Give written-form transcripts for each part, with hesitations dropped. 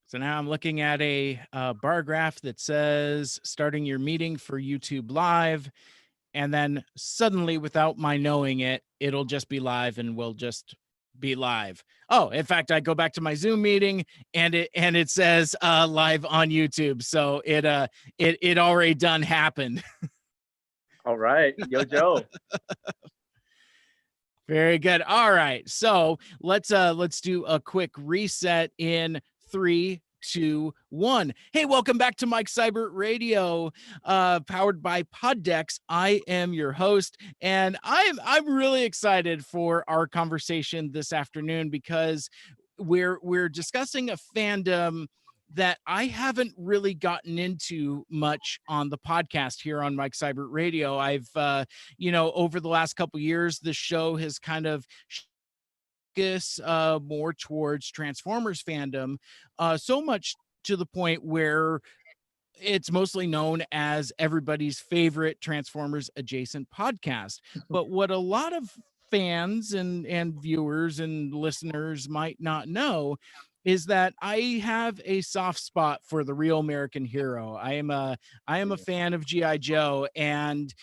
So now I'm looking at a bar graph that says starting your meeting for YouTube Live. And then suddenly, without my knowing it, it'll just be live and we'll just be live. Oh, in fact, I go back to my Zoom meeting and it says live on YouTube. So it already done happened. All right, yo, Joe. Very good. All right. So let's do a quick reset in 3, 2, 1. Hey, welcome back to Mike Seibert Radio, powered by Poddex. I am your host, and I'm really excited for our conversation this afternoon because we're discussing a fandom that I haven't really gotten into much on the podcast here on Mike Seibert Radio. I've over the last couple years, the show has kind of focused more towards Transformers fandom, so much to the point where it's mostly known as everybody's favorite Transformers adjacent podcast. But what a lot of fans and viewers and listeners might not know is that I have a soft spot for the real American hero. I am a fan of GI Joe, and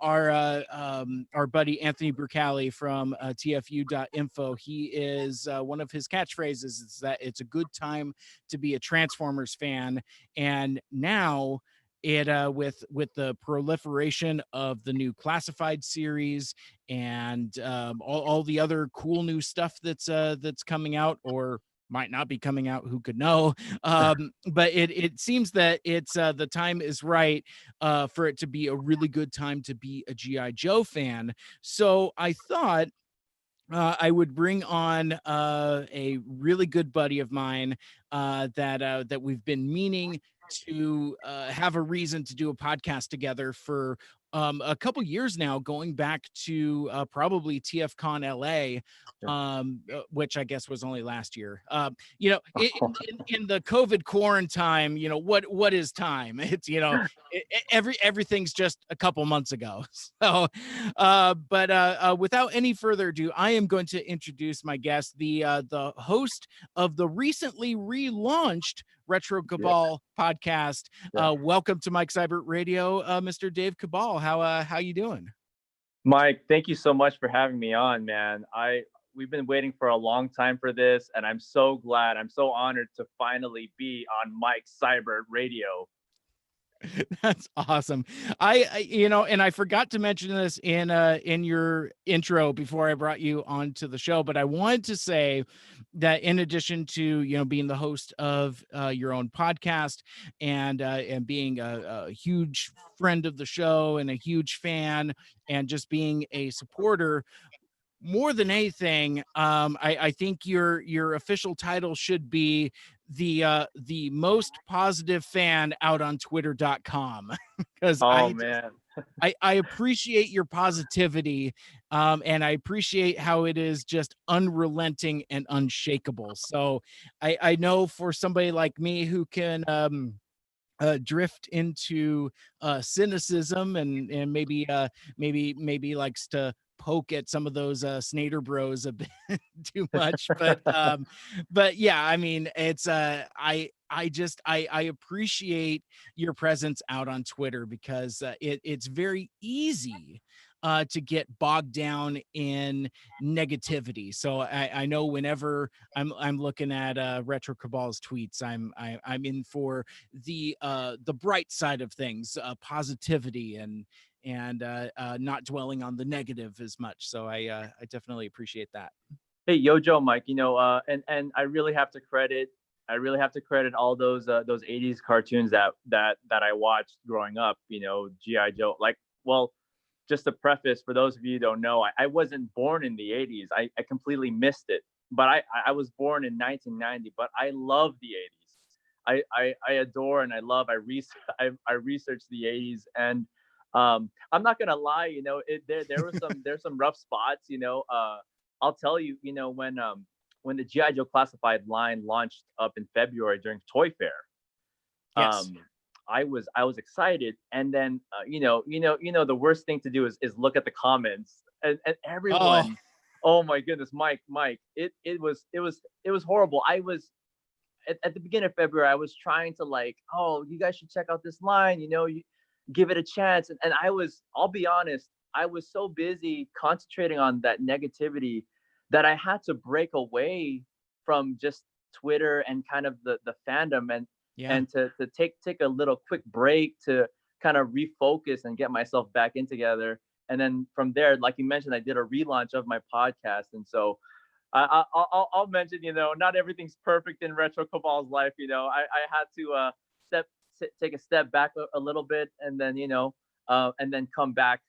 our buddy Anthony Brucali from TFU.info. He is one of his catchphrases is that it's a good time to be a Transformers fan, and now with the proliferation of the new classified series and all the other cool new stuff that's coming out or might not be coming out, who could know. But it seems that it's the time is right for it to be a really good time to be a GI Joe fan. So I thought I would bring on a really good buddy of mine that we've been meaning to have a reason to do a podcast together for a couple years now, going back to probably TFCon LA, which I guess was only last year. In the COVID quarantine, what is time? It's everything's just a couple months ago. So but without any further ado, I am going to introduce my guest, the host of the recently relaunched Retro Cabal podcast. Welcome to Mike Seibert Radio, Mr. Dave Cabal. How you doing? Mike, thank you so much for having me on, man. We've been waiting for a long time for this, and I'm so glad. I'm so honored to finally be on Mike Seibert Radio. That's awesome. And I forgot to mention this in your intro before I brought you onto the show, but I wanted to say that in addition to being the host of your own podcast and being a huge friend of the show and a huge fan and just being a supporter, more than anything, I think your official title should be the most positive fan out on twitter.com because Man. I appreciate your positivity, and I appreciate how it is just unrelenting and unshakable. So I know for somebody like me who can drift into cynicism and maybe likes to poke at some of those Snader bros a bit too much, but yeah, I mean, it's I appreciate your presence out on Twitter because it's very easy to get bogged down in negativity. So I know whenever I'm looking at Retro Cabal's tweets, I'm in for the bright side of things, positivity and not dwelling on the negative as much. So I definitely appreciate that. Hey, yo, Joe, Mike. And I really have to credit. All those 80s cartoons that I watched growing up. GI Joe. Just to preface, for those of you who don't know, I wasn't born in the 80s. I completely missed it. But I was born in 1990. But I love the 80s. I adore and I love. I researched the 80s, and I'm not gonna lie. There's some rough spots. I'll tell you. When the GI Joe Classified line launched up in February during Toy Fair. Yes. I was excited, and then the worst thing to do is look at the comments, and everyone. Oh my goodness, Mike, it was horrible. at the beginning of February, I was trying to like, oh, you guys should check out this line, you give it a chance. And I'll be honest, I was so busy concentrating on that negativity that I had to break away from just Twitter and kind of the fandom, Yeah. and to take a little quick break to kind of refocus and get myself back in together. And then from there, like you mentioned, I did a relaunch of my podcast. And so I'll mention, not everything's perfect in Retro Cabal's life. I had to take a step back a little bit, and then and then come back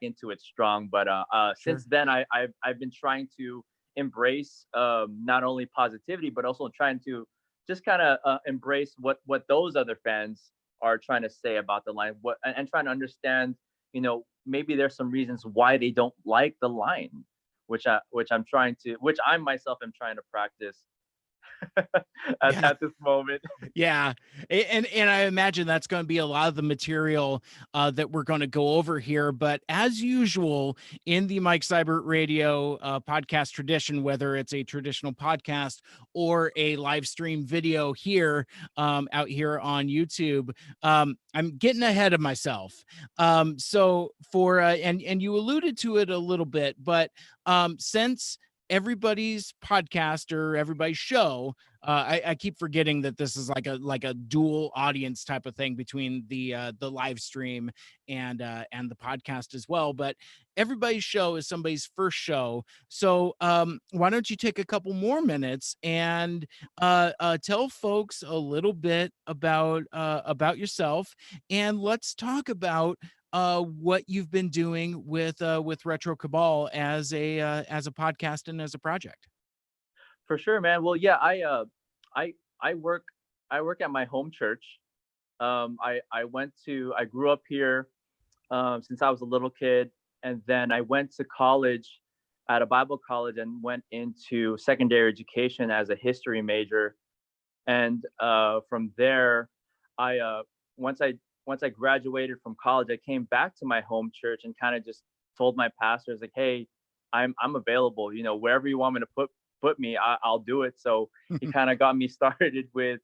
into it strong. But Sure. since then, I've been trying to embrace not only positivity, but also trying to just kind of embrace what those other fans are trying to say about the line, and trying to understand, maybe there's some reasons why they don't like the line, which I myself am trying to practice Yeah. at this moment. Yeah, and I imagine that's going to be a lot of the material that we're going to go over here. But as usual in the Mike Seibert Radio podcast tradition, whether it's a traditional podcast or a live stream video here out here on YouTube, I'm getting ahead of myself. So for and you alluded to it a little bit, but since everybody's podcast or everybody's show, I keep forgetting that this is like a dual audience type of thing between the live stream and the podcast as well. But everybody's show is somebody's first show, so why don't you take a couple more minutes and tell folks a little bit about yourself, and let's talk about what you've been doing with Retro Cabal as a podcast and as a project. For sure, man. Well, yeah, I I work at my home church. I grew up here since I was a little kid, and then I went to college at a Bible college and went into secondary education as a history major. And from there, I once I once I graduated from college, I came back to my home church and kind of just told my pastors like, "Hey, I'm available. Wherever you want me to put me, I'll do it." So he kind of got me started with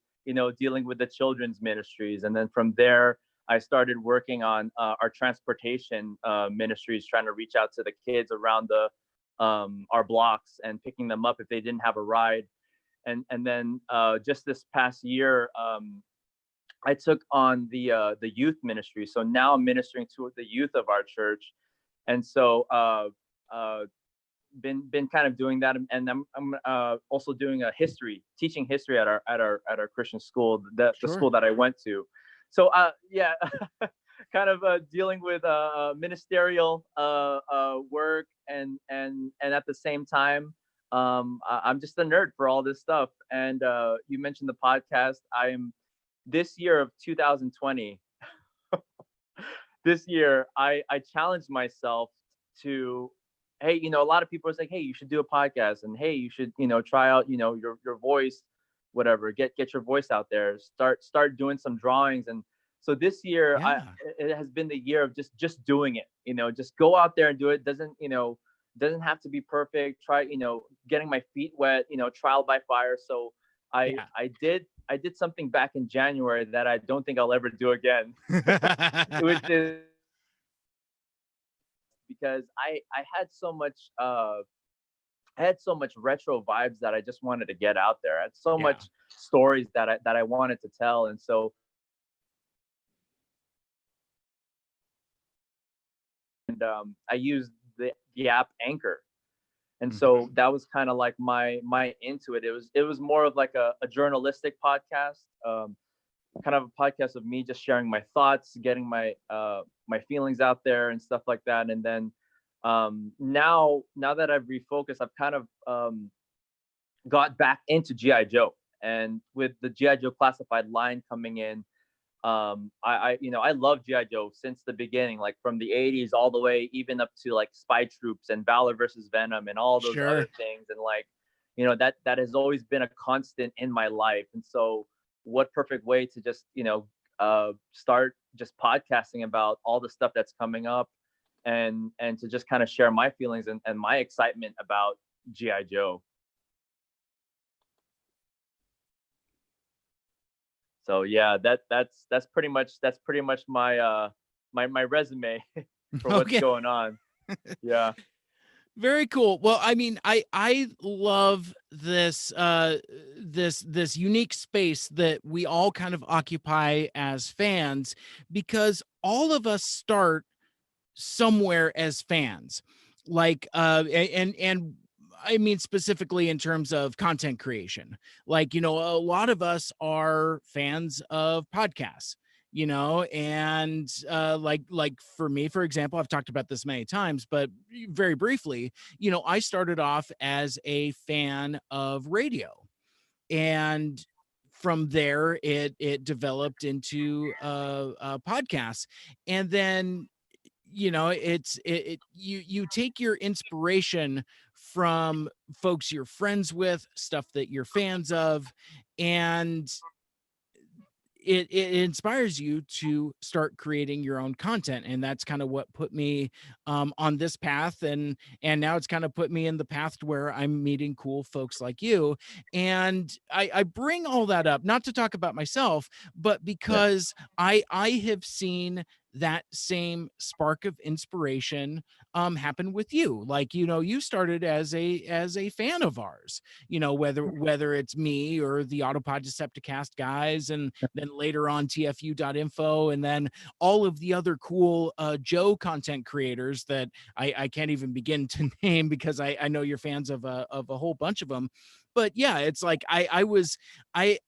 dealing with the children's ministries, and then from there, I started working on our transportation ministries, trying to reach out to the kids around our blocks and picking them up if they didn't have a ride. And then just this past year, I took on the youth ministry. So now I'm ministering to the youth of our church, and so been kind of doing that, and I'm also doing teaching history at our Christian school, the Sure. school that I went to. So yeah, kind of dealing with ministerial work, and at the same time, I'm just a nerd for all this stuff. And you mentioned the podcast. I'm this year of 2020. This year, I challenged myself to, hey, a lot of people are saying, hey, you should do a podcast, and hey, you should, try out, your voice, whatever, get your voice out there, start doing some drawings. And so this year, Yeah. it has been the year of just doing it, just go out there and do it. Doesn't have to be perfect. Try, getting my feet wet, trial by fire. So I Yeah. I did I did something back in January that I don't think I'll ever do again, which is because I had so much retro vibes that I just wanted to get out there. I had so Yeah. much stories that I wanted to tell, and so I used the app Anchor. And Mhm. so that was kind of like my into it. It was more of like a journalistic podcast, kind of a podcast of me just sharing my thoughts, getting my feelings out there and stuff like that. And then now that I've refocused, I've kind of got back into GI Joe, and with the GI Joe classified line coming in, I love GI Joe since the beginning, like from the '80s all the way even up to like Spy Troops and Valor versus Venom and all those other Sure. things. And like, that has always been a constant in my life. And so what perfect way to just start just podcasting about all the stuff that's coming up, and to just kind of share my feelings and my excitement about GI Joe. So yeah, that's pretty much my my resume for what's Okay. going on. Yeah. Very cool. Well, I mean, I love this this unique space that we all kind of occupy as fans, because all of us start somewhere as fans. Like and I mean specifically in terms of content creation. Like, a lot of us are fans of podcasts, and like for me, for example, I've talked about this many times, but very briefly, I started off as a fan of radio, and from there it developed into podcasts. And then, you take your inspiration from folks you're friends with, stuff that you're fans of, and it inspires you to start creating your own content. And that's kind of what put me on this path, and now it's kind of put me in the path to where I'm meeting cool folks like you. And I bring all that up not to talk about myself, but Yeah. because I have seen that same spark of inspiration happen with you. Like, you started as a fan of ours, whether it's me or the Autopod Decepticast guys, and then later on TFU.info, and then all of the other cool Joe content creators that I can't even begin to name, because I know you're fans of a whole bunch of them. But yeah, it's like I was I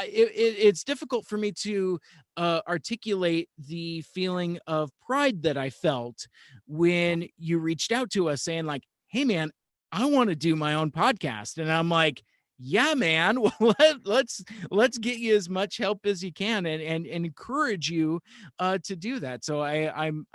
it's difficult for me to articulate the feeling of pride that I felt when you reached out to us saying like, "Hey man, I want to do my own podcast." And I'm like, "Yeah, man, well, let's get you as much help as you can, and encourage you to do that." So um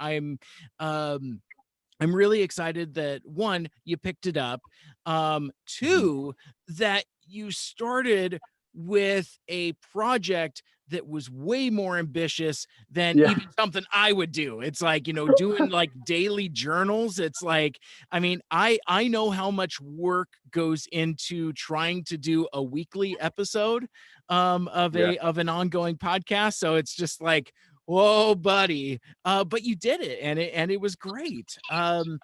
I'm really excited that, one, you picked it up. Mhm. Two, that you started with a project that was way more ambitious than Yeah. even something I would do. It's like, doing like daily journals. It's like, I mean, I know how much work goes into trying to do a weekly episode of Yeah. an ongoing podcast. So it's just like, whoa, buddy. But you did it, and it was great. And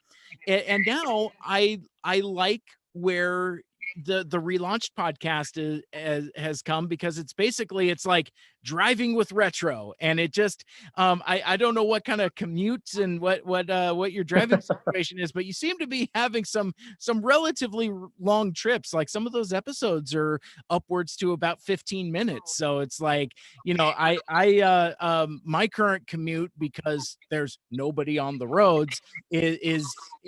now I like where the relaunched podcast has come, because it's like driving with Retro, and it just I don't know what kind of commutes and what your driving situation is, but you seem to be having some relatively long trips. Like, some of those episodes are upwards to about 15 minutes, so it's like, my current commute, because there's nobody on the roads, is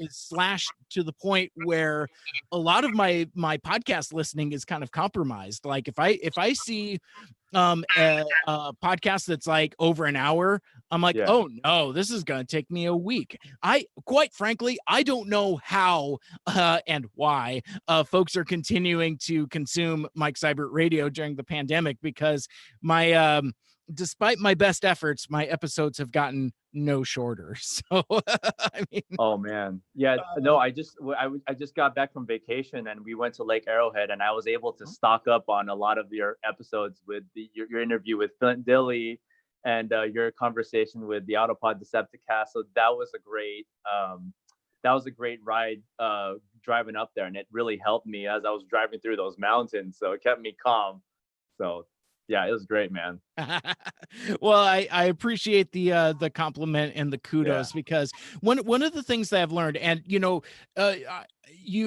slashed to the point where a lot of my podcast listening is kind of compromised. Like, if I see a podcast that's like over an hour, I'm like, Yeah. oh no, this is going to take me a week. I quite frankly, I don't know how and why folks are continuing to consume Mike Seibert radio during the pandemic, because my despite my best efforts, my episodes have gotten no shorter. So I mean, Oh man. Yeah. uh, No, I just got back from vacation and we went to Lake Arrowhead and I was able to stock up on a lot of your episodes with your interview with Flint Dilly and your conversation with the Autopod Decepticast. So that was a great ride driving up there, and it really helped me as I was driving through those mountains. So it kept me calm. So yeah, it was great, man. well, I appreciate the compliment and the Yeah. kudos, because one of the things that I've learned, and you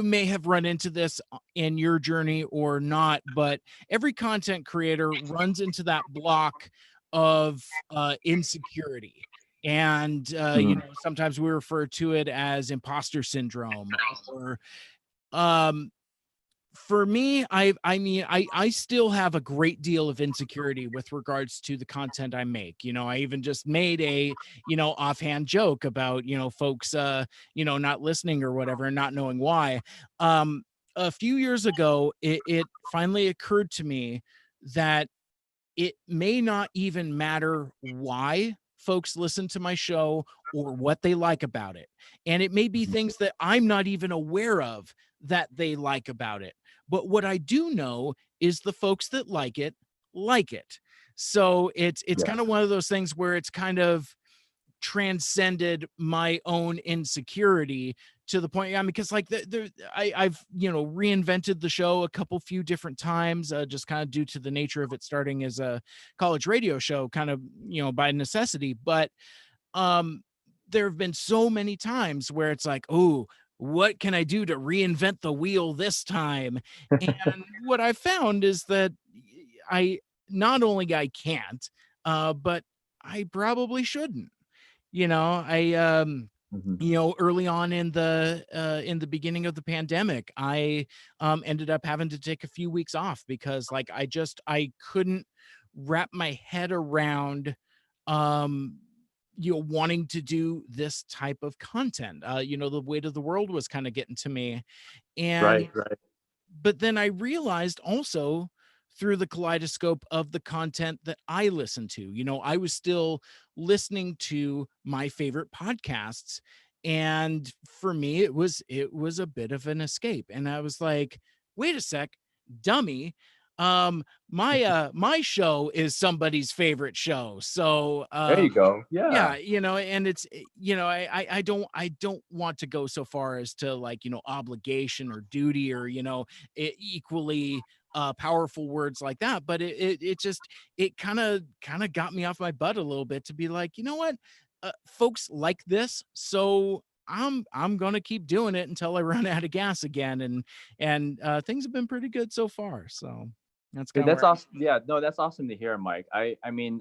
may have run into this in your journey or not, but every content creator runs into that block of insecurity. And Mhm. sometimes we refer to it as imposter syndrome, or um for me, I mean, I still have a great deal of insecurity with regards to the content I make. I even just made a, offhand joke about, folks not listening or whatever, and not knowing why. A few years ago, it finally occurred to me that it may not even matter why folks listen to my show or what they like about it. And it may be Mhm. things that I'm not even aware of that they like about it. But what I do know is the folks that like it like it. So it's Yeah. kind of one of those things where it's kind of transcended my own insecurity to the point. I mean, because like I've reinvented the show a couple few different times, just kind of due to the nature of it starting as a college radio show, kind of by necessity. But um, there have been so many times where it's like, oh, what can I do to reinvent the wheel this time? And what I found is that I not only I can't, but I probably shouldn't. I Mhm. early on in the beginning of the pandemic, I ended up having to take a few weeks off because like I couldn't wrap my head around um wanting to do this type of content. The weight of the world was kind of getting to me. And Right, right. but then I realized also through the kaleidoscope of the content that I listen to, I was still listening to my favorite podcasts. And for me, it was a bit of an escape. And I was like, wait a sec, dummy. My show is somebody's favorite show. So There you go. Yeah. yeah, and it's I don't want to go so far as to like, obligation or duty or, equally powerful words like that, but it just it kind of got me off my butt a little bit to be like, you know what? Folks like this, so I'm going to keep doing it until I run out of gas again, and things have been pretty good so far. So that's Yeah, kind of that's where awesome. Yeah, no, that's awesome to hear, Mike. I mean,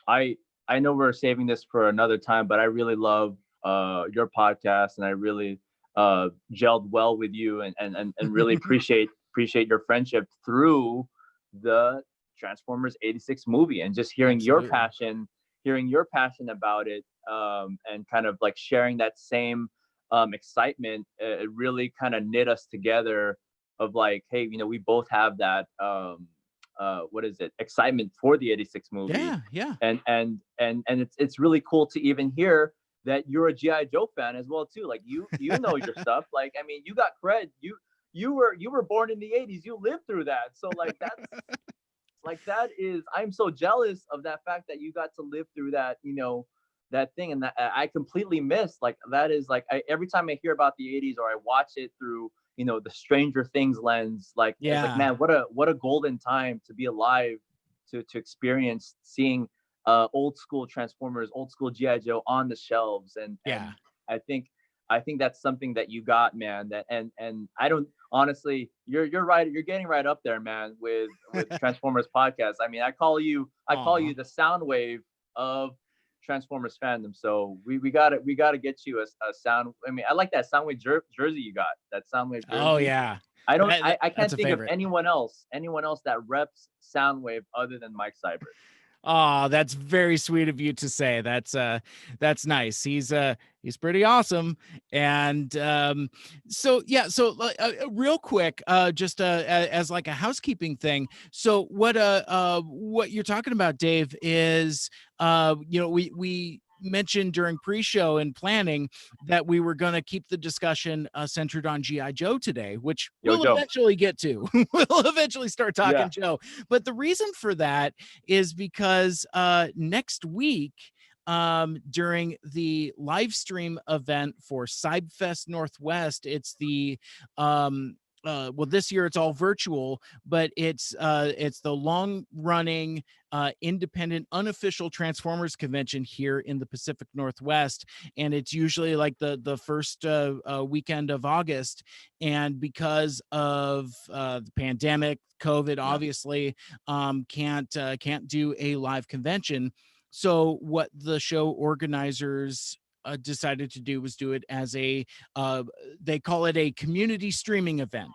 I I know we're saving this for another time, but I really love your podcast, and I really gelled well with you, and really appreciate your friendship through the Transformers '86 movie, and just absolutely. hearing your passion about it, and kind of like sharing that same excitement. It really kind of knit us together of like, hey, we both have that what is it, excitement for the '86 movie. Yeah, yeah. And it's really cool to even hear that you're a GI Joe fan as well too. Like you know your stuff. Like, I mean, you got cred. You were born in the '80s. You lived through that. So like that is, I'm so jealous of that fact that you got to live through that, that thing. And that I completely miss. Like, that is like, every time I hear about the '80s, or I watch it through, the Stranger Things lens, like it's like, Yeah, man, what a golden time to be alive, to experience seeing old school Transformers, old school GI Joe on the shelves. and yeah. and I think I think that's something that you got, man. That and I don't, honestly, you're right. You're getting right up there, man, with Transformers podcast. I mean, I call you Aw. the sound wave of Transformers fandom. So we gotta get you a sound. I mean, I like that Soundwave jersey you got. That Soundwave Oh jersey. yeah. I don't. I That's can't a think of favorite. anyone else that reps Soundwave other than Mike Seibert. Oh, that's very sweet of you to say. That's nice. He's pretty awesome. And so yeah, so real quick, just as like a housekeeping thing. So what you're talking about, Dave, is we mentioned during pre-show and planning that we were going to keep the discussion centered on GI Joe today, which Yo, we'll Joe. eventually get to. We'll eventually start talking Yeah. Joe. But the reason for that is because next week, during the live stream event for Cybfest Northwest, it's the well, this year it's all virtual, but it's the long running independent unofficial Transformers convention here in the Pacific Northwest, and it's usually like the first weekend of August. And because of the pandemic, COVID, Yeah. obviously, can't do a live convention. So what the show organizers decided to do was do it as uh, they call it a community streaming event.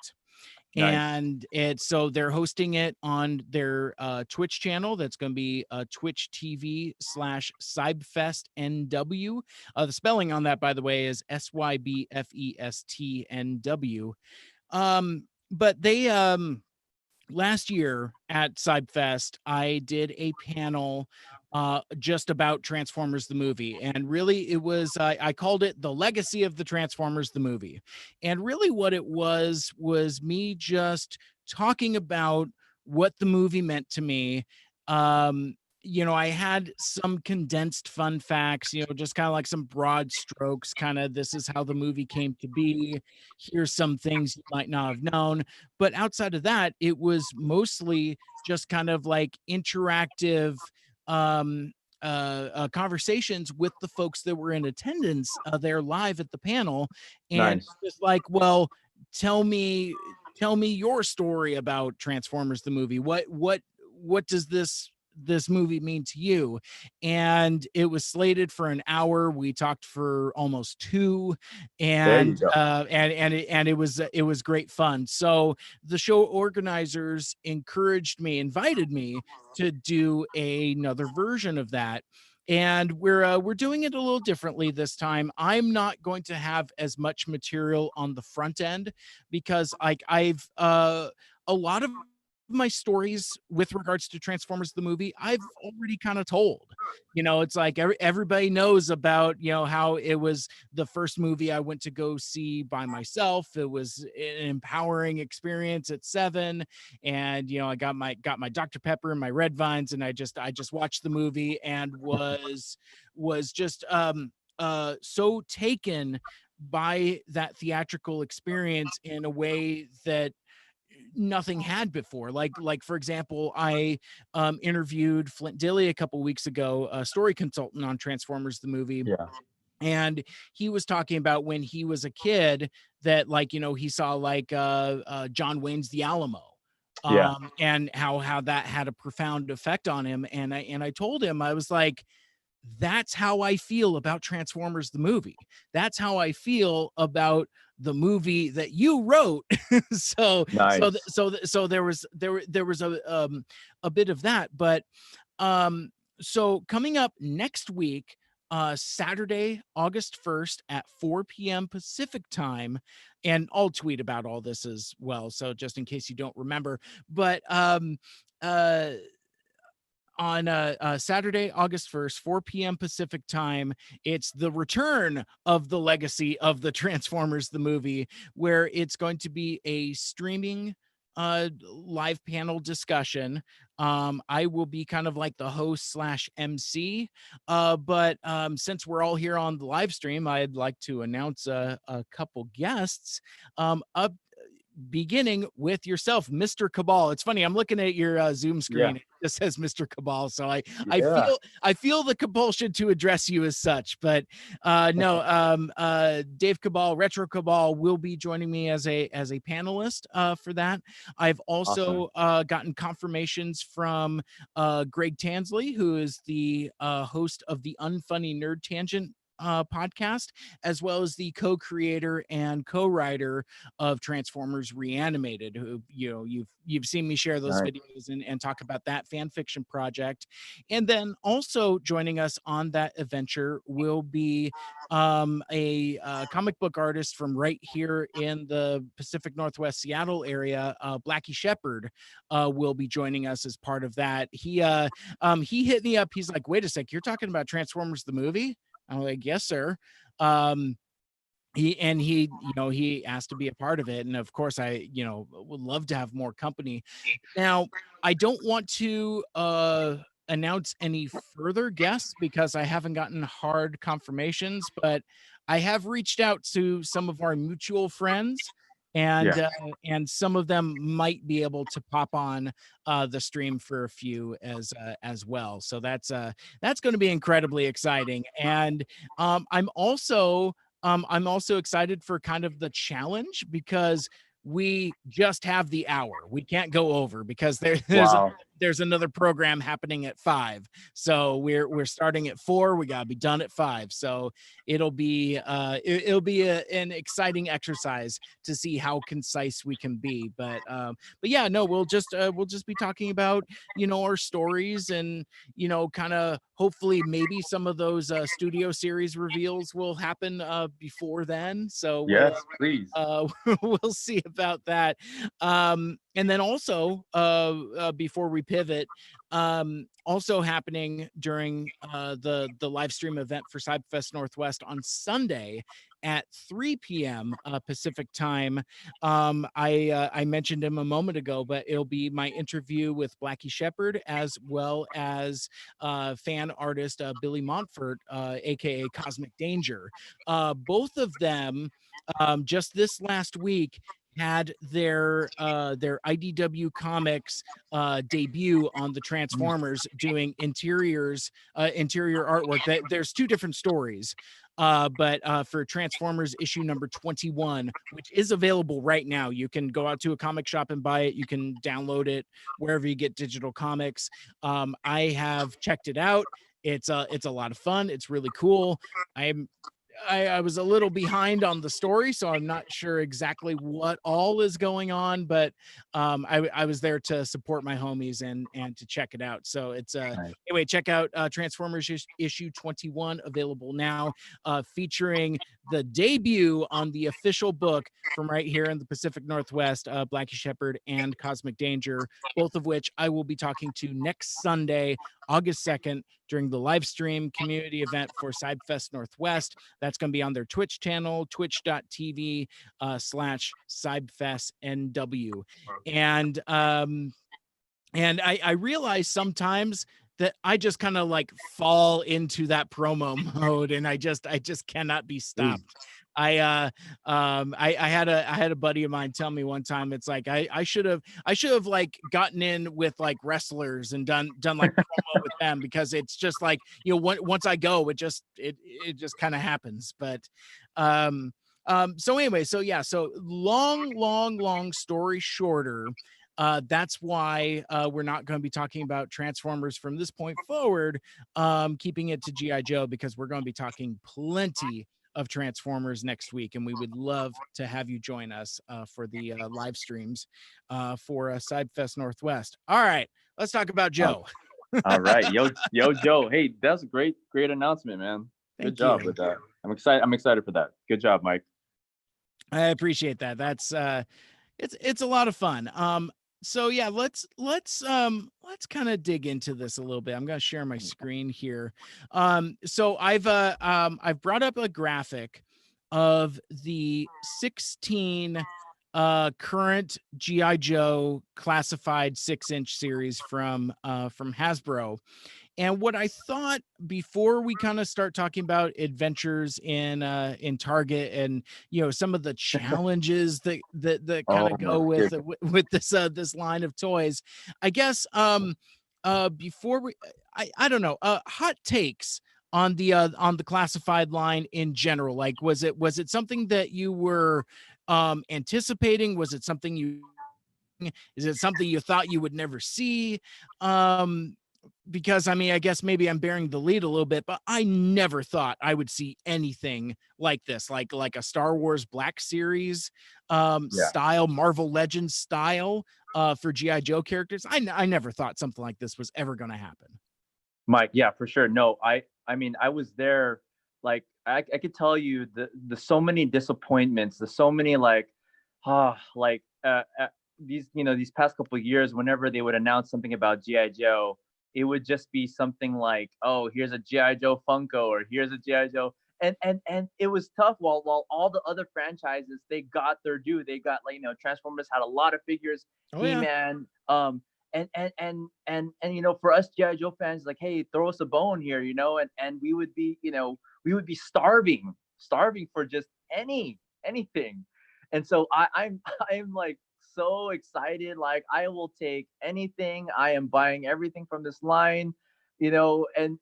Nice. And it's so they're hosting it on their Twitch channel. That's going to be Twitch TV/Cybfest NW. The spelling on that, by the way, is SYBFESTNW. But they last year at Cybfest, I did a panel just about Transformers the movie. And really, it was, I called it The Legacy of the Transformers the movie. And really, what it was me just talking about what the movie meant to me um, I had some condensed fun facts, just kind of like some broad strokes, kind of this is how the movie came to be. Here's some things you might not have known. But outside of that, it was mostly just kind of like interactive um conversations with the folks that were in attendance there live at the panel, and Nice. just like, well, tell me tell me your story about Transformers the movie. What does this movie mean to you? And it was slated for an hour. We talked for almost two, There you and go. it was great fun. So the show organizers invited me to do another version of that. And we're doing it a little differently this time. I'm not going to have as much material on the front end because like I've a lot of my stories with regards to Transformers the movie, I've already kind of told. It's like everybody knows about, how it was the first movie I went to go see by myself. It was an empowering experience at 7, and I got my Dr. Pepper and my Red Vines, and I just watched the movie and was just so taken by that theatrical experience in a way that nothing had before. Like for example, I interviewed Flint Dilley a couple weeks ago, a story consultant on Transformers the movie, Yeah. and he was talking about when he was a kid that, like, he saw like John Wayne's The Alamo, Yeah. and how that had a profound effect on him. And I told him, I was like, that's how I feel about Transformers the movie. That's how I feel about the movie that you wrote. Nice. So there was a bit of that. But um so coming up next week, Saturday, August 1st at 4 p.m. Pacific time, and I'll tweet about all this as well, so just in case you don't remember. But uh on Saturday, August 1st, 4 p.m. Pacific time. It's the return of the legacy of the Transformers, the movie, where it's going to be a streaming live panel discussion. I will be kind of like the host slash MC. But since we're all here on the live stream, I'd like to announce a couple guests. Up beginning with yourself, Mr. Cabal. It's funny, I'm looking at your Zoom Yeah. screen. It just says Mr. Cabal, so I Yeah. feel the compulsion to address you as such. But no, Dave Cabal, Retro Cabal, will be joining me as a panelist for that. I've Awesome. also gotten confirmations from Greg Tansley, who is the host of the Unfunny Nerd Tangent podcast, as well as the co-creator and co-writer of Transformers Reanimated, who you've seen me share those Nice. videos and talk about that fan fiction project. And then also joining us on that adventure will be a comic book artist from right here in the Pacific Northwest Seattle area, Blackie Shepherd, will be joining us as part of that. He hit me up. He's like, "Wait a sec, you're talking about Transformers the movie?" I'm like, "Yes, sir." Um, he asked to be a part of it, and of course I would love to have more company. Now, I don't want to announce any further guests because I haven't gotten hard confirmations, but I have reached out to some of our mutual friends, and Yeah. uh, and some of them might be able to pop on the stream for a few as well. So that's going to be incredibly exciting. And I'm also excited for kind of the challenge because we just have the hour. We can't go over because Wow. there's another program happening at 5. So we're starting at 4. We gotta be done at 5. So it'll be an exciting exercise to see how concise we can be. But yeah, no, we'll just be talking about our stories, and kind of hopefully maybe some of those studio series reveals will happen before then. So Yes, please. we'll see about that. And then also, before we pivot, also happening during the live stream event for Cyberfest Northwest on Sunday at 3 p.m. Pacific time. I mentioned him a moment ago, but it'll be my interview with Blackie Shepherd as well as fan artist Billy Montfort, aka Cosmic Danger. Both of them just this last week had their IDW Comics debut on the Transformers, doing interior artwork. That there's two different stories, but for Transformers issue number 21, which is available right now, you can go out to a comic shop and buy it. You can download it wherever you get digital comics. I have checked it out. It's a lot of fun. It's really cool. I'm I was a little behind on the story, so I'm not sure exactly what all is going on, but I was there to support my homies and to check it out. So it's Nice. anyway, check out Transformers issue 21, available now, featuring the debut on the official book from right here in the Pacific Northwest, Blackie Shepherd and Cosmic Danger, both of which I will be talking to next Sunday, August 2nd, during the live stream community event for Cybfest Northwest. That's going to be on their Twitch channel, twitch.tv slash CybfestNW. And I realize sometimes that I just kind of like fall into that promo mode, and I just cannot be stopped. I had a buddy of mine tell me one time, it's like I should have like gotten in with like wrestlers and done like promo with them, because it's just like, once I go, it just kind of happens. But so anyway, so yeah, so long story shorter, that's why we're not going to be talking about Transformers from this point forward, keeping it to GI Joe, because we're going to be talking plenty of Transformers next week, and we would love to have you join us for the live streams for Cybfest Northwest. All right, let's talk about Joe. All right, yo, Joe. Hey, that's a great announcement, man. Good Thank job you. with that. I'm excited for that. Good job, Mike. I appreciate that. That's it's a lot of fun. So yeah, let's kind of dig into this a little bit. I'm going to share my screen here. So I've brought up a graphic of the 16 current GI Joe classified 6-inch series from Hasbro. And what I thought, before we kind of start talking about adventures in Target, and some of the challenges that kind Oh of my go with goodness. with this line of toys, I guess before we I don't know, hot takes on the classified line in general. Like, was it something that you were anticipating? Was it something is it something you thought you would never see? Um because I mean, I guess maybe I'm bearing the lead a little bit, but I never thought I would see anything like this, like a Star Wars Black Series Yeah, style, Marvel Legends style for GI Joe characters. I never thought something like this was ever going to happen. Mike. Yeah, for sure. No, I mean, I was there. Like, I could tell you the so many disappointments, the so many like, like these these past couple of years, whenever they would announce something about GI Joe, it would just be something like, oh, here's a GI Joe Funko, or here's a GI Joe, and it was tough. While all the other franchises, they got their due. They got, like, Transformers had a lot of figures, Oh yeah. He-Man, and for us GI Joe fans, like, hey, throw us a bone here, and we would be, starving for just anything. And so I'm like so excited. Like, I will take anything. I am buying everything from this line, and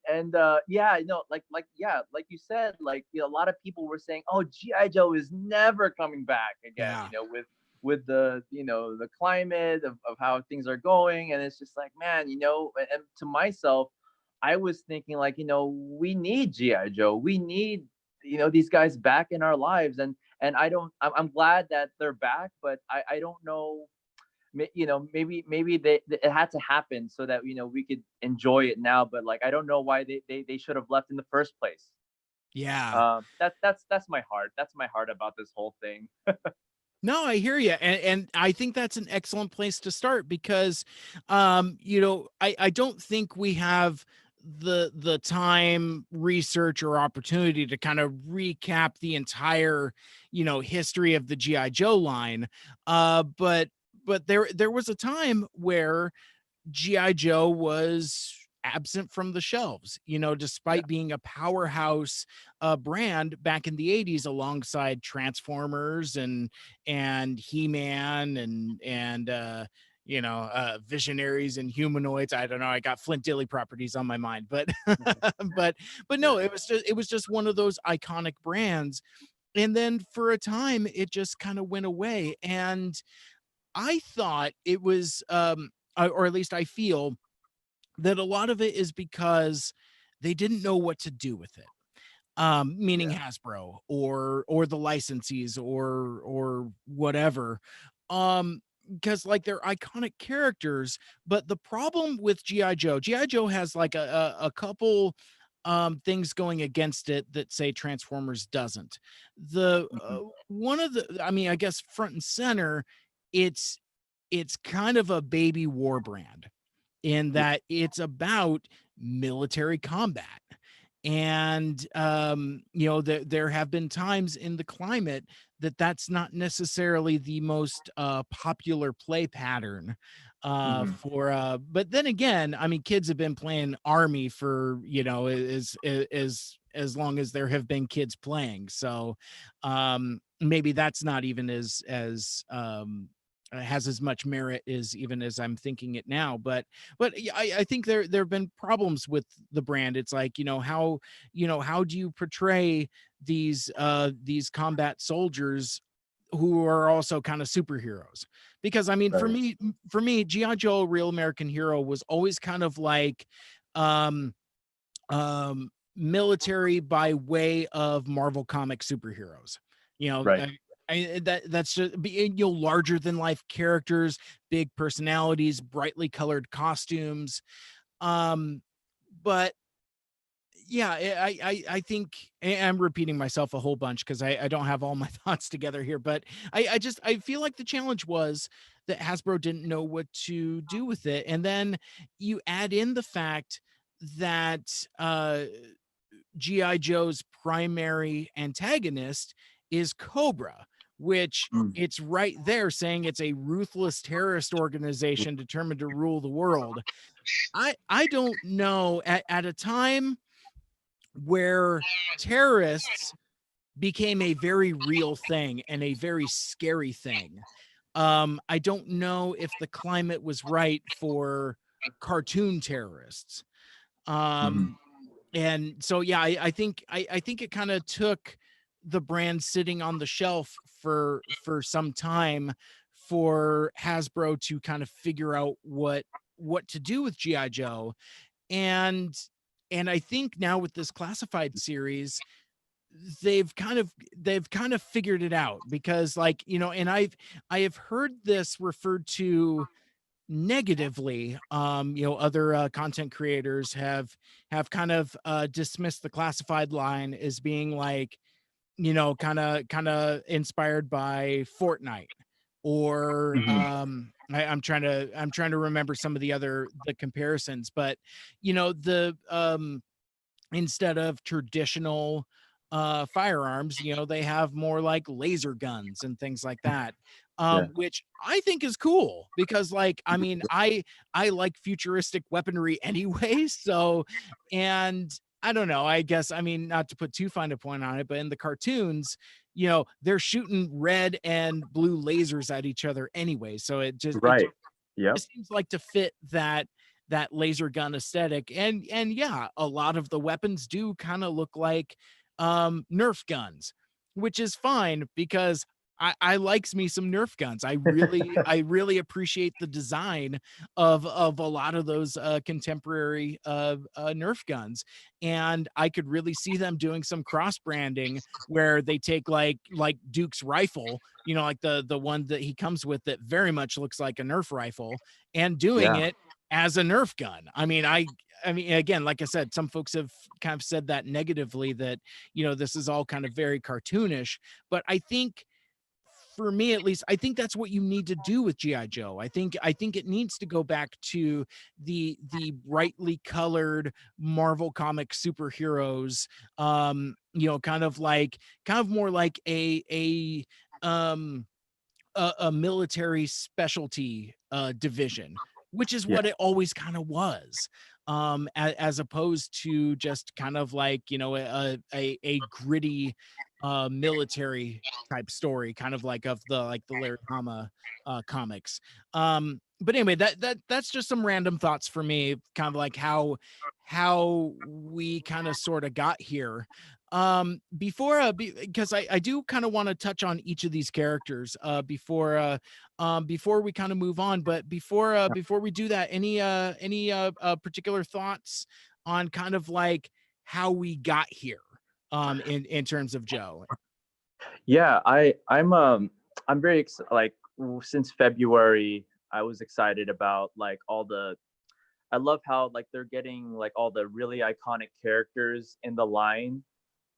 yeah, like you said, like, a lot of people were saying, oh, GI Joe is never coming back again, Yeah. with the the climate of how things are going. And it's just like, man, and to myself, I was thinking, like, we need GI Joe, we need these guys back in our lives. And I'm glad that they're back, but I don't know, maybe it had to happen so that we could enjoy it now. But, like, I don't know why they should have left in the first place. Yeah. That's my heart. That's my heart about this whole thing. No, I hear you. And I think that's an excellent place to start, because I don't think we have the time, research, or opportunity to kind of recap the entire, history of the GI Joe line. But there was a time where GI Joe was absent from the shelves, Yeah. despite being a powerhouse brand back in the 80s alongside Transformers and He-Man and Visionaries and Humanoids. I don't know. I got Flint Dilly properties on my mind, but but but Yeah. no, it was just one of those iconic brands. And then for a time it just kind of went away. And I thought it was or at least I feel that a lot of it is because they didn't know what to do with it. Meaning Yeah. Hasbro or the licensees or whatever. Because like they're iconic characters, but the problem with GI Joe has like a couple things going against it that say Transformers doesn't. The Mhm. one of the I mean, I guess front and center, it's it's kind of a baby war brand in Yeah. that it's about military combat. And there have been times in the climate that that's not necessarily the most popular play pattern Mhm. for but then again, I mean, kids have been playing army for as long as there have been kids playing. So maybe that's not even as has as much merit as even as I'm thinking it now. But yeah, I think there have been problems with the brand. It's like, how do you portray these combat soldiers who are also kind of superheroes? Because I mean, Right. for me, GI Joe Real American Hero was always kind of like um military by way of Marvel comic superheroes. You know, Right. that's just larger than life characters, big personalities, brightly colored costumes. Um, but yeah, I think I'm repeating myself a whole bunch because I don't have all my thoughts together here. But I feel like the challenge was that Hasbro didn't know what to do with it, and then you add in the fact that GI Joe's primary antagonist is Cobra, which Mm. it's right there saying it's a ruthless terrorist organization determined to rule the world. I don't know, at a time where terrorists became a very real thing and a very scary thing. I don't know if the climate was right for cartoon terrorists. Mhm. Um, and so yeah, I think it kind of took the brand sitting on the shelf for some time for Hasbro to kind of figure out what to do with GI Joe. And and I think now with this classified series, they've kind of figured it out. Because like, and I have heard this referred to negatively. Other content creators have kind of dismissed the classified line as being like, kind of inspired by Fortnite. Or Mhm. I'm trying to remember some of the comparisons. But the instead of traditional firearms, they have more like laser guns and things like that. Yeah. Which I think is cool because, like, I mean, I like futuristic weaponry anyway. So, and I don't know, I guess, I mean, not to put too fine a point on it, but in the cartoons, they're shooting red and blue lasers at each other anyway. So it Right. Yep. just seems like to fit that laser gun aesthetic. And yeah, a lot of the weapons do kind of look like Nerf guns, which is fine because I likes me some Nerf guns. I really appreciate the design of a lot of those contemporary Nerf guns. And I could really see them doing some cross branding where they take like Duke's rifle, like the one that he comes with that very much looks like a Nerf rifle, and doing Yeah. it as a Nerf gun. I mean, again, like I said, some folks have kind of said that negatively, that this is all kind of very cartoonish. But I think for me at least, I think that's what you need to do with GI Joe. I think it needs to go back to the brightly colored Marvel comic superheroes, kind of more like um a military specialty division, which is Yeah. what it always kind of was, as opposed to just kind of like, a gritty military type story, kind of like of the Larry Hama comics. But anyway, that's just some random thoughts for me, kind of like how we kind of sort of got here. Because I do kind of want to touch on each of these characters before we kind of move on. But before we do that, any particular thoughts on kind of like how we got here in terms of Joe? Yeah, I'm very like since February I was excited about like all the I love how like they're getting like all the really iconic characters in the line,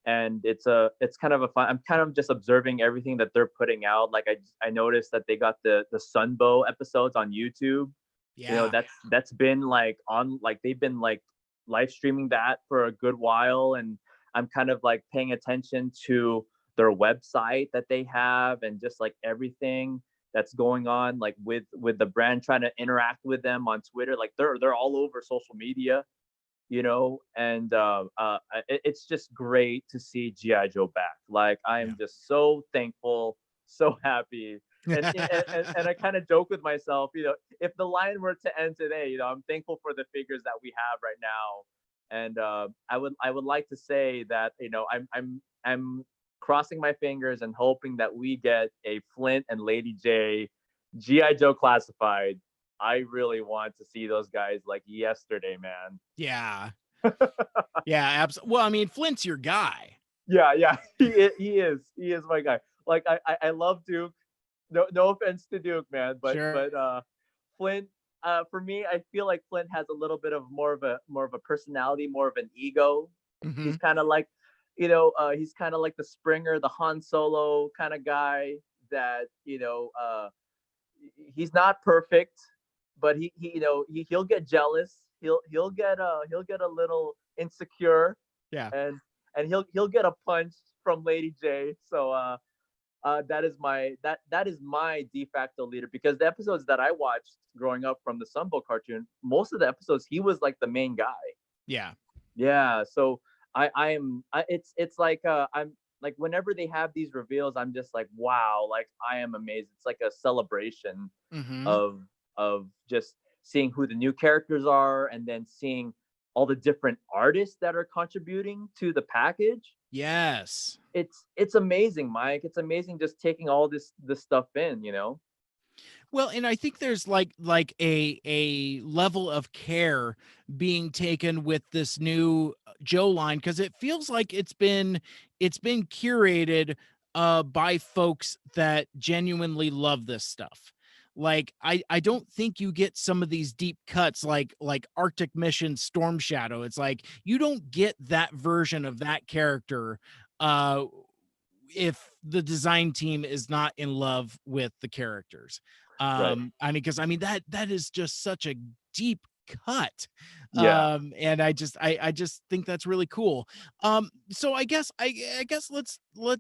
and it's kind of a fun. I'm kind of just observing everything that they're putting out. Like I noticed that they got the Sunbow episodes on YouTube. You know, Yeah. that's been like on like they've been like live streaming that for a good while, and I'm kind of like paying attention to their website that they have and just like everything that's going on like with the brand trying to interact with them on Twitter. Like they're all over social media, you know, and it's just great to see GI Joe back. Like I Yeah. am just so thankful, so happy, and I kind of joke with myself, you know, if the line were to end today, you know, I'm thankful for the figures that we have right now, and I would like to say that, you know, I'm crossing my fingers and hoping that we get a Flint and Lady J GI Joe classified. I really want to see those guys like yesterday, man. Yeah. Yeah, absolutely. Well, I mean, Flint's your guy. Yeah, yeah, he is my guy. Like I love Duke. No offense to Duke, man, Sure. but Flint. For me, I feel like Flint has a little bit of more of a personality, more of an ego. Hmm. He's kind of like, he's kind of like the Springer, the Han Solo kind of guy that he's not perfect, but he'll get jealous. He'll get a little insecure, Yeah. and he'll get a punch from Lady J. So that is my de facto leader, because the episodes that I watched growing up from the Sunbow cartoon, most of the episodes he was like the main guy. Yeah. Yeah, so it's like I'm like whenever they have these reveals, I'm just like, wow, like I am amazed. It's like a celebration Hmm. of just seeing who the new characters are, and then seeing all the different artists that are contributing to the package. Yes. It's amazing, Mike. It's amazing just taking all this stuff in, you know? Well, and I think there's like a level of care being taken with this new Joe line, because it feels like it's been curated by folks that genuinely love this stuff. Like I don't think you get some of these deep cuts like Arctic Mission Storm Shadow. It's like you don't get that version of that character uh if the design team is not in love with the characters. Right. I mean, because I mean that is just such a deep cut. Yeah. And I just think that's really cool. So I guess let's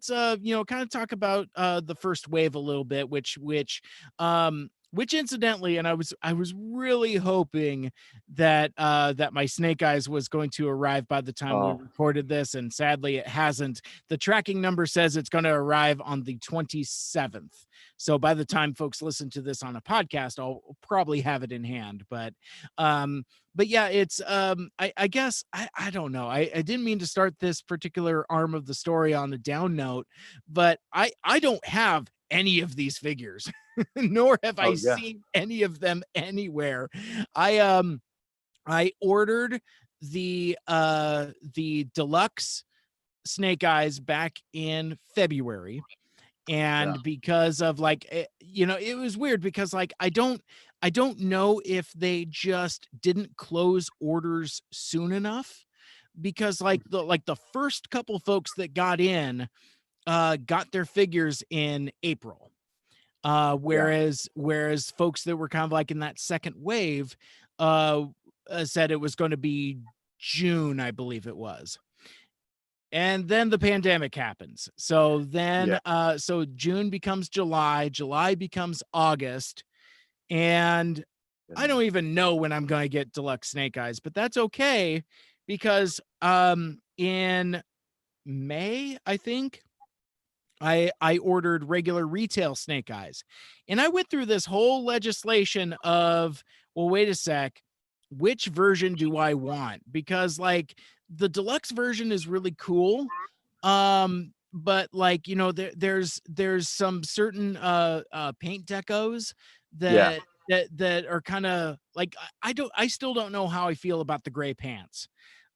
kind of talk about the first wave a little bit, which incidentally, and I was really hoping that my Snake Eyes was going to arrive by the time we Oh, recorded this, and sadly it hasn't. The tracking number says it's going to arrive on the 27th. So by the time folks listen to this on a podcast, I'll probably have it in hand. But yeah, it's I guess I don't know. I didn't mean to start this particular arm of the story on a down note, but I don't have any of these figures, nor have I oh yeah. seen any of them anywhere. I ordered the deluxe Snake Eyes back in February, Yeah. and because of like it was weird because like I don't know if they just didn't close orders soon enough, because like the first couple folks that got in got their figures in April. Yeah. Whereas folks that were kind of like in that second wave uh, said it was going to be June, I believe it was. And then the pandemic happens. So Yeah. then so June becomes July, July becomes August, and I don't Goodness. even know when I'm going to get deluxe snake eyes, but that's okay because in May, I think I ordered regular retail snake eyes. And I went through this whole legislation of, well, wait a sec, which version do I want? Because like the deluxe version is really cool. But like, you know, there's some certain paint decos Yeah. that are kind of like I still don't know how I feel about the gray pants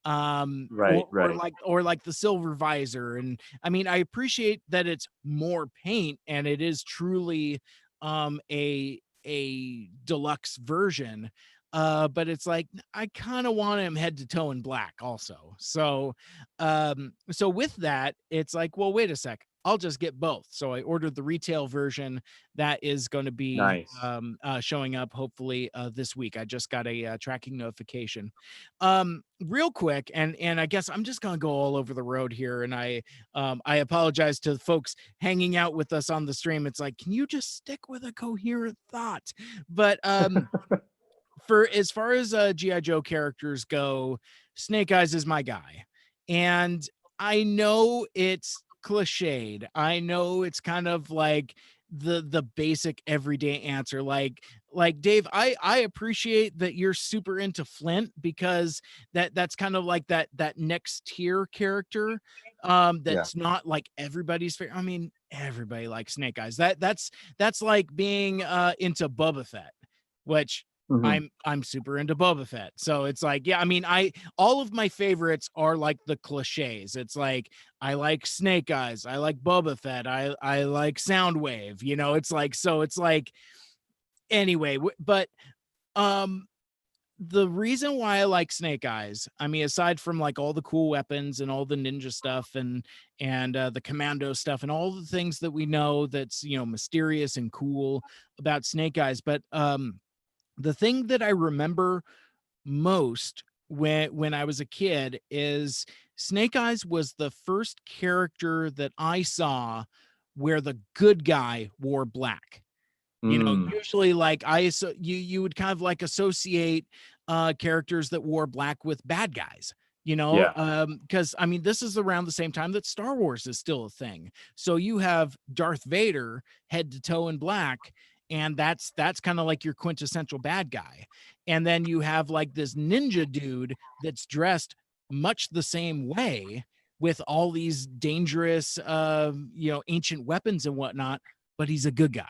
Right. Right. or like the silver visor. And I mean, I appreciate that it's more paint and it is truly a deluxe version, but it's like I kind of want him head to toe in black also. So with that it's like, well, wait a sec, I'll just get both. So I ordered the retail version that is going to be Nice. showing up hopefully this week. I just got a tracking notification. Real quick, and I guess I'm just gonna go all over the road here, and I apologize to the folks hanging out with us on the stream. It's like, can you just stick with a coherent thought? But for as far as GI Joe characters go, Snake Eyes is my guy, and I know it's cliched. I know it's kind of like the basic everyday answer. Like Dave, I appreciate that you're super into Flint because that's kind of like that next tier character. Yeah. That's not like everybody's favorite. I mean, everybody likes Snake Eyes. That's like being into Boba Fett, which Hmm. I'm super into Boba Fett. So it's like, yeah, I mean, I all of my favorites are like the cliches. It's like I like Snake Eyes, I like Boba Fett, I like Soundwave, you know, it's like so it's like anyway, but um the reason why I like Snake Eyes, I mean, aside from like all the cool weapons and all the ninja stuff and the commando stuff and all the things that we know that's, you know, mysterious and cool about Snake Eyes, but the thing that I remember most when I was a kid is Snake Eyes was the first character that I saw where the good guy wore black. You know, Mm. usually like you would kind of like associate characters that wore black with bad guys. You know, Yeah. because I mean, this is around the same time that Star Wars is still a thing. So you have Darth Vader head to toe in black, and that's kind of like your quintessential bad guy. And then you have like this ninja dude that's dressed much the same way with all these dangerous, you know, ancient weapons and whatnot, but he's a good guy.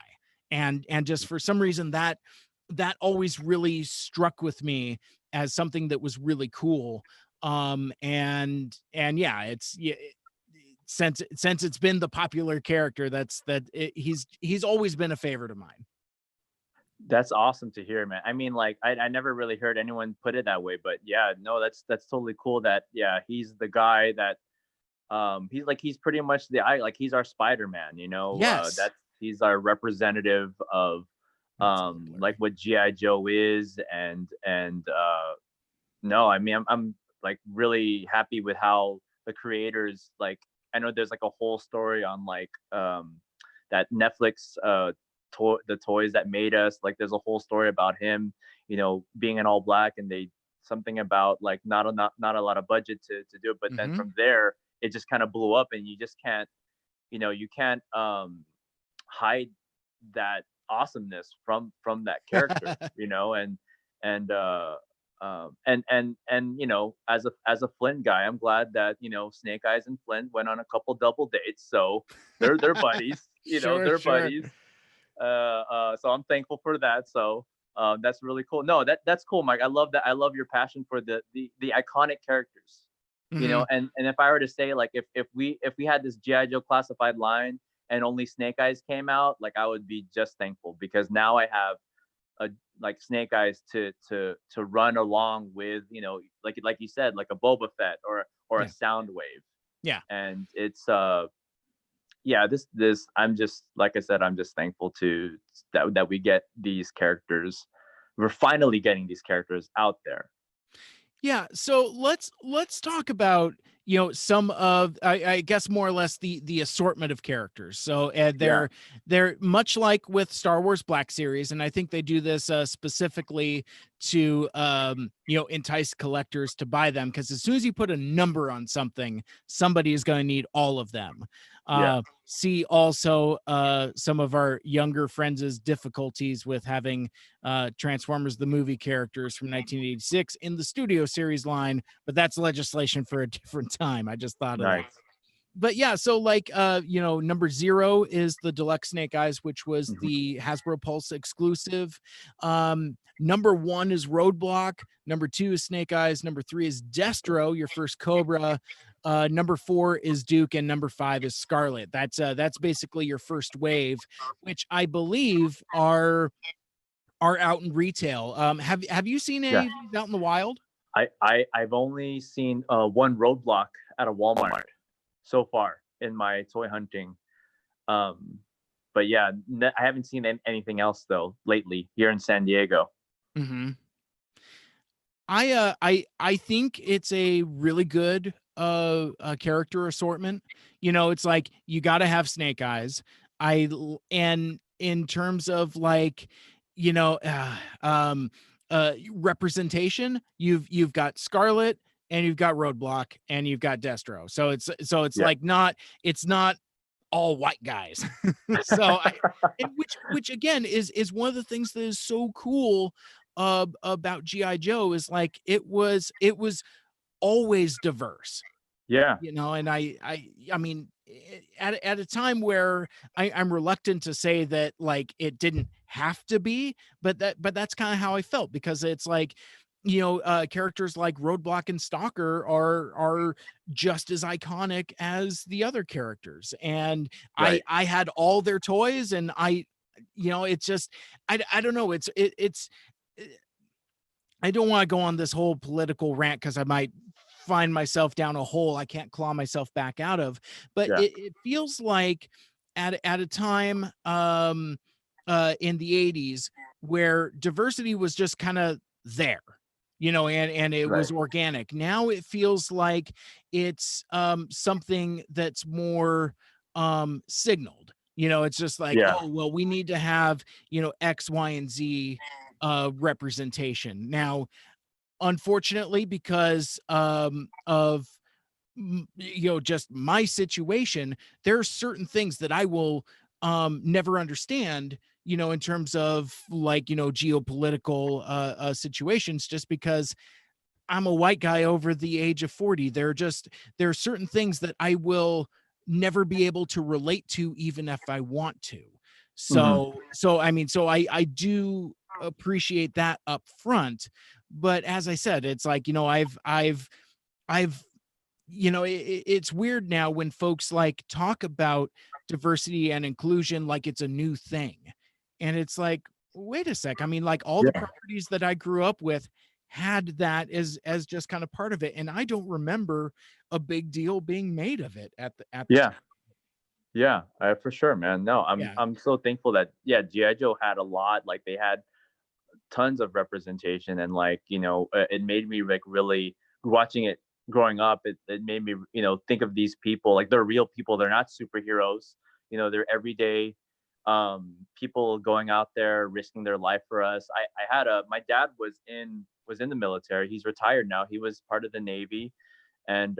And just for some reason that always really struck with me as something that was really cool. And yeah, it's yeah, since it's been the popular character, he's always been a favorite of mine. That's awesome to hear, man. I mean, like, I never really heard anyone put it that way, but yeah, no, that's totally cool. That yeah, he's the guy that he's pretty much the I like he's our Spider-Man, you know. Yes, That's he's our representative of it's a little like blurry. what GI Joe is, and no, I mean, I'm like really happy with how the creators like. I know there's like a whole story on like that Netflix the toys that made us. Like, there's a whole story about him, you know, being in all black, and they something about like not a lot of budget to do it. But then Hmm. from there, it just kind of blew up, and you just can't, you know, you can't hide that awesomeness from that character, you know. And you know, as a Flint guy, I'm glad that, you know, Snake Eyes and Flint went on a couple double dates, so they're buddies, you know, Sure, they're sure. buddies. So I'm thankful for that. So that's really cool. No, that's cool, Mike. I love that. I love your passion for the iconic characters. You know, Hmm. and if I were to say, like, if we had this GI Joe classified line and only Snake Eyes came out, like, I would be just thankful, because now I have a like Snake Eyes to run along with, you know, like you said, like a Boba Fett or a Yeah, Soundwave. yeah. And it's yeah, this I'm just, like I said, I'm just thankful to that we get these characters. We're finally getting these characters out there. Yeah, so let's talk about, some of, I guess, more or less the assortment of characters. So Yeah, they're much like with Star Wars Black Series, and I think they do this specifically to entice collectors to buy them, because as soon as you put a number on something, somebody is going to need all of them. yeah, See also some of our younger friends' difficulties with having Transformers the movie characters from 1986 in the studio series line, but that's legislation for a different time. I just thought of that. nice. But yeah, so like number 0 is the Deluxe Snake Eyes, which was Mhm. the Hasbro Pulse exclusive. Number 1 is Roadblock, number 2 is Snake Eyes, number 3 is Destro, your first Cobra. Number 4 is Duke, and number 5 is Scarlet. That's basically your first wave, which I believe are out in retail. Have you seen Yeah, any of these out in the wild? I've only seen one Roadblock at a Walmart so far in my toy hunting. Um, but yeah, I haven't seen anything else though lately here in San Diego. Hmm. I think it's a really good character assortment. It's like you got to have Snake Eyes. And in terms of like, you know, uh, um representation, you've got Scarlet, and you've got Roadblock, and you've got Destro. So it's Yeah, like not it's not all white guys. so I and which again is one of the things that is so cool about GI Joe, is like it was always diverse, yeah, and I mean, at a time where I'm reluctant to say that like it didn't have to be, but that's kind of how I felt, because it's like, characters like Roadblock and Stalker are just as iconic as the other characters, and I right. I had all their toys, and it's just, I don't know, it's I don't want to go on this whole political rant, because I might find myself down a hole I can't claw myself back out of. But Yeah, it feels like at a time in the 80s where diversity was just kind of there, and it right. was organic. Now it feels like it's something that's more signaled. It's just like, Yeah, oh well, we need to have, X, Y, and Z representation. Now, unfortunately, because of just my situation, there are certain things that I will never understand, in terms of like, geopolitical situations, just because I'm a white guy over the age of 40. There are certain things that I will never be able to relate to, even if I want to. hmm, So I mean, so I do appreciate that up front. But as I said, it's like, I've it's weird now when folks like talk about diversity and inclusion like it's a new thing. And it's like, wait a sec. I mean, like, all the yeah, properties that I grew up with had that as just kind of part of it. And I don't remember a big deal being made of it at the yeah, time. yeah. For sure, man. No, Yeah. I'm so thankful that, yeah, GI Joe had a lot. Like they had tons of representation, and like, it made me like really watching it growing up. It made me, think of these people like they're real people. They're not superheroes. They're everyday people going out there risking their life for us. I had a my dad was in the military. He's retired now. He was part of the Navy. And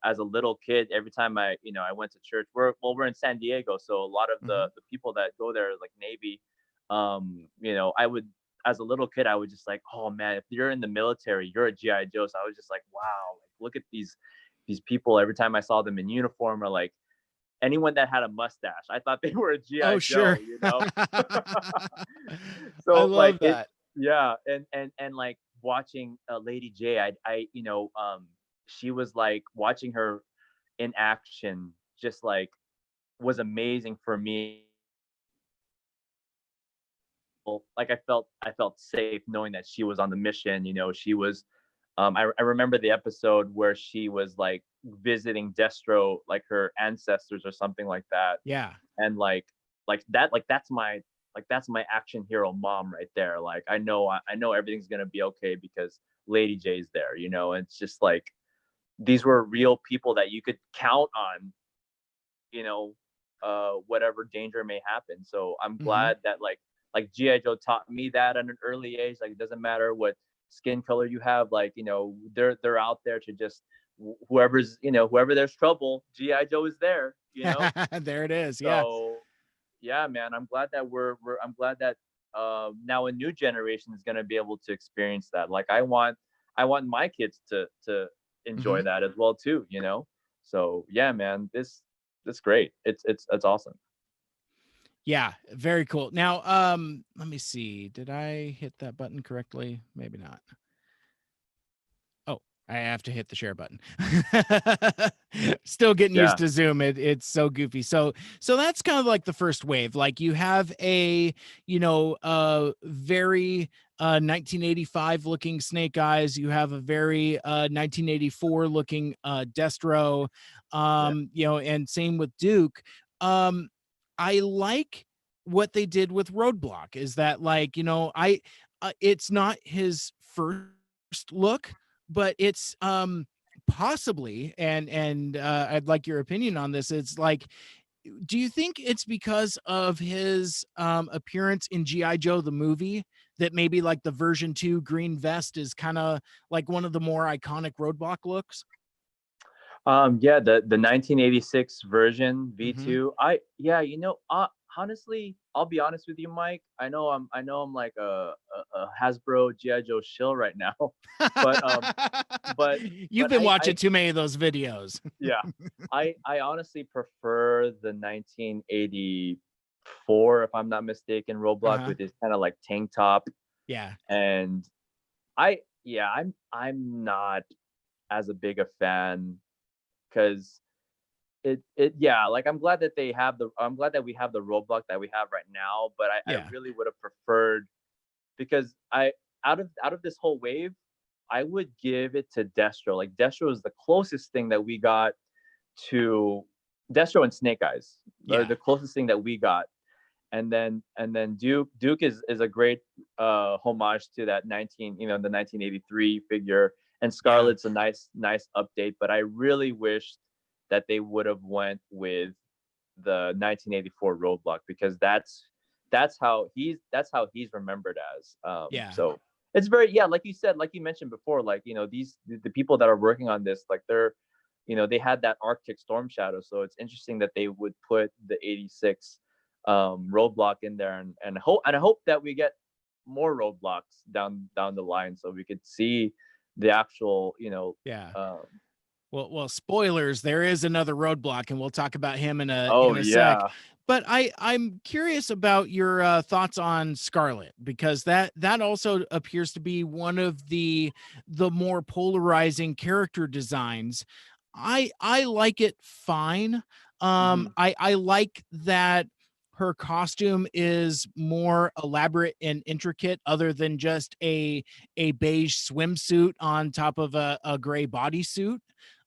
as a little kid, every time I went to church, we're in San Diego, so a lot of the Mhm. the people that go there, like Navy, I would, as a little kid, I would just like, oh man, if you're in the military, you're a GI Joe. So I was just like, wow, like, look at these people. Every time I saw them in uniform, or like anyone that had a mustache, I thought they were a Oh, GI sure. Joe. I So like love it, that. yeah, and like watching Lady J, she was like watching her in action, just like was amazing for me. Like I felt safe knowing that she was on the mission. She was I remember the episode where she was like visiting Destro, like her ancestors or something like that, Yeah. and that's my action hero mom right there. Like I know everything's gonna be okay because Lady J's there, you know. And it's just like these were real people that you could count on, you know, whatever danger may happen. So I'm Hmm. glad that like GI Joe taught me that at an early age. Like it doesn't matter what skin color you have. Like you know they're out there to just whoever's whoever there's trouble, GI Joe is there. You know. There it is. Yeah. So yeah, man, I'm glad that I'm glad that now a new generation is gonna be able to experience that. Like I want my kids to enjoy Hmm. that as well too. You know. So yeah, man, this great. It's awesome. Yeah, very cool. Now, let me see. Did I hit that button correctly? Maybe not. Oh, I have to hit the share button. Still getting used Yeah, to Zoom. It's so goofy. So that's kind of like the first wave. Like you have a, very 1985 looking Snake Eyes. You have a very 1984 looking Destro. yeah. And same with Duke. Um, I like what they did with Roadblock. Is that like, it's not his first look, but it's possibly, and I'd like your opinion on this. It's like, do you think it's because of his appearance in GI Joe the movie that maybe like the version 2 green vest is kind of like one of the more iconic Roadblock looks? Yeah, the 1986 version Hmm. V2. Honestly, I'll be honest with you, Mike. I know I'm like a Hasbro GI Joe shill right now, but but You've been watching I too many of those videos. yeah, I honestly prefer the 1984, if I'm not mistaken, Roblox Uh-huh. with his kind of like tank top. Yeah. And I'm not as a big a fan because yeah, like I'm glad that we have the Roblox that we have right now, but I Yeah. really would have preferred, because I out of this whole wave, I would give it to Destro. Like Destro is the closest thing that we got to Destro and Snake Eyes. Yeah. The closest thing that we got. And then Duke is a great homage to that 1983 figure, and Yeah. Scarlet's a nice update, but I really wished that they would have went with the 1984 Roadblock, because that's how he's remembered as. Yeah. So it's very, yeah, like you said, like you mentioned before, like the people that are working on this, like they had that Arctic storm shadow, so it's interesting that they would put the 86 Roadblock in there, and I hope that we get more Roadblocks down the line, so we could see the actual Yeah. um, Well, spoilers. There is another Roadblock, and we'll talk about him oh in a sec. yeah. But I'm curious about your thoughts on Scarlet, because that also appears to be one of the more polarizing character designs. I like it fine. Hmm. I like that her costume is more elaborate and intricate, other than just a beige swimsuit on top of a gray bodysuit.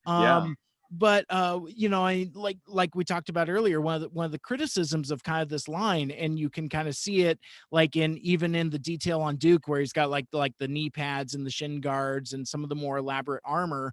Yeah. um but I like we talked about earlier, one of the criticisms of kind of this line, and you can kind of see it like even in the detail on Duke, where he's got like the knee pads and the shin guards and some of the more elaborate armor,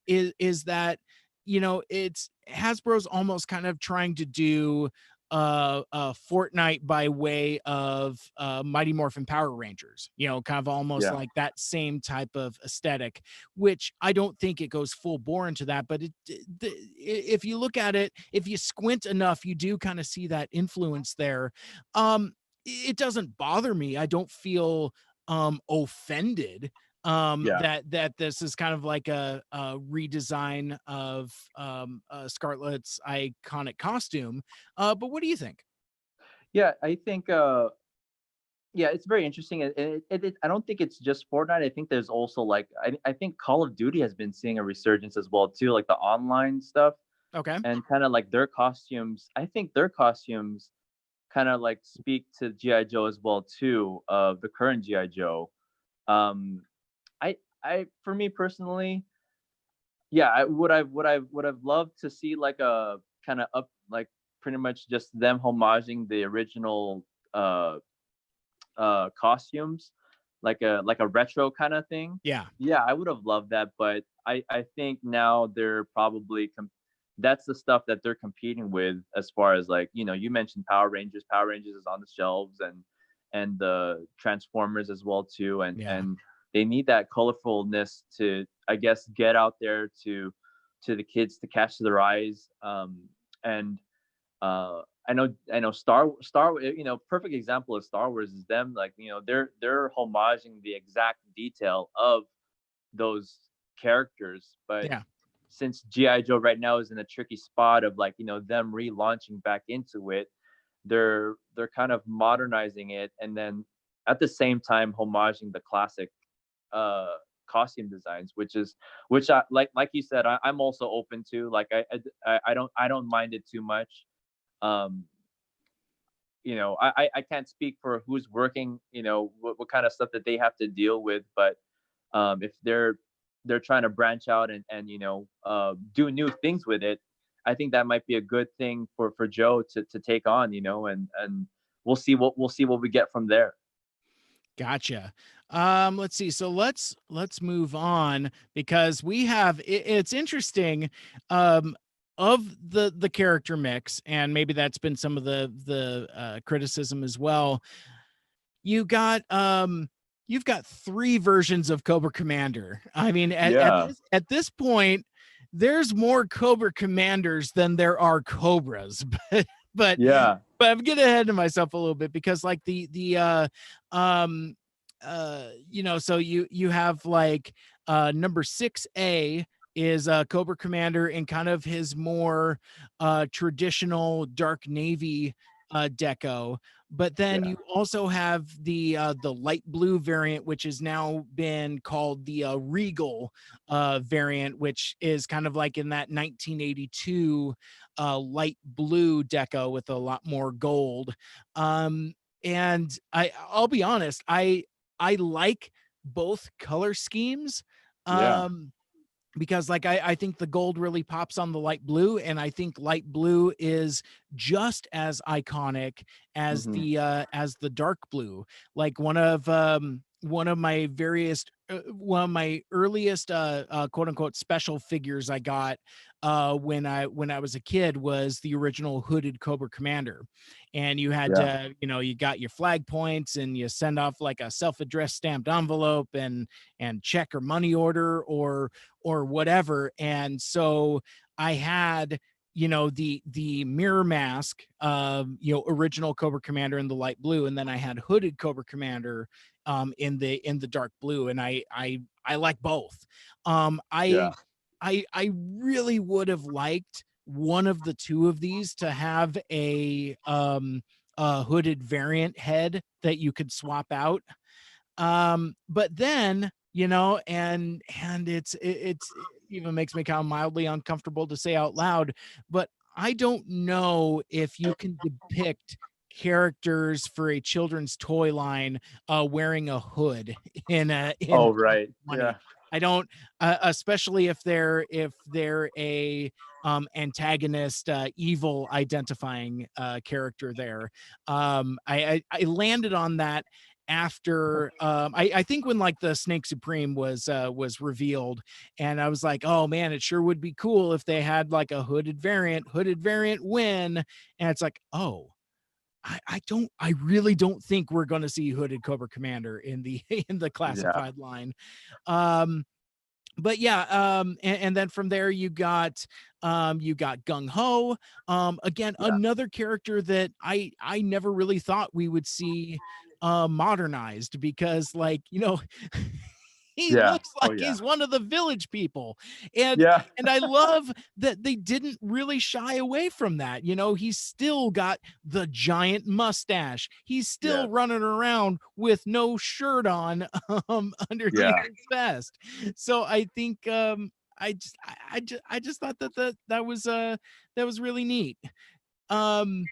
is that it's Hasbro's almost kind of trying to do Fortnite by way of Mighty Morphin Power Rangers, kind of almost Yeah. like that same type of aesthetic, which I don't think it goes full bore into that. But if you look at it, if you squint enough, you do kind of see that influence there. It doesn't bother me. I don't feel offended Yeah. that this is kind of like a redesign of Scarlet's iconic costume. But what do you think? Yeah, I think yeah, it's very interesting. I don't think it's just Fortnite. I think there's also like I think Call of Duty has been seeing a resurgence as well too, like the online stuff, Okay. and kind of like their costumes. I think their costumes kind of like speak to GI Joe as well too, of the current GI Joe. Um, I for me personally, yeah, I would have loved to see like a kind of up like pretty much just them homaging the original uh costumes, like a retro kind of thing. Yeah. Yeah, I would have loved that, but I think now they're probably that's the stuff that they're competing with, as far as like, you mentioned Power Rangers. Power Rangers is on the shelves, and the Transformers as well too, Yeah. and they need that colorfulness to, I guess, get out there to the kids to catch their eyes. And I know Star, perfect example of Star Wars is them, like, they're homaging the exact detail of those characters. But Yeah. since GI Joe right now is in a tricky spot of, like, them relaunching back into it, they're kind of modernizing it, and then at the same time homaging the classic uh costume designs, which I like you said, I'm also open to. Like, I don't mind it too much. um I can't speak for who's working, what kind of stuff that they have to deal with, but if they're trying to branch out and do new things with it, I think that might be a good thing for Joe to take on, and we'll see what we get from there. Gotcha. Let's see. So let's move on, because we have it's interesting, um of the character mix, and maybe that's been some of the criticism as well. You got you've got three versions of Cobra Commander. I mean, Yeah. at this point, there's more Cobra Commanders than there are Cobras. But Yeah. but I'm getting ahead of myself a little bit, because like the um so you have like number 6A is Cobra Commander in kind of his more traditional dark navy deco. But then Yeah. you also have the light blue variant, which has now been called the Regal variant, which is kind of like in that 1982 light blue deco with a lot more gold. And I'll be honest, I like both color schemes. Yeah. Um, because like I think the gold really pops on the light blue, and I think light blue is just as iconic Hmm. as the dark blue. Like one of my various one of my earliest quote unquote special figures I got when I was a kid was the original hooded Cobra Commander. And you had Yeah. to, you got your flag points, and you send off like a self-addressed stamped envelope and check or money order or whatever. And so I had, the mirror mask, original Cobra Commander in the light blue, and then I had hooded Cobra Commander in the dark blue, and I like both. um Yeah. i I really would have liked one of the two of these to have a hooded variant head that you could swap out. But then, and it even makes me kind of mildly uncomfortable to say out loud, but I don't know if you can depict characters for a children's toy line wearing a hood in Oh, right. money. Yeah. I don't, especially if they're a antagonist, evil identifying character there. I landed on that after I think when like the Snake Supreme was revealed, and I was like, oh man, it sure would be cool if they had like a hooded variant win. And it's like, oh, I really don't think we're going to see hooded Cobra Commander in the in the Yeah. classified line. um but yeah, and then from there you got Gung Ho. Again, Yeah. another character that I never really thought we would see modernized, because like, he Yeah. looks Oh, like yeah. he's one of the village people. and Yeah. and I love that they didn't really shy away from that. He's still got the giant mustache, he's still Yes. running around with no shirt on underneath Yeah. his vest. So I think I just thought that was really neat. um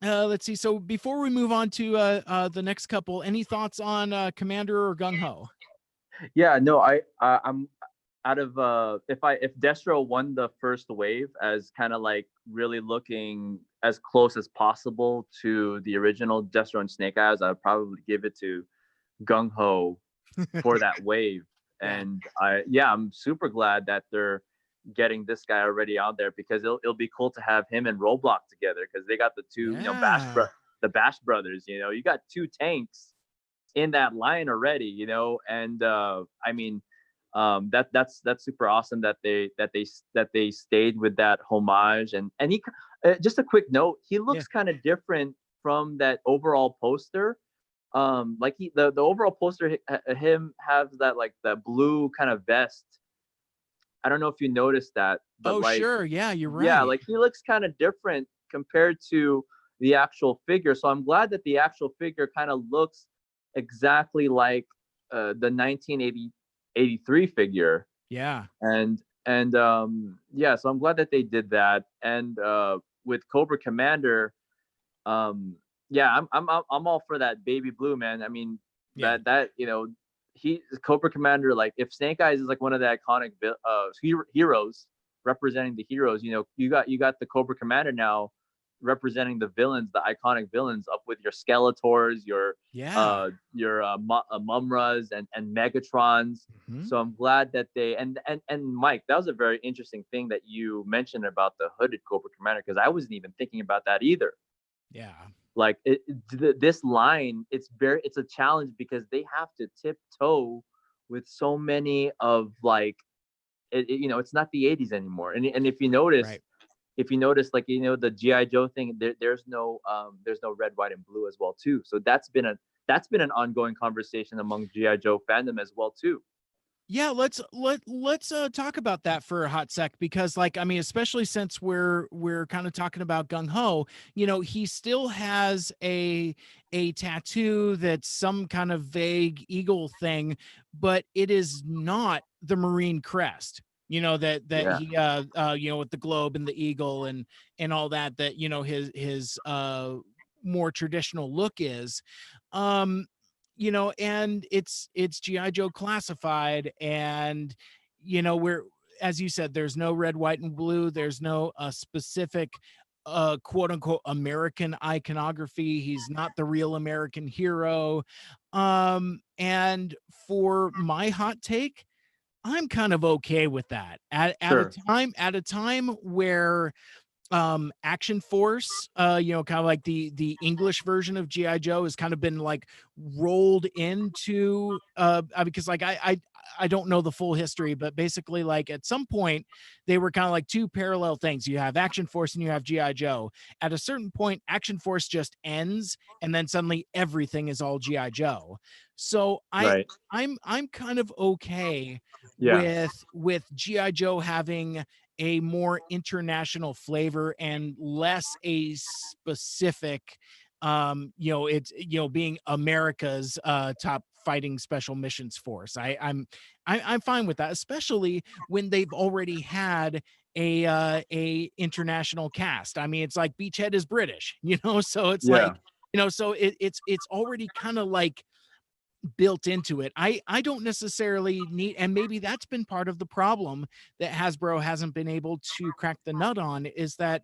let's see. So before we move on to the next couple, any thoughts on Commander or Gung Ho? Yeah, no, I'm out of if Destro won the first wave as kind of like really looking as close as possible to the original Destro and Snake Eyes, I'd probably give it to Gung Ho for that wave. Yeah. And I'm super glad that they're getting this guy already out there, because it'll be cool to have him and Roblox together, because they got the two, Yeah. the Bash brothers. You got two tanks in that line already, and I mean, that's super awesome that they stayed with that homage. And he, just a quick note, he Yeah. looks kind of different from that overall poster. Like the overall poster, him has that, like, the blue kind of vest. I don't know if you noticed that, but Oh, like, sure. Yeah, you're yeah, right. like he looks kind of different compared to the actual figure. So I'm glad that the actual figure kind of looks exactly like the 1983 figure. Yeah. And yeah, so I'm glad that they did that. And with Cobra Commander, um, yeah, I'm all for that baby blue, man. I mean, Yeah. that he Cobra Commander, like, if Snake Eyes is like one of the iconic heroes representing the heroes, you got the Cobra Commander now representing the villains, the iconic villains, up with your Skeletors, Yeah. your Mumras and Megatrons. Mhm. So I'm glad that they and Mike, that was a very interesting thing that you mentioned about the hooded Cobra Commander, because I wasn't even thinking about that either. Yeah. Like, this line, it's a challenge, because they have to tiptoe with so many of, like, it's not the 80s anymore. And if you notice, Right. like, the GI Joe thing, there's no red, white, and blue as well too. So that's been an ongoing conversation among GI Joe fandom as well too. Yeah, let's talk about that for a hot sec, because, like, I mean, especially since we're kind of talking about Gung Ho, he still has a tattoo that's some kind of vague eagle thing, but it is not the Marine crest. That Yeah, he with the globe and the eagle and all that his more traditional look is. Um and it's GI Joe classified, and we're, as you said, there's no red, white, and blue. There's no specific quote unquote American iconography. He's not the real American hero. And for my hot take, I'm kind of okay with that. sure. At a time where Action Force, kind of like the English version of GI Joe has kind of been like rolled into because, like, I don't know the full history, but basically, like, at some point they were kind of like two parallel things. You have Action Force and you have GI Joe. At a certain point, Action Force just ends, and then suddenly everything is all GI Joe. So Right. I'm kind of okay Yeah. with GI Joe having a more international flavor and less a specific it's being America's top fighting special missions force. I'm fine with that, especially when they've already had a international cast. I mean, it's like Beachhead is British, so it's like, Yeah. so it's already kind of like built into it. I don't necessarily need, and maybe that's been part of the problem that Hasbro hasn't been able to crack the nut on, is that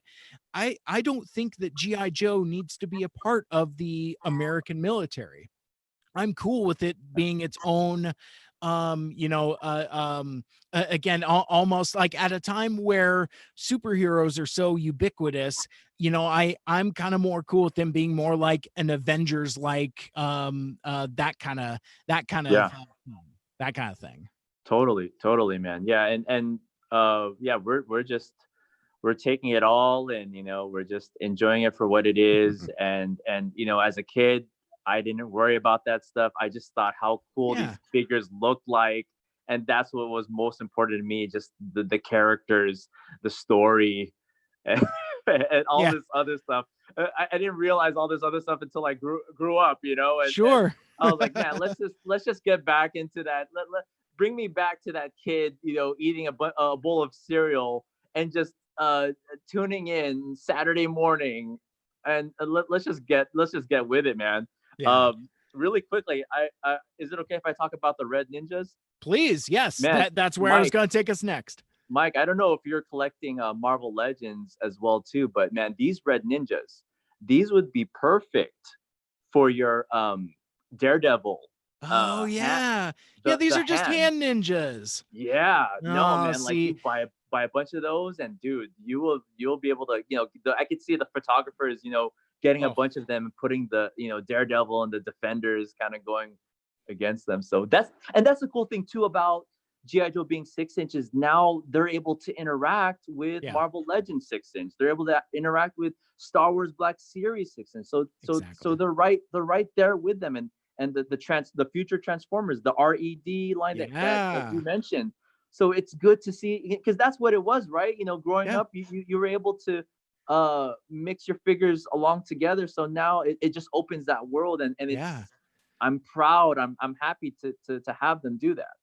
I don't think that GI Joe needs to be a part of the American military. I'm cool with it being its own again, almost like at a time where superheroes are so ubiquitous. I'm kind of more cool with them being more like an Avengers, like Yeah. that kind of thing. Totally, man. Yeah, and we're taking it all, and we're just enjoying it for what it is. And as a kid, I didn't worry about that stuff. I just thought how cool Yeah. these figures looked like, and that's what was most important to me, just the characters, the story, and, and all Yeah. this other stuff. I didn't realize all this other stuff until I grew up, and Sure. I was like, man, let's just get back into that. Bring me back to that kid, eating a bowl of cereal and just tuning in Saturday morning, and let's just get with it, man. Yeah. Um, really quickly, is it okay if I talk about the Red Ninjas? Please, yes, Man, that's where I was Mike, going to take us next. Mike, I don't know if you're collecting Marvel Legends as well too, but man, these Red Ninjas, these would be perfect for your Daredevil Oh hat, yeah, yeah. These the are just hands. hand ninjas. Yeah, no, Oh, man, like see, you buy a bunch of those, and dude, you'll be able to, I could see the photographers, getting a oh, bunch of them and putting the, Daredevil and the Defenders kind of going against them. So that's the cool thing too about GI Joe being 6 inches. Now they're able to interact with yeah, Marvel Legends 6 inch. They're able to interact with Star Wars Black Series 6 inch. So exactly. they're right there with them, and the future Transformers, the Red line that Yeah, you mentioned. So it's good to see, because that's what it was, right? Growing yeah, up, you were able to mix your figures along together. So now it just opens that world, and yeah. it's I'm proud. I'm happy to have them do that.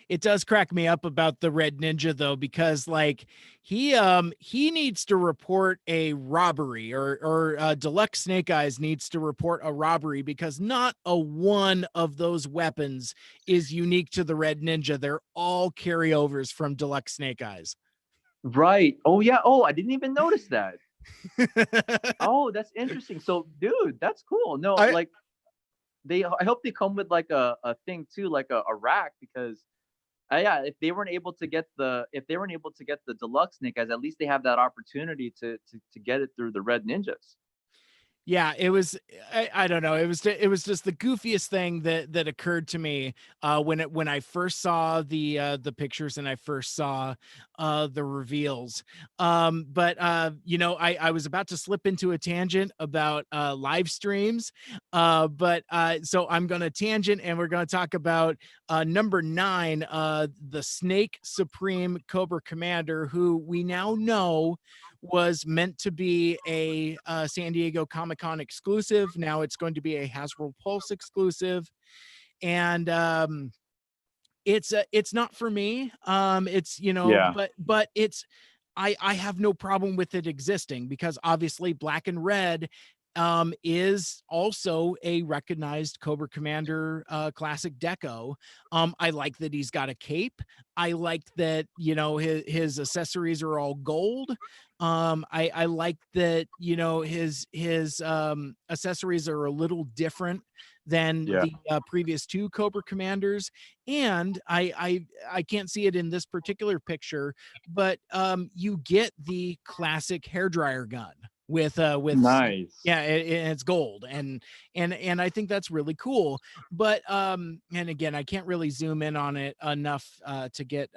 It does crack me up about the Red Ninja though, because like he needs to report a robbery, or Deluxe Snake Eyes needs to report a robbery, because not a one of those weapons is unique to the Red Ninja. They're all carryovers from Deluxe Snake Eyes. Right. Oh yeah. Oh, I didn't even notice that. Oh, that's interesting. So, dude, that's cool. No, I like I hope they come with like a thing too, like a rack, because yeah, if they weren't able to get the deluxe Snake Eyes, at least they have that opportunity to get it through the Red Ninjas. Yeah, it was. I don't know. It was just the goofiest thing that occurred to me when I first saw the pictures, and I first saw the reveals. But I was about to slip into a tangent about live streams. But so I'm going to tangent, and we're going to talk about number 9, the Snake Supreme Cobra Commander, who we now know was meant to be a San Diego Comic-Con exclusive. Now it's going to be a Hasbro Pulse exclusive, and it's not for me. It's Yeah. but it's I have no problem with it existing, because obviously Black and Red is also a recognized Cobra Commander classic deco. I like that he's got a cape. I like that his accessories are all gold. I like that his accessories are a little different than Yeah. the previous 2 Cobra Commanders. And I can't see it in this particular picture, but you get the classic hairdryer gun with Nice. yeah, it's gold, and I think that's really cool. But and again, I can't really zoom in on it enough to get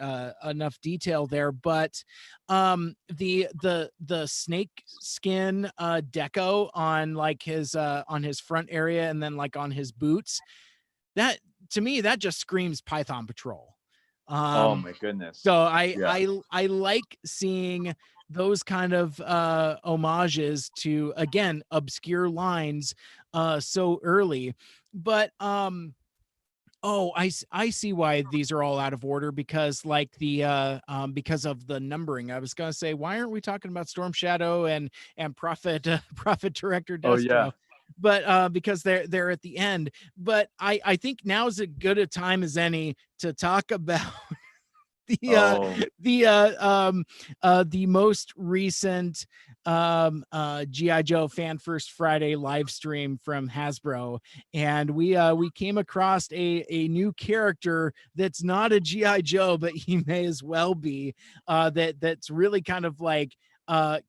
enough detail there. But the snake skin deco on his front area, and then like on his boots, that to me that just screams Python Patrol. Oh Um, my goodness. so Yeah. I like seeing those kind of homages to, again, obscure lines so early. But oh, I see why these are all out of order, because like because of the numbering. I was gonna say, why aren't we talking about Storm Shadow and Prophet Prophet Director Oh yeah. Destro? But because they're at the end. But I think now is as good a time as any to talk about the Oh the most recent GI Joe Fan First Friday live stream from Hasbro, and we came across a new character that's not a GI Joe, but he may as well be, that's really kind of like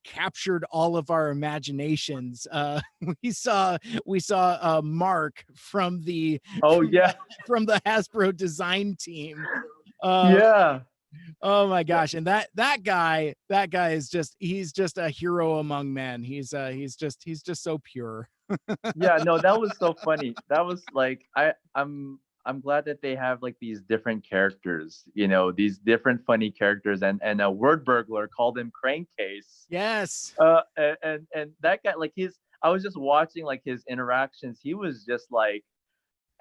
captured all of our imaginations. We saw Mark from the oh yeah. from the Hasbro design team. uh Yeah. Oh my gosh. And that guy is he's just a hero among men. He's just so pure. Yeah, no, that was so funny. That was like I'm glad that they have like these different characters, these different funny characters, and a word burglar called him Crankcase. Yes. And that guy, like I was just watching like his interactions. He was just like,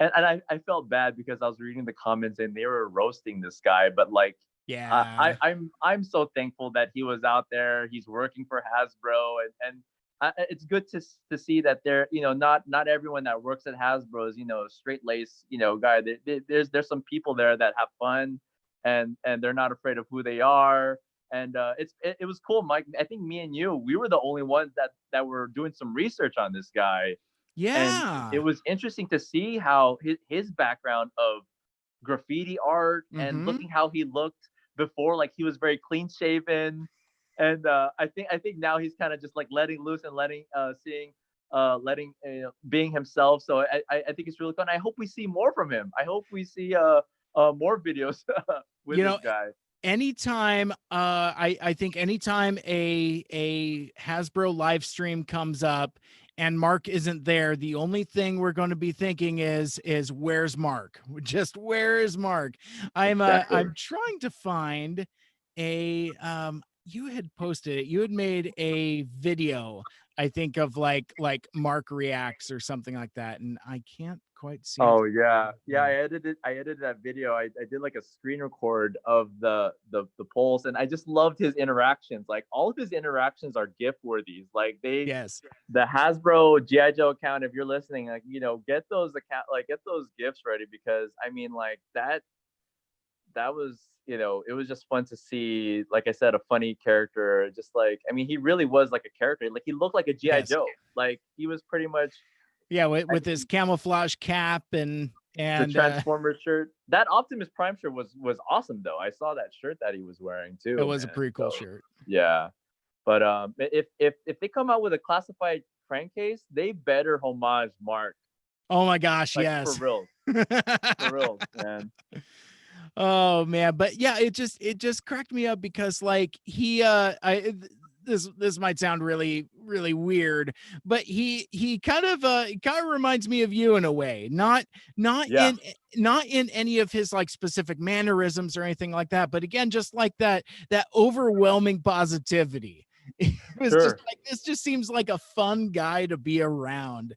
and I felt bad because I was reading the comments and they were roasting this guy, but like Yeah. I'm so thankful that he was out there. He's working for Hasbro, and it's good to see that they're, not everyone that works at Hasbro is, straight lace, guy. There's some people there that have fun, and they're not afraid of who they are. And it was cool, Mike. I think me and you, we were the only ones that were doing some research on this guy, and it Yeah. was interesting to see how his background of graffiti art and Mm-hmm. looking how he looked before, like he was very clean shaven. And I think now he's kind of just like letting loose and being himself. So I think it's really fun. I hope we see more from him. I hope we see more videos with You this know, guy. anytime I think anytime a Hasbro live stream comes up and Mark isn't there, the only thing we're going to be thinking is where's Mark? Just where is Mark? Exactly. I'm trying to find a you had posted it. You had made a video, I think, of like Mark reacts or something like that, and I can't quite seem to Oh yeah, yeah. find I it. edited. I edited that video. I did like a screen record of the polls, and I just loved his interactions. Like all of his interactions are gift worthy. Like Yes. the Hasbro GI Joe account. If you're listening, like get those gifts ready, because I mean, like that was, it was just fun to see. Like I said, a funny character. Just like, I mean, he really was like a character. Like he looked like a GI Yes. Joe. Like he was pretty much. Yeah, I with his mean, camouflage cap and the and Transformers shirt. That Optimus Prime shirt was awesome though. I saw that shirt that he was wearing it too, was a man. pretty cool So shirt. yeah. But if they come out with a classified crankcase, they better homage Mark. Oh my gosh, Like for yes. real. For real, man. Oh man, but yeah, it just cracked me up because like this might sound really weird, but he kind of reminds me of you in a way. Not Yeah. not in any of his like specific mannerisms or anything like that, but again just like that overwhelming positivity. It was just Sure. like this just seems like a fun guy to be around.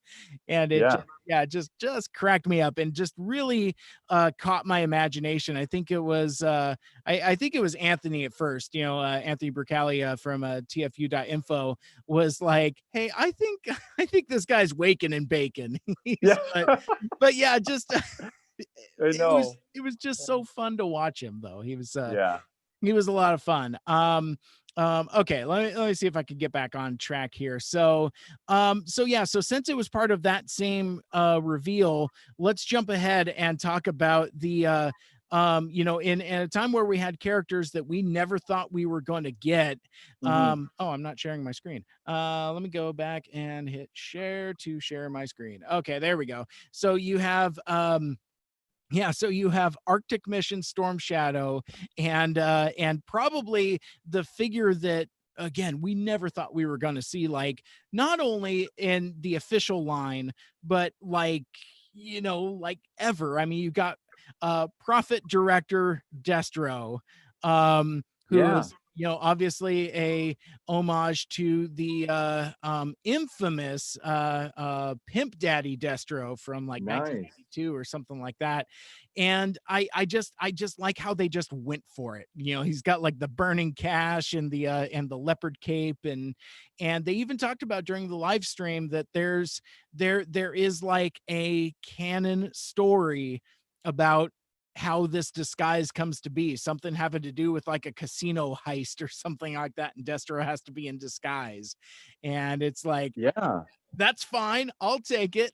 And it Yeah. just yeah, just cracked me up and just really caught my imagination. I think it was Anthony at first, Anthony Bricali from TFU.info was like, "Hey, I think this guy's waking and baking." Yeah. But yeah, just I know. it was just so fun to watch him though. Yeah. He was a lot of fun. Okay, let me see if I could get back on track here. So yeah, so since it was part of that same reveal, let's jump ahead and talk about the in a time where we had characters that we never thought we were going to get. Hmm. Oh, I'm not sharing my screen. Let me go back and hit share to share my screen. Okay, there we go. So you have yeah, so you have Arctic Mission Storm Shadow and probably the figure that again we never thought we were going to see, like not only in the official line but like like ever. I mean, you got Prophet Director Destro, who Yeah. is obviously a homage to the infamous Pimp Daddy Destro from like Nice. 1992 or something like that. And I just like how they just went for it. He's got like the burning cash and the leopard cape, and they even talked about during the live stream that there is like a canon story about how this disguise comes to be, something having to do with like a casino heist or something like that, and Destro has to be in disguise. And it's like, Yeah. that's fine, I'll take it.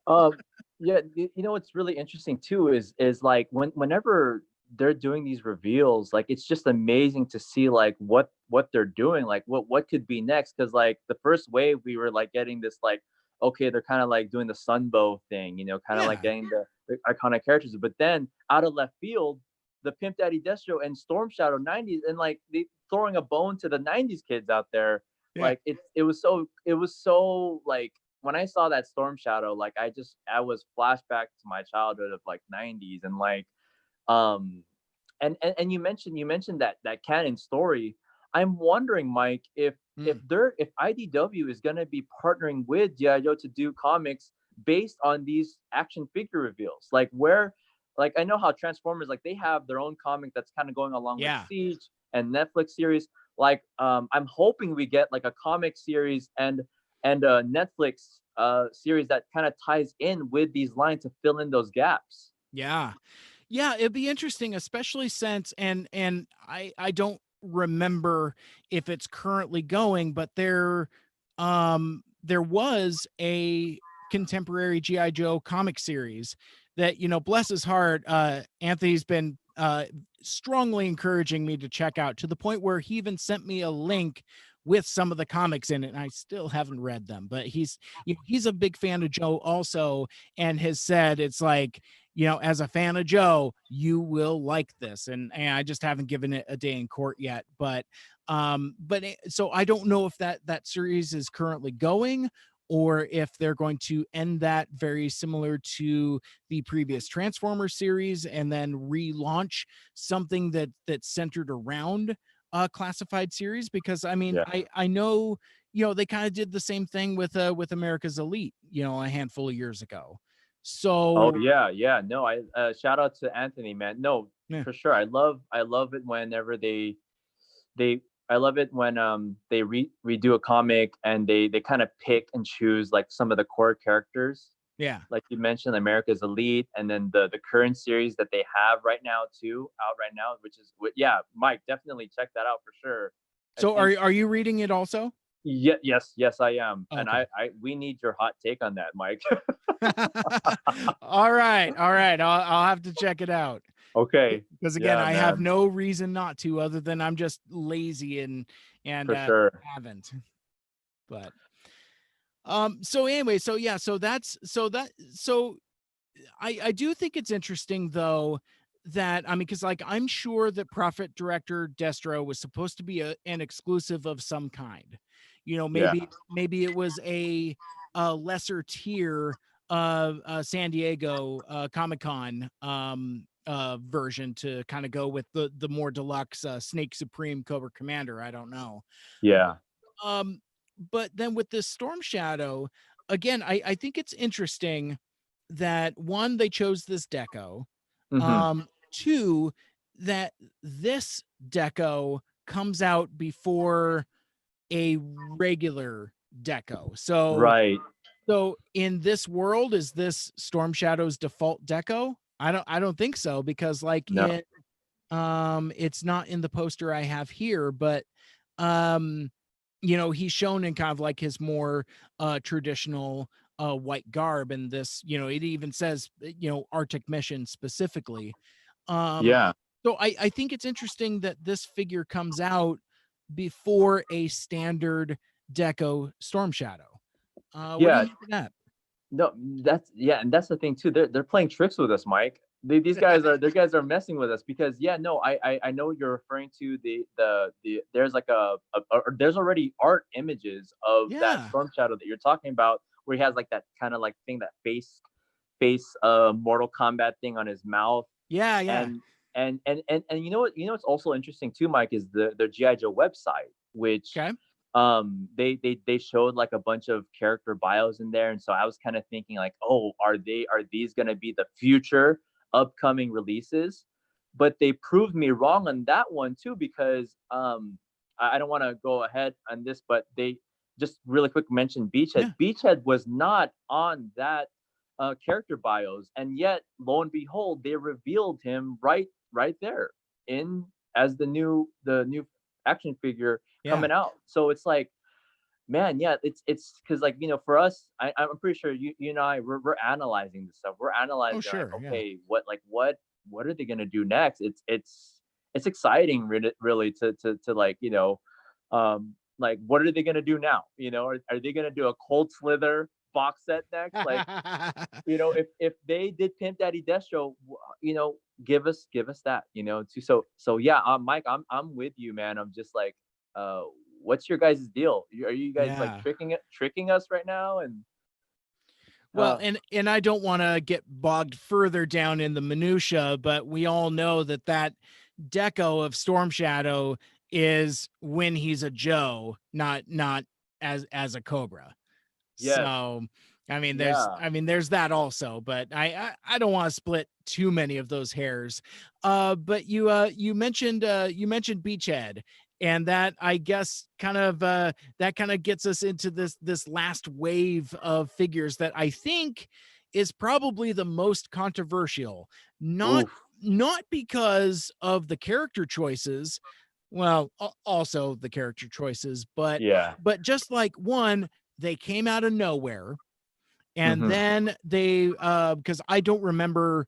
Um, yeah, what's really interesting too is like whenever they're doing these reveals, like it's just amazing to see like what they're doing, like what could be next. Because like the first wave, we were like getting this like, okay, they're kind of like doing the Sunbow thing, kind of like Yeah, getting the iconic characters. But then out of left field, the Pimp Daddy Destro and Storm Shadow '90s, and like they throwing a bone to the '90s kids out there. yeah. Like it was so like when I saw that Storm Shadow, like I was flashback to my childhood of like '90s. And like um and you mentioned that canon story. I'm wondering, Mike, Mm. if IDW is going to be partnering with GI Joe to do comics based on these action figure reveals, like where, like I know how Transformers, like they have their own comic that's kind of going along with Yeah. Siege and Netflix series. like I'm hoping we get like a comic series and a Netflix series that kind of ties in with these lines to fill in those gaps. Yeah. Yeah, it'd be interesting, especially since and I don't remember if it's currently going, but there was a contemporary GI Joe comic series that, you know, bless his heart, Anthony's been strongly encouraging me to check out, to the point where he even sent me a link with some of the comics in it, and I still haven't read them. But he's, you know, he's a big fan of Joe also, and has said it's like, you know, as a fan of Joe, you will like this. And I just haven't given it a day in court yet. So I don't know if that series is currently going, or if they're going to end that very similar to the previous Transformers series and then relaunch something that's centered around a classified series. Because I mean, Yeah. I know, you know, they kind of did the same thing with America's Elite, you know, a handful of years ago. Oh So yeah, yeah. No, I shout out to Anthony, man. No, yeah, for sure. I love it whenever they I love it when they redo a comic and they kind of pick and choose like some of the core characters. yeah. Like you mentioned, America's Elite, and then the current series that they have right now too, out right now, which is yeah, Mike, definitely check that out for sure. I So think are you reading it also? yeah, yes, I am, and Okay. I we need your hot take on that, Mike. All right. All right. I'll have to check it out. Okay, Because again, yeah, I have man, no reason not to, other than I'm just lazy and for sure. haven't. But so anyway, so yeah, so I do think it's interesting though that, I mean, because like I'm sure that Prophet Director Destro was supposed to be an exclusive of some kind. You know, Yeah, maybe it was a lesser tier of San Diego Comic Con version to kind of go with the more deluxe Snake Supreme Cobra Commander. I don't know. yeah. Um, but then with this Storm Shadow, again, I think it's interesting that one, they chose this deco. Hmm. Two, that this deco comes out before a regular deco. Right. So in this world, is this Storm Shadow's default deco? I don't think so, because like No. it's not in the poster I have here, but um you know, he's shown in kind of like his more traditional white garb, and this, you know, it even says, you know, Arctic Mission specifically. um Yeah. so I think it's interesting that this figure comes out before a standard deco Storm Shadow. What do you Yeah. make of that? No, that's yeah, and that's the thing too. They're playing tricks with us, Mike. These guys are messing with us because yeah, no, I know what you're referring to the there's like there's already art images of that Yeah, Storm Shadow that you're talking about, where he has like that kind of like thing, that face Mortal Kombat thing on his mouth. yeah, yeah. And you know what's also interesting too, Mike, is the GI Joe website, which Okay. they showed like a bunch of character bios in there, and so I was kind of thinking like, oh, are these going to be the future upcoming releases? But they proved me wrong on that one too, because I don't want to go ahead on this, but they just really quick mentioned Yeah. Beachhead was not on that character bios, and yet lo and behold, they revealed him right there in as the new action figure Yeah. coming out. So it's like, man, yeah, it's because like for us, I'm pretty sure you and I we're analyzing this stuff. We're Oh, analyzing like, sure. Yeah. okay, what are they gonna do next? It's exciting really to like what are they gonna do now? Are they gonna do a Cold Slither box set next? Like if they did Pimp Daddy Destro, give us that, too. So yeah, Mike, I'm with you, man. I'm just like, uh, what's your guys' deal? Are you guys like Yeah. tricking us right now? And Well, uh, and I don't want to get bogged further down in the minutia, but we all know that deco of Storm Shadow is when he's a Joe, not as a Cobra. yes, So, yeah, I mean, there's that also, but I don't want to split too many of those hairs. But you mentioned Beachhead, and that, I guess, kind of that kind of gets us into this last wave of figures that I think is probably the most controversial. Not Oof. not because of the character choices, well, also the character choices, Yeah. but just like one, they came out of nowhere, and Hmm. then they because I don't remember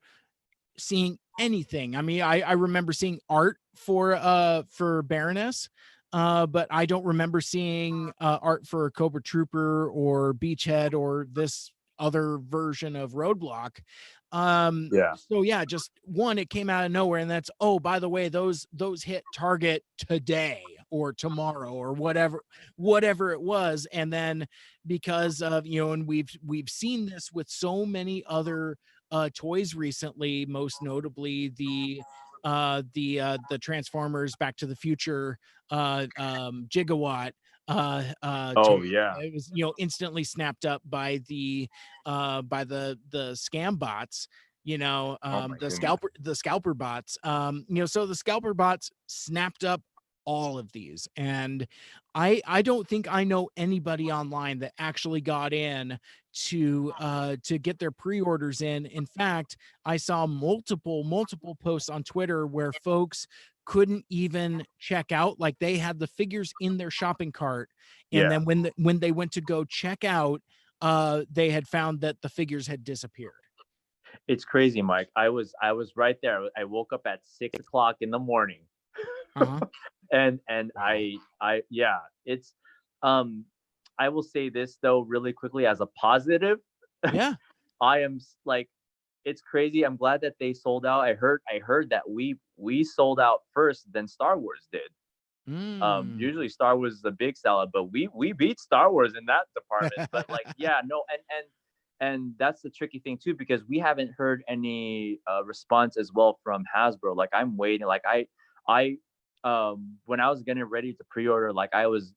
seeing anything. I mean, I remember seeing art for Baroness, but I don't remember seeing art for Cobra Trooper or Beachhead or this other version of Roadblock. Yeah. So yeah, just one, it came out of nowhere, and that's, oh, by the way, those hit Target today or tomorrow or whatever it was. And then because of, and we've seen this with so many other toys recently, most notably the Transformers Back to the Future Gigawatt toy. Oh yeah. It was, instantly snapped up by the scam bots, Oh my the goodness. scalper bots. So the scalper bots snapped up all of these, and I don't think I know anybody online that actually got in to get their pre-orders in. In fact, I saw multiple posts on Twitter where folks couldn't even check out, like they had the figures in their shopping cart, and Yeah. then when they went to go check out, they had found that the figures had disappeared. It's crazy, Mike. I was right there. I woke up at 6 o'clock in the morning, Uh-huh. and Wow. yeah, it's um I will say this though really quickly as a positive. Yeah. I am like, it's crazy. I'm glad that they sold out. I heard that we sold out first than Star Wars did. Mm. Usually Star Wars is a big seller, but we beat Star Wars in that department. But like, yeah, no, and that's the tricky thing too, because we haven't heard any response as well from Hasbro. Like I'm waiting. Like I when I was getting ready to pre-order, like I was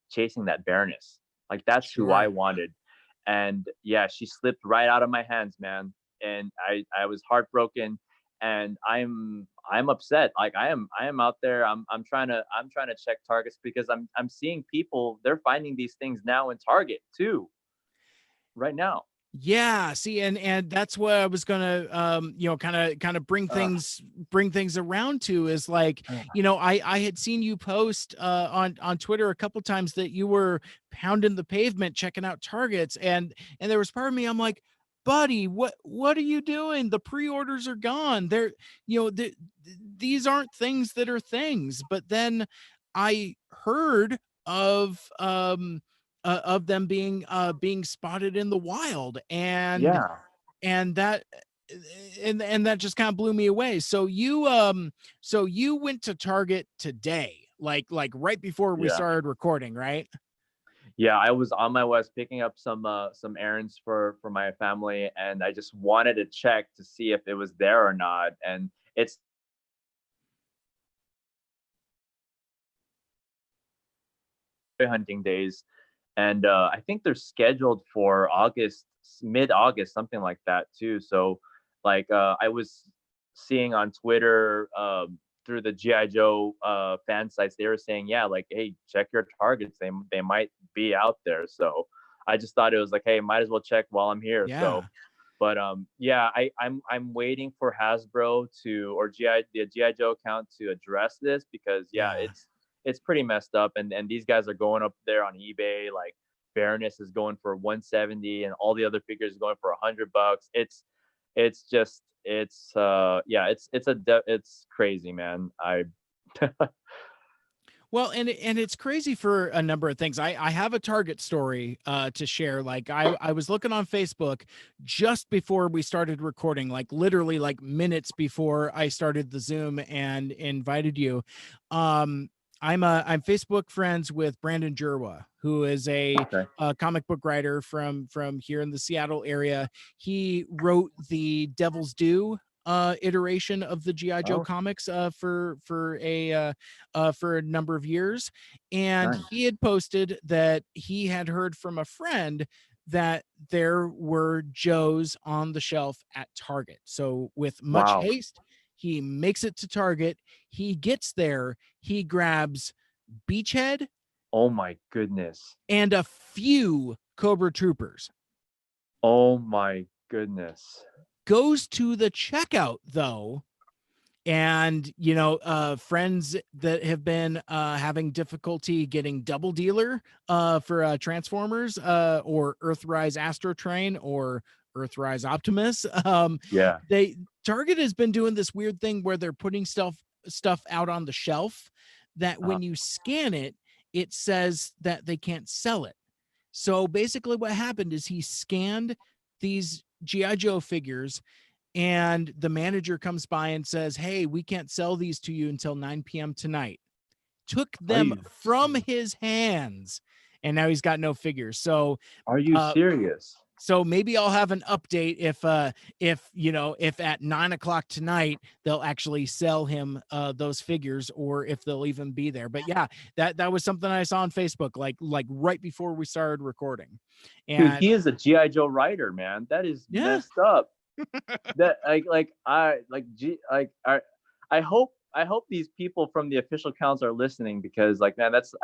chasing that Baroness. Like that's who I Sure. wanted. And yeah, she slipped right out of my hands, man. And I was heartbroken, and I'm upset. Like I am out there. I'm trying to check Targets because I'm seeing people, they're finding these things now in Target too right now. Yeah, see, and that's what I was gonna kind of Uh, bring things around to, is like, I had seen you post on Twitter a couple times that you were pounding the pavement checking out Targets, and there was part of me, I'm like, buddy, what are you doing? The pre-orders are gone. They're, these aren't things that are things. But then I heard of of them being spotted in the wild, yeah, and that and that just kind of blew me away. So you went to Target today, like right before we yeah, started recording, right? yeah. I was on my west picking up some errands for my family, and I just wanted to check to see if it was there or not. And it's hunting days, and I think they're scheduled for August, mid-August, something like that too. So, like, I was seeing on Twitter, through the GI Joe fan sites, they were saying, yeah, like, hey, check your targets. They might be out there. So, I just thought it was like, hey, might as well check while I'm here. So, Yeah. but yeah, I'm waiting for Hasbro to, or the GI Joe account to address this, because yeah, Yeah. it's pretty messed up, and these guys are going up there on eBay. Like Baroness is going for 170, and all the other figures are going for $100. It's just yeah, it's crazy, man. I Well, and it's crazy for a number of things. I have a Target story to share. Like I was looking on Facebook just before we started recording, like literally like minutes before I started the Zoom and invited you. Um, I'm Facebook friends with Brandon Jerwa, who is okay. a comic book writer from here in the Seattle area. He wrote the Devil's Due iteration of the GI Joe Oh, comics for a number of years. And nice. he had posted that he had heard from a friend that there were Joes on the shelf at Target. So with much Wow. haste, He makes it to Target. He gets there. He grabs Beachhead Oh my goodness. and a few Cobra Troopers. Oh my goodness. Goes to the checkout though, and friends that have been having difficulty getting double dealer for Transformers or Earthrise Astro Train or Earthrise Optimus. Yeah. They Target has been doing this weird thing where they're putting stuff out on the shelf that Uh, when you scan it, it says that they can't sell it. So basically what happened is he scanned these GI Joe figures, and the manager comes by and says, "Hey, we can't sell these to you until 9 p.m. tonight." Took are them you from his hands, and now he's got no figures. So are you uh serious? so maybe I'll have an update if at 9 o'clock tonight they'll actually sell him those figures, or if they'll even be there. But yeah, that was something I saw on Facebook like right before we started recording. Dude, And he is a GI Joe writer, man. That is yeah, messed up. That I hope these people from the official counts are listening, because like, man, that's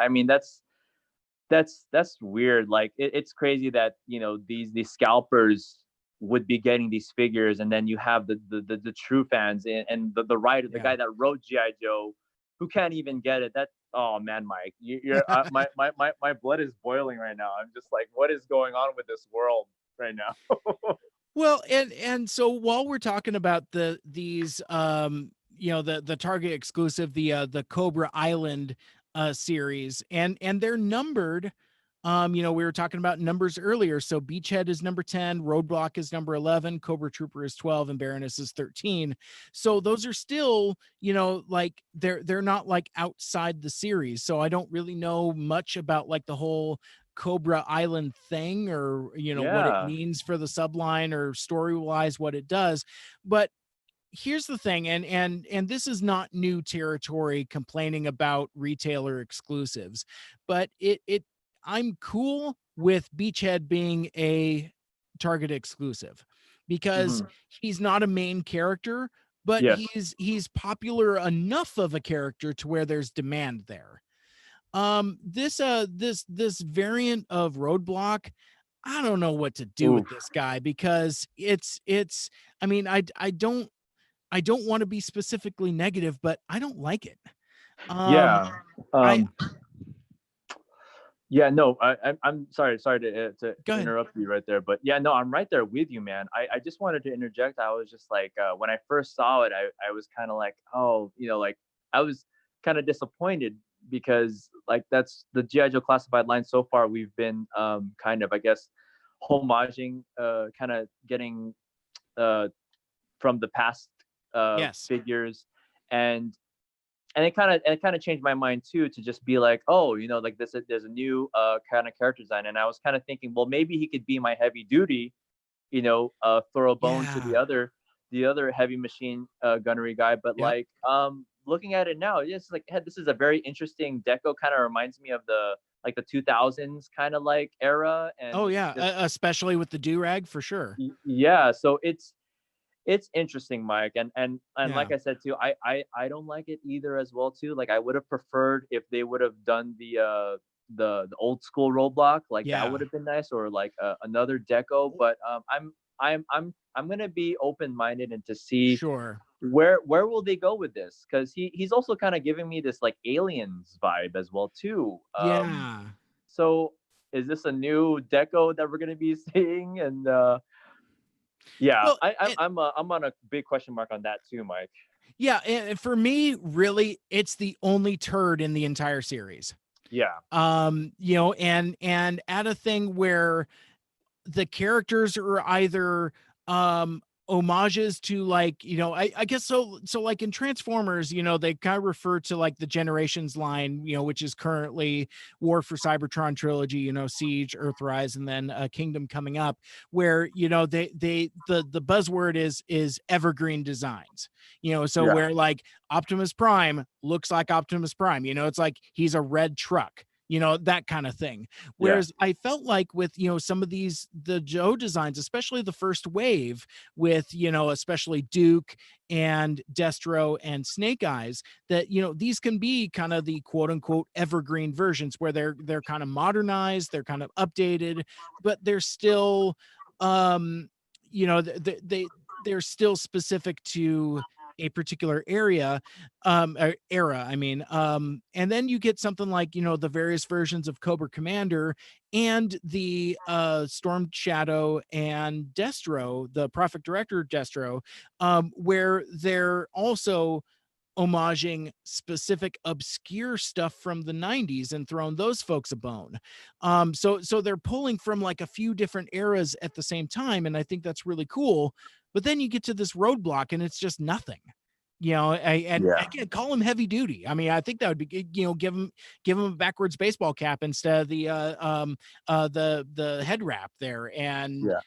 weird. Like it's crazy that these scalpers would be getting these figures, and then you have the true fans and the writer, the yeah. guy that wrote GI Joe, who can't even get it. That, oh man, Mike, you're my blood is boiling right now. I'm just like, what is going on with this world right now? Well, and so while we're talking about these the Target exclusive, the Cobra Island series, and they're numbered. We were talking about numbers earlier. So Beachhead is number 10, Roadblock is number 11, Cobra Trooper is 12, and Baroness is 13. So those are still, like they're not like outside the series. So I don't really know much about like the whole Cobra Island thing, or what it Yeah. means for the subline or story wise what it does. But here's the thing, and this is not new territory complaining about retailer exclusives, but it I'm cool with Beachhead being a Target exclusive because Hmm. he's not a main character, but Yes. he's popular enough of a character to where there's demand there. This variant of Roadblock, I don't know what to do with Oof. this guy because it's I mean, I don't want to be specifically negative, but I don't like it. Um Yeah. I Um. Yeah. No. I'm sorry. Sorry to Go ahead. interrupt you right there, but yeah. No. I'm right there with you, man. I just wanted to interject. I was just like, when I first saw it, I was kind of like, oh, like I was kind of disappointed, because like that's the GI Joe classified line so far. We've been kind of, I guess, homaging, kind of getting uh from the past Yes. figures, and it kind of changed my mind too, to just be like, oh, like this, there's a new kind of character design, and I was kind of thinking, well, maybe he could be my heavy duty, throw a bone to the Yeah. other heavy machine gunnery guy. But Yep. like, looking at it now, it's like, hey, this is a very interesting deco. Kind of reminds me of the 2000s kind of like era, and Oh yeah, just especially with the do-rag for sure. yeah. So it's interesting, Mike, and Yeah. like I said too, I don't like it either as well too. Like I would have preferred if they would have done the old school Roadblock, like that Yeah. would have been nice, or like another deco. But I'm gonna be open minded and to see Sure. where will they go with this, because he's also kind of giving me this like Aliens vibe as well too. Yeah. So is this a new deco that we're gonna be seeing? And yeah, Well, I'm on a big question mark on that too, Mike. yeah, and for me, really, it's the only turd in the entire series. Yeah, And at a thing where the characters are either homages to, like, I guess so like in Transformers, they kind of refer to like the Generations line, which is currently War for Cybertron trilogy, Siege, Earthrise, and then Kingdom coming up, where the buzzword is evergreen designs, so yeah, where like Optimus Prime looks like Optimus Prime, it's like he's a red truck, you know, that kind of thing. Yeah. Whereas I felt like with, you know, some of these, the Joe designs, especially the first wave with, you know, especially Duke and Destro and Snake Eyes, that, you know, these can be kind of the quote unquote evergreen versions where they're kind of modernized, they're kind of updated, but they're still, um, you know, they're still specific to a particular area, era, I mean. And then you get something like, you know, the various versions of Cobra Commander and the Storm Shadow and Destro, the Prophet Director Destro, where they're also homaging specific obscure stuff from the 90s and throwing those folks a bone. So they're pulling from like a few different eras at the same time, and I think that's really cool. But then you get to this roadblock and it's just nothing. You know, and Yeah. I can't call him heavy duty. I mean, I think that would be, you know, give him a backwards baseball cap instead of the head wrap there. Yeah.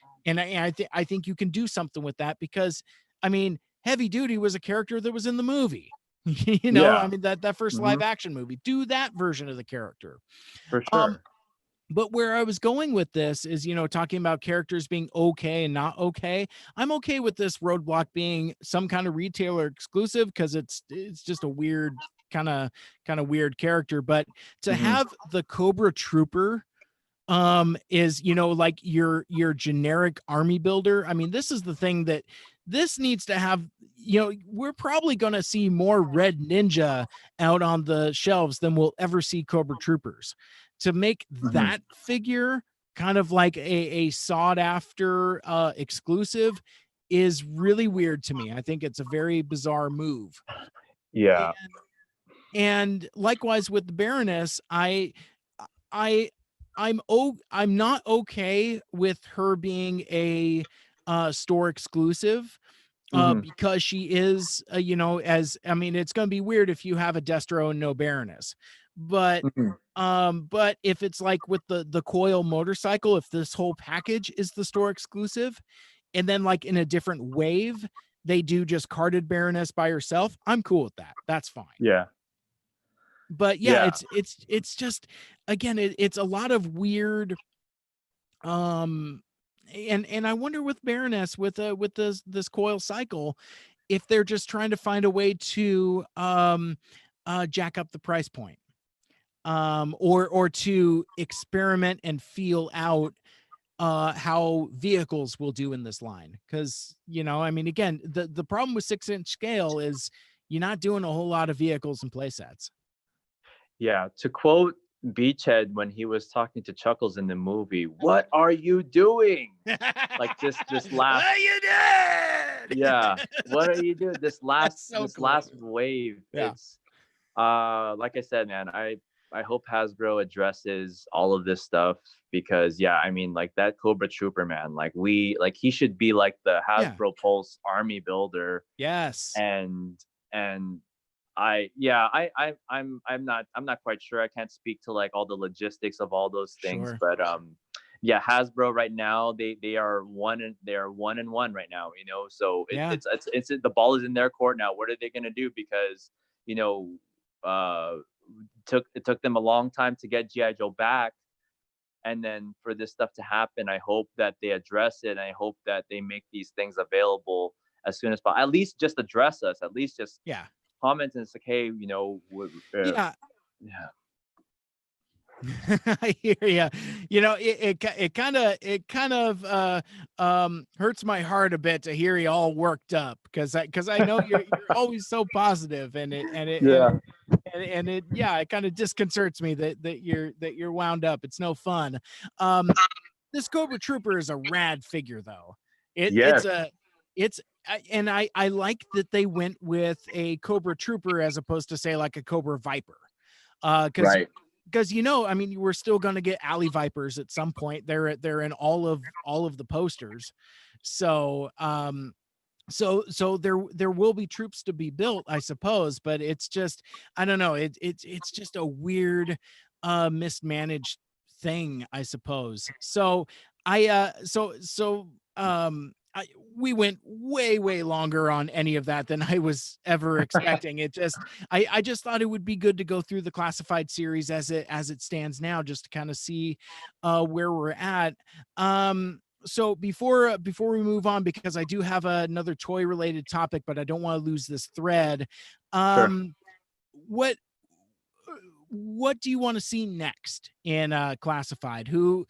I think you can do something with that because, I mean, heavy duty was a character that was in the movie. You know, I Yeah. mean, that first Hmm. live action movie, do that version of the character. For Um, sure. but where I was going with this is, you know, talking about characters being okay and not okay. I'm okay with this roadblock being some kind of retailer exclusive because it's just a weird kind of weird character. But to Hmm. have the Cobra Trooper is, you know, like your generic army builder. I mean, this is the thing that this needs to have. You know, we're probably going to see more Red Ninja out on the shelves than we'll ever see Cobra Troopers. To make Hmm. that figure kind of like a sought after exclusive is really weird to me. I think it's a very bizarre move. Yeah. And likewise with the Baroness, I I'm not okay with her being a store exclusive, Hmm. because she is, you know, as I mean, it's going to be weird if you have a Destro and no Baroness, but Hmm. but if it's like with the coil motorcycle, if this whole package is the store exclusive, and then like in a different wave they do just carded Baroness by herself, I'm cool with that. That's fine. Yeah. But yeah, Yeah. it's just, again, it's a lot of weird, um and I wonder with Baroness with this coil cycle if they're just trying to find a way to jack up the price point, or to experiment and feel out how vehicles will do in this line. Because, you know, I mean, again, the problem with 6-inch scale is you're not doing a whole lot of vehicles and play sets. Yeah. To quote Beachhead when he was talking to Chuckles in the movie, "What are you doing?" Like this last, What you did? yeah. What are you doing? That's so This cool. last wave. Yeah. It's like I said, man, I hope Hasbro addresses all of this stuff because yeah, I mean like that Cobra Trooper, man, like he should be like the Yeah. Hasbro Pulse army builder. Yes. And I yeah, I'm not quite sure. I can't speak to like all the logistics of all those things, Sure. but yeah, Hasbro right now they are 1-1 right now, you know. So Yeah. it's the ball is in their court now. What are they gonna do? Because you know, it took them a long time to get GI Joe back, and then for this stuff to happen, I hope that they address it. And I hope that they make these things available as soon as possible. At least just address us. At least just Yeah. comment and it's like, hey, you know, Yeah. yeah, I hear you. You know, it kind of hurts my heart a bit to hear you all worked up because I know you're always so positive, yeah, and it, yeah, it kind of disconcerts me that you're wound up. It's no fun. Um, this Cobra Trooper is a rad figure though. yes, It's and I like that they went with a Cobra Trooper as opposed to say like a Cobra Viper. Because right, you know, I mean, we're still going to get alley vipers at some point. They're in all of the posters. So so there will be troops to be built, I suppose, but it's just, I don't know, it's just a weird mismanaged thing, I suppose. So I so I, we went way longer on any of that than I was ever expecting. It just, I just thought it would be good to go through the classified series as it stands now, just to kind of see where we're at. So before we move on, because I do have another toy related topic, but I don't want to lose this thread. Sure. Um, what what do you want to see next in classified? Who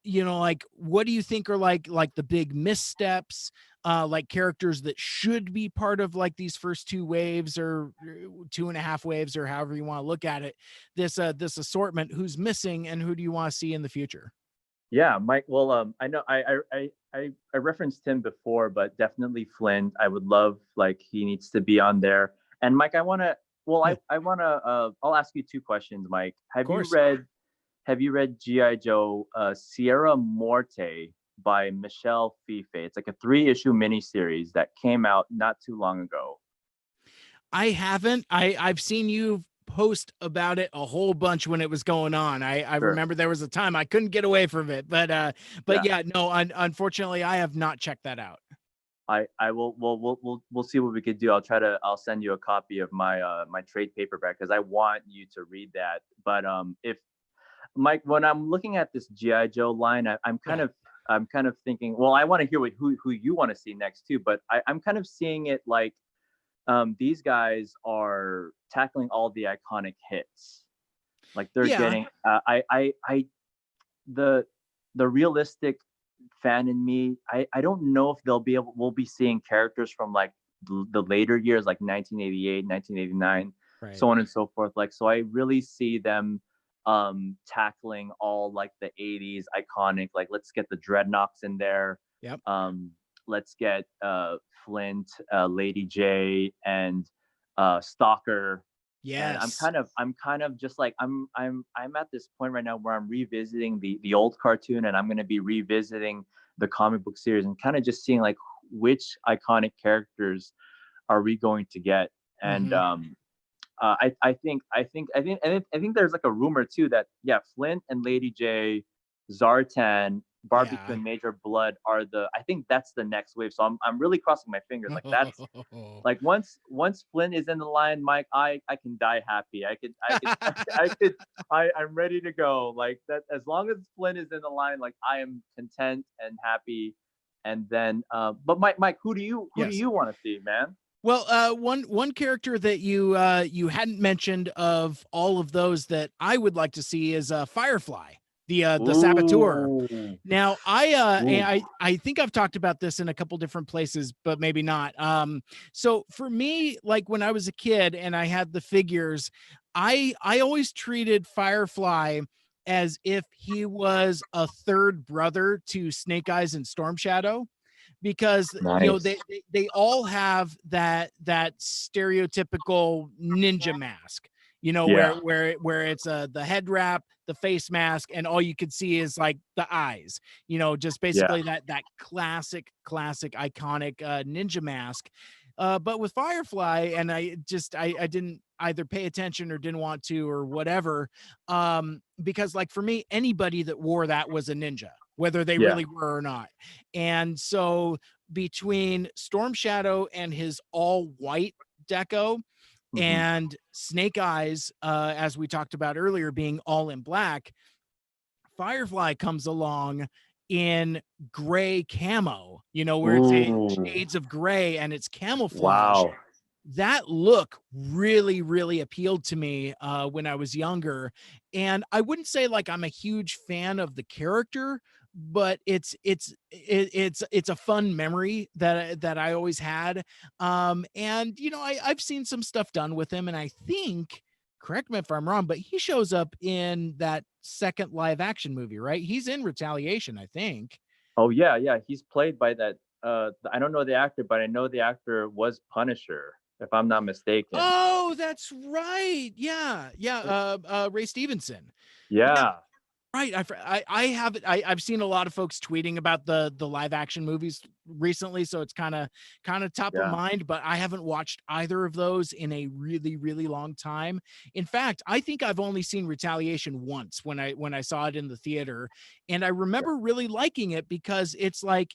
like what do you think are like the big missteps, like characters that should be part of like these first two waves or two and a half waves or however you want to look at it, this assortment, who's missing and who do you want to see in the future? Yeah, Mike. Well, I know I referenced him before, but definitely Flynn. I would love, like, he needs to be on there. And Mike, I want to. Well, Yeah, I want to. I'll ask you two questions, Mike. of course. Have you read GI Joe Sierra Morte by Michelle Fife? It's like a 3-issue miniseries that came out not too long ago. I haven't. I've seen you post about it a whole bunch when it was going on. I Sure. remember there was a time I couldn't get away from it, but Yeah. yeah, no, unfortunately I have not checked that out. I will. We'll see what we could do. I'll send you a copy of my my trade paperback because I want you to read that. But if Mike, when I'm looking at this GI Joe line, Yeah. I'm kind of thinking. Well, I want to hear who you want to see next too. But I'm kind of seeing it like these guys are tackling all the iconic hits. Like they're Yeah. getting. I the the realistic fan in me. I don't know if we'll be seeing characters from like the later years, like 1988, 1989, Right. so on and so forth. Like, so I really see them tackling all like the 80s iconic, like let's get the dreadnoughts in there. Yep. um let's get Flint, Lady J, and Stalker. And Yes. I'm kind of just like I'm at this point right now where I'm revisiting the old cartoon, and I'm going to be revisiting the comic book series and kind of just seeing like which iconic characters are we going to get. And Hmm. I think there's like a rumor too that, yeah, Flint and Lady J, Zartan, Barbecue, Yeah. and Major Blood are I think that's the next wave. So I'm really crossing my fingers. Like that's like once Flynn is in the line, Mike, I can die happy. I'm ready to go. Like that, as long as Flynn is in the line, like I am content and happy. And then, but Mike, who do Yes. you want to see, man? Well, one character that you hadn't mentioned of all of those that I would like to see is Firefly, the saboteur. Ooh, Now, ooh, I think I've talked about this in a couple different places, but maybe not. So for me, like when I was a kid and I had the figures, I always treated Firefly as if he was a third brother to Snake Eyes and Storm Shadow, because nice. they all have that stereotypical ninja mask, Yeah, where it's the head wrap, the face mask, and all you could see is like the eyes, just yeah, basically that classic iconic ninja mask. But with Firefly, and I didn't either pay attention or didn't want to or whatever, because like for me, anybody that wore that was a ninja, whether they yeah. really were or not. And so between Storm Shadow and his all white deco, Hmm. and Snake Eyes, as we talked about earlier, being all in black, Firefly comes along in gray camo, where it's in Ooh, shades of gray and it's camouflage. wow. That look really appealed to me when I was younger. And I wouldn't say like I'm a huge fan of the character, but it's a fun memory that I always had. And I've seen some stuff done with him, and I think, correct me if I'm wrong, but he shows up in that second live action movie, right? He's in Retaliation, I think. Oh yeah, yeah. He's played by that. I don't know the actor, but I know the actor was Punisher, if I'm not mistaken. Oh, that's right. Yeah, yeah. Ray Stevenson. Yeah, Yeah, right. I have I've seen a lot of folks tweeting about the live action movies recently, so it's kind of top of yeah. mind. But I haven't watched either of those in a really long time. In fact, I think I've only seen Retaliation once when I saw it in the theater, and I remember really liking it because it's like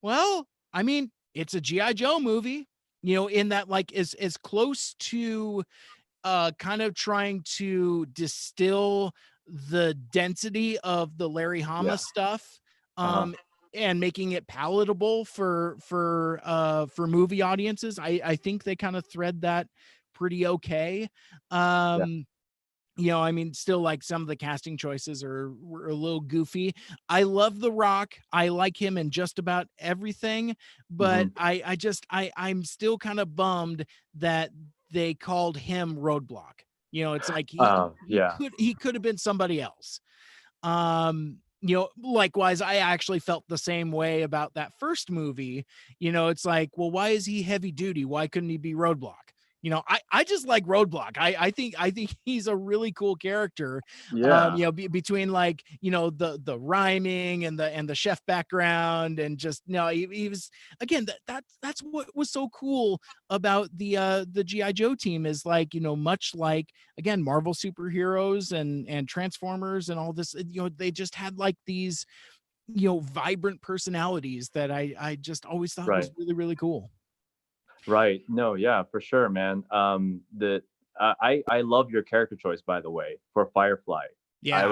Well, I mean, it's a GI Joe movie, in that like is as close to kind of trying to distill the density of the Larry Hama Yeah. stuff, Uh-huh. um, and making it palatable for movie audiences. I think they kind of thread that pretty okay. Yeah. Um, I mean, still like some of the casting choices were a little goofy. I love The Rock. I like him in just about everything, but Hmm. I'm still kind of bummed that they called him Roadblock. It's like Yeah. he could have been somebody else. Likewise, I actually felt the same way about that first movie. It's like, well, why is he heavy duty? Why couldn't he be Roadblock? I just like Roadblock. I think he's a really cool character. Yeah. Between like, the rhyming and the chef background, and just he was, again, that's what was so cool about the GI Joe team, is like, much like, again, Marvel superheroes and Transformers and all this, they just had like these, vibrant personalities that I just always thought was Right. really, really cool. Right. No, yeah, for sure, man. The I love your character choice, by the way, for Firefly. Yeah. I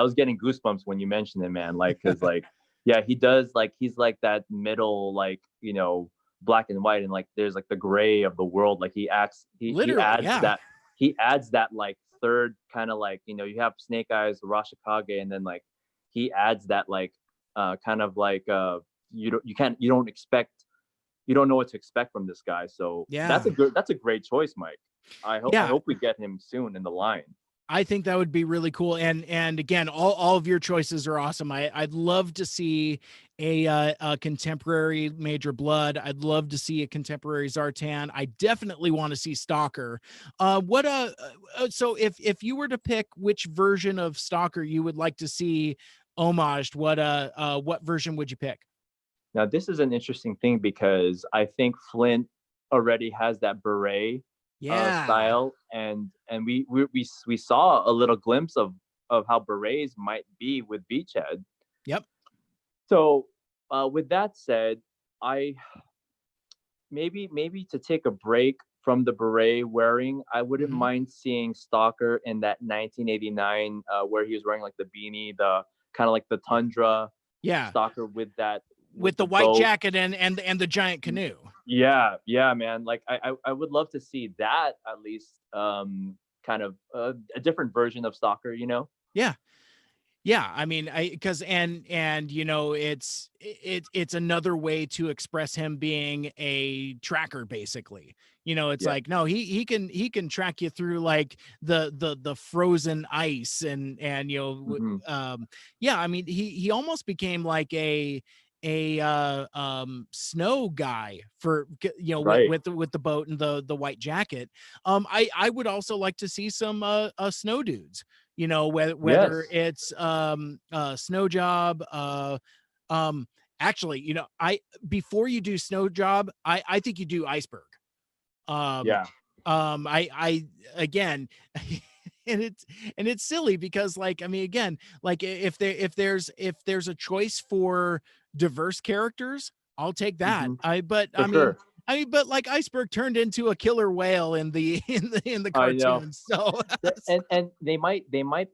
was getting goosebumps when you mentioned it, man. Like, cause like, yeah, he does, like, he's like that middle, like, black and white, and like there's like the gray of the world. Like Literally, yeah. he adds that like third kind of like, you have Snake Eyes, Rashikage, and then like he adds that like kind of like you don't expect, you don't know what to expect from this guy. So Yeah. that's a great choice, Mike. I Yeah. hope we get him soon in the line. I think that would be really cool. And again, all of your choices are awesome. I'd love to see a contemporary Major Blood. I'd love to see a contemporary Zartan. I definitely want to see Stalker. So if you were to pick which version of Stalker you would like to see homaged, what version would you pick? Now this is an interesting thing because I think Flint already has that beret Yeah. style, and we saw a little glimpse of how berets might be with Beachhead. Yep. So with that said, I maybe to take a break from the beret wearing, I wouldn't Mhm. mind seeing Stalker in that 1989 where he was wearing like the beanie, the kind of like the tundra Yeah. Stalker with that with With the the white boat. jacket and the giant canoe. Yeah, man. Like I would love to see that at least. Kind of a different version of Stalker. Yeah. Yeah, I mean, I because and it's another way to express him being a tracker, basically. It's Yeah. like, no, he can track you through like the frozen ice, and Hmm. yeah, I mean, he almost became like a snow guy for Right. with the boat and the white jacket. I would also like to see some snow dudes, whether Yes. it's snow job, um actually, I before you do snow job, I think you do iceberg. um Yeah. I again, and it's silly because, like, I mean, again, like, if there's a choice for diverse characters, I'll take that. Hmm. I but For sure. but like, iceberg turned into a killer whale in the in the I know. cartoon, so And they might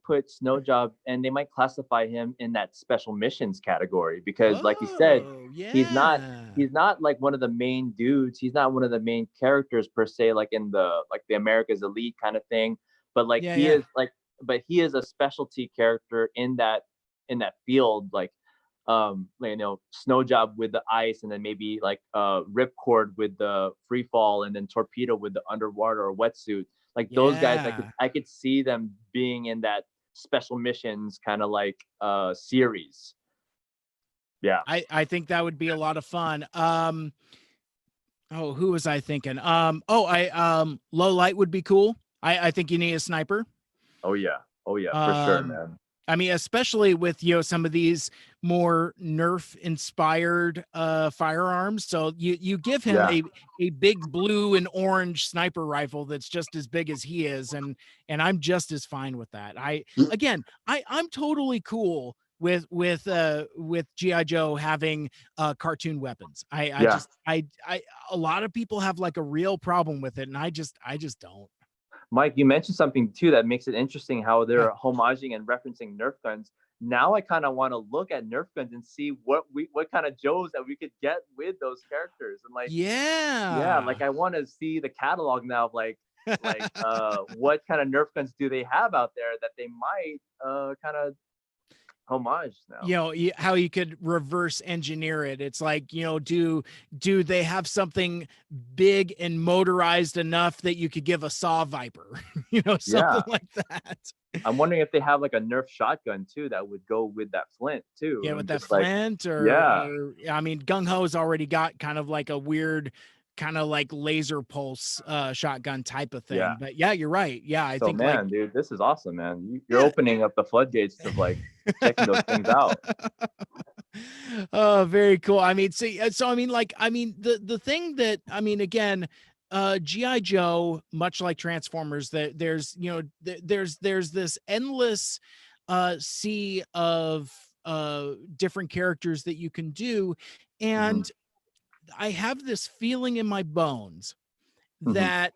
put Snowjob, and they might classify him in that special missions category because, like you said, oh he's not yeah. he's not like one of the main dudes. He's not one of the main characters per se, like in the America's Elite kind of thing. But like Yeah, he yeah. is like, but he is a specialty character in that field, like snow job with the ice, and then maybe like ripcord with the free fall, and then torpedo with the underwater or wetsuit. Like those guys, I could Yeah. I could see them being in that special missions kind of like series. Yeah. I think that would be a lot of fun. Oh, who was I thinking? I low light would be cool. I think you need a sniper. Oh yeah. Oh yeah, for sure, Um, man. I mean, especially with some of these more Nerf inspired firearms. So you give him Yeah. a big blue and orange sniper rifle that's just as big as he is, and I'm just as fine with that. I'm totally cool with GI Joe having cartoon weapons. I Yeah. just I a lot of people have like a real problem with it, and I just don't. Mike, you mentioned something too that makes it interesting how Yeah. they're homaging and referencing Nerf guns. Now I kind of want to look at Nerf guns and see what kind of Joes that we could get with those characters. And like, yeah, Yeah. like I want to see the catalog now of what kind of Nerf guns do they have out there that they might kind of homage now. You know, how you could reverse engineer it. It's like, you know, do they have something big and motorized enough that you could give a saw viper, you know, something Yeah. like that. I'm wondering if they have like a Nerf shotgun too that would go with that flint Yeah, too. with And that just like, flint, yeah, or I mean, Gung Ho's already got kind of like a weird kind of like laser pulse shotgun type of yeah. thing. But yeah, you're right. Yeah, I So think like man, dude, this is awesome, man. You're yeah. opening up the floodgates of like checking those things out. Oh, very cool. I mean, so I mean, like, I mean, the thing that I mean, again, GI Joe, much like Transformers, that there's you know there's this endless sea of different characters that you can do, Hmm. and I have this feeling in my bones Hmm. that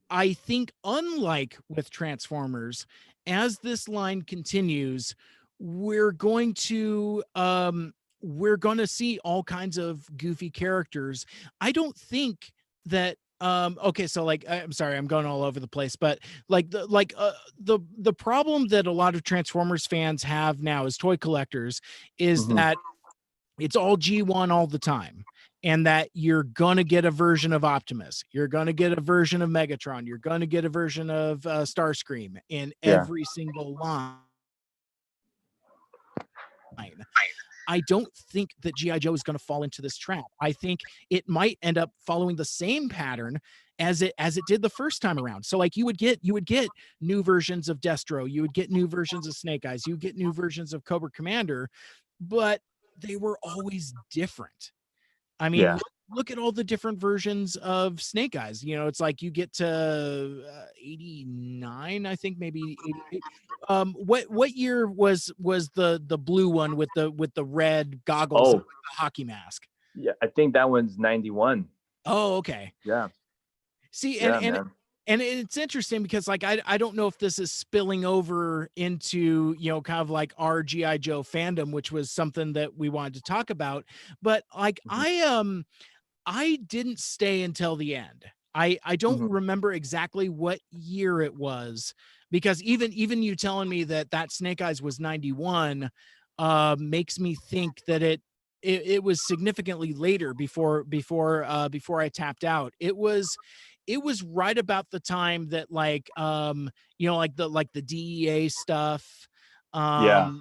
I think, unlike with Transformers, as this line continues, we're going to see all kinds of goofy characters. I don't think that okay, so like I'm sorry, I'm going all over the place, but like the problem that a lot of Transformers fans have now as toy collectors is Hmm. that it's all G1 all the time. And that you're going to get a version of Optimus. You're going to get a version of Megatron. You're going to get a version of Starscream in Yeah. every single line. I don't think that G.I. Joe is going to fall into this trap. I think it might end up following the same pattern as it did the first time around. So like you would get new versions of Destro, you would get new versions of Snake Eyes, you would get new versions of Cobra Commander, but they were always different. I mean, Yeah. look at all the different versions of Snake Eyes. You know, it's like you get to 89, I think, maybe 88. What year was the blue one with the red goggles and Oh, the hockey mask? yeah. I think that one's 91. Oh, okay. Yeah. See, Yeah, man. and it's interesting because like I don't know if this is spilling over into, you know, kind of like our GI Joe fandom, which was something that we wanted to talk about, but like Hmm. I didn't stay until the end. I don't Hmm. remember exactly what year it was, because even you telling me that Snake Eyes was 91 makes me think that it was significantly later before I tapped out. It was right about the time that like you know, like the DEA stuff, Yeah.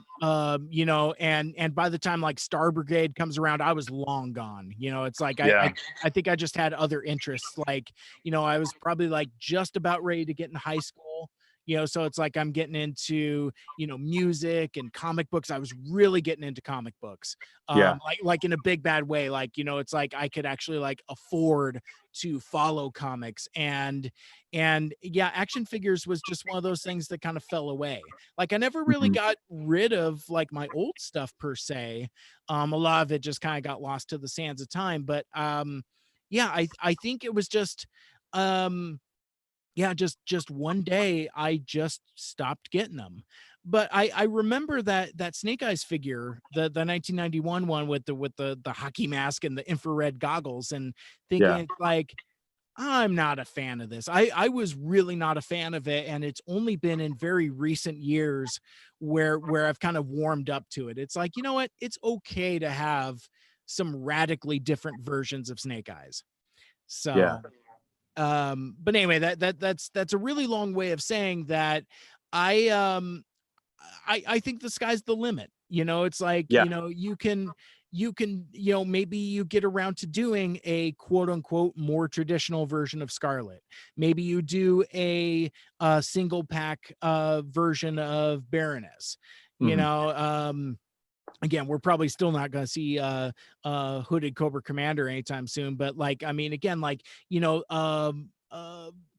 you know, and by the time like Star Brigade comes around, I was long gone. You know, it's like Yeah. I think I just had other interests. Like, you know, I was probably like just about ready to get in high school, you know, so it's like I'm getting into, you know, music and comic books. I was really getting into comic books. Yeah. Like in a big bad way. Like, you know, it's like I could actually like afford to follow comics, and yeah, action figures was just one of those things that kind of fell away. Like I never really Hmm. got rid of like my old stuff per se. A lot of it just kind of got lost to the sands of time. But yeah, I think it was just yeah, just one day I just stopped getting them. But I remember that Snake Eyes figure, the 1991 one with the hockey mask and the infrared goggles, and thinking Yeah. it's like, I'm not a fan of this. I was really not a fan of it, and it's only been in very recent years where I've kind of warmed up to it. It's like, you know what? It's okay to have some radically different versions of Snake Eyes. Yeah. So, but anyway, that's a really long way of saying that I um I think the sky's the limit. You know, it's like, Yeah. you know, you know, maybe you get around to doing a quote unquote more traditional version of Scarlet. Maybe you do a single pack version of Baroness. You Hmm. know, again, we're probably still not going to see hooded Cobra Commander anytime soon, but like I mean, again, like, you know,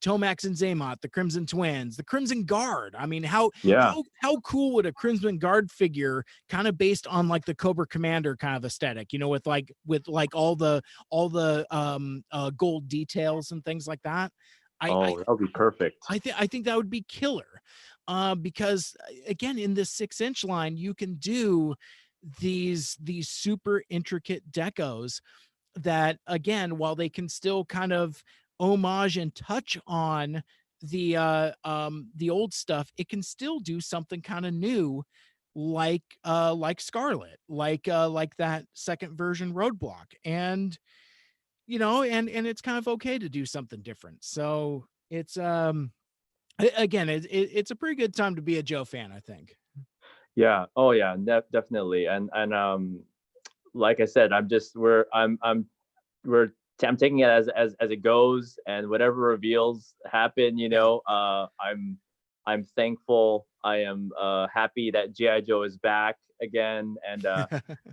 Tomax and Zaymot, the Crimson Twins, the Crimson Guard. I mean, Yeah. how cool would a Crimson Guard figure kind of based on like the Cobra Commander kind of aesthetic, with like all the gold details and things like that. I I Oh, that would be perfect. I think that would be killer. Because again, in this 6-inch line, you can do these super intricate decos that, again, while they can still kind of homage and touch on the old stuff, it can still do something kind of new, like Scarlet, like that second version Roadblock. And and it's kind of okay to do something different. So it's again, it's a pretty good time to be a Joe fan, I think. Yeah. Oh yeah, definitely. And like I said, I'm taking it as it goes, and whatever reveals happen, Yeah. I'm thankful. I am happy that GI Joe is back again, and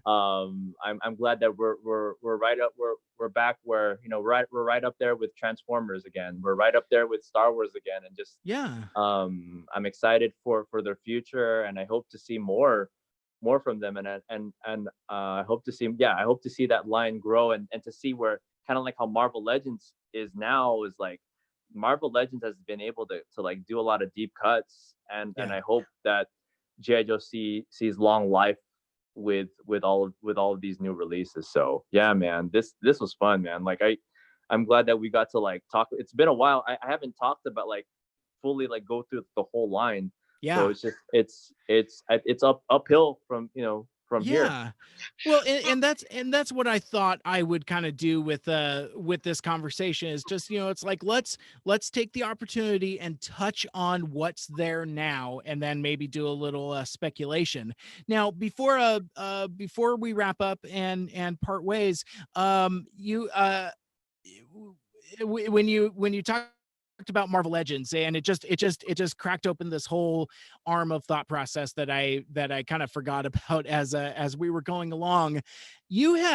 I'm glad that we're right up we're back where we're right up there with Transformers again. We're right up there with Star Wars again, and just Yeah. I'm excited for their future, and I hope to see more from them, and I hope to see that line grow, and to see where, kind of like how Marvel Legends is now, is like Marvel Legends has been able to like do a lot of deep cuts, and Yeah. I hope that GI Joe sees long life with all of these new releases. So yeah, man, this was fun, man. Like I'm glad that we got to like talk. It's been a while. I haven't talked about like fully like go through the whole line. So Yeah. it's just it's uphill from here. Yeah. Well, and that's what I thought I would kind of do with this conversation, is just, it's like, let's take the opportunity and touch on what's there now, and then maybe do a little speculation. Now, before we wrap up and part ways, you when you talked about Marvel Legends, and it just cracked open this whole arm of thought process that I kind of forgot about as we were going along. You've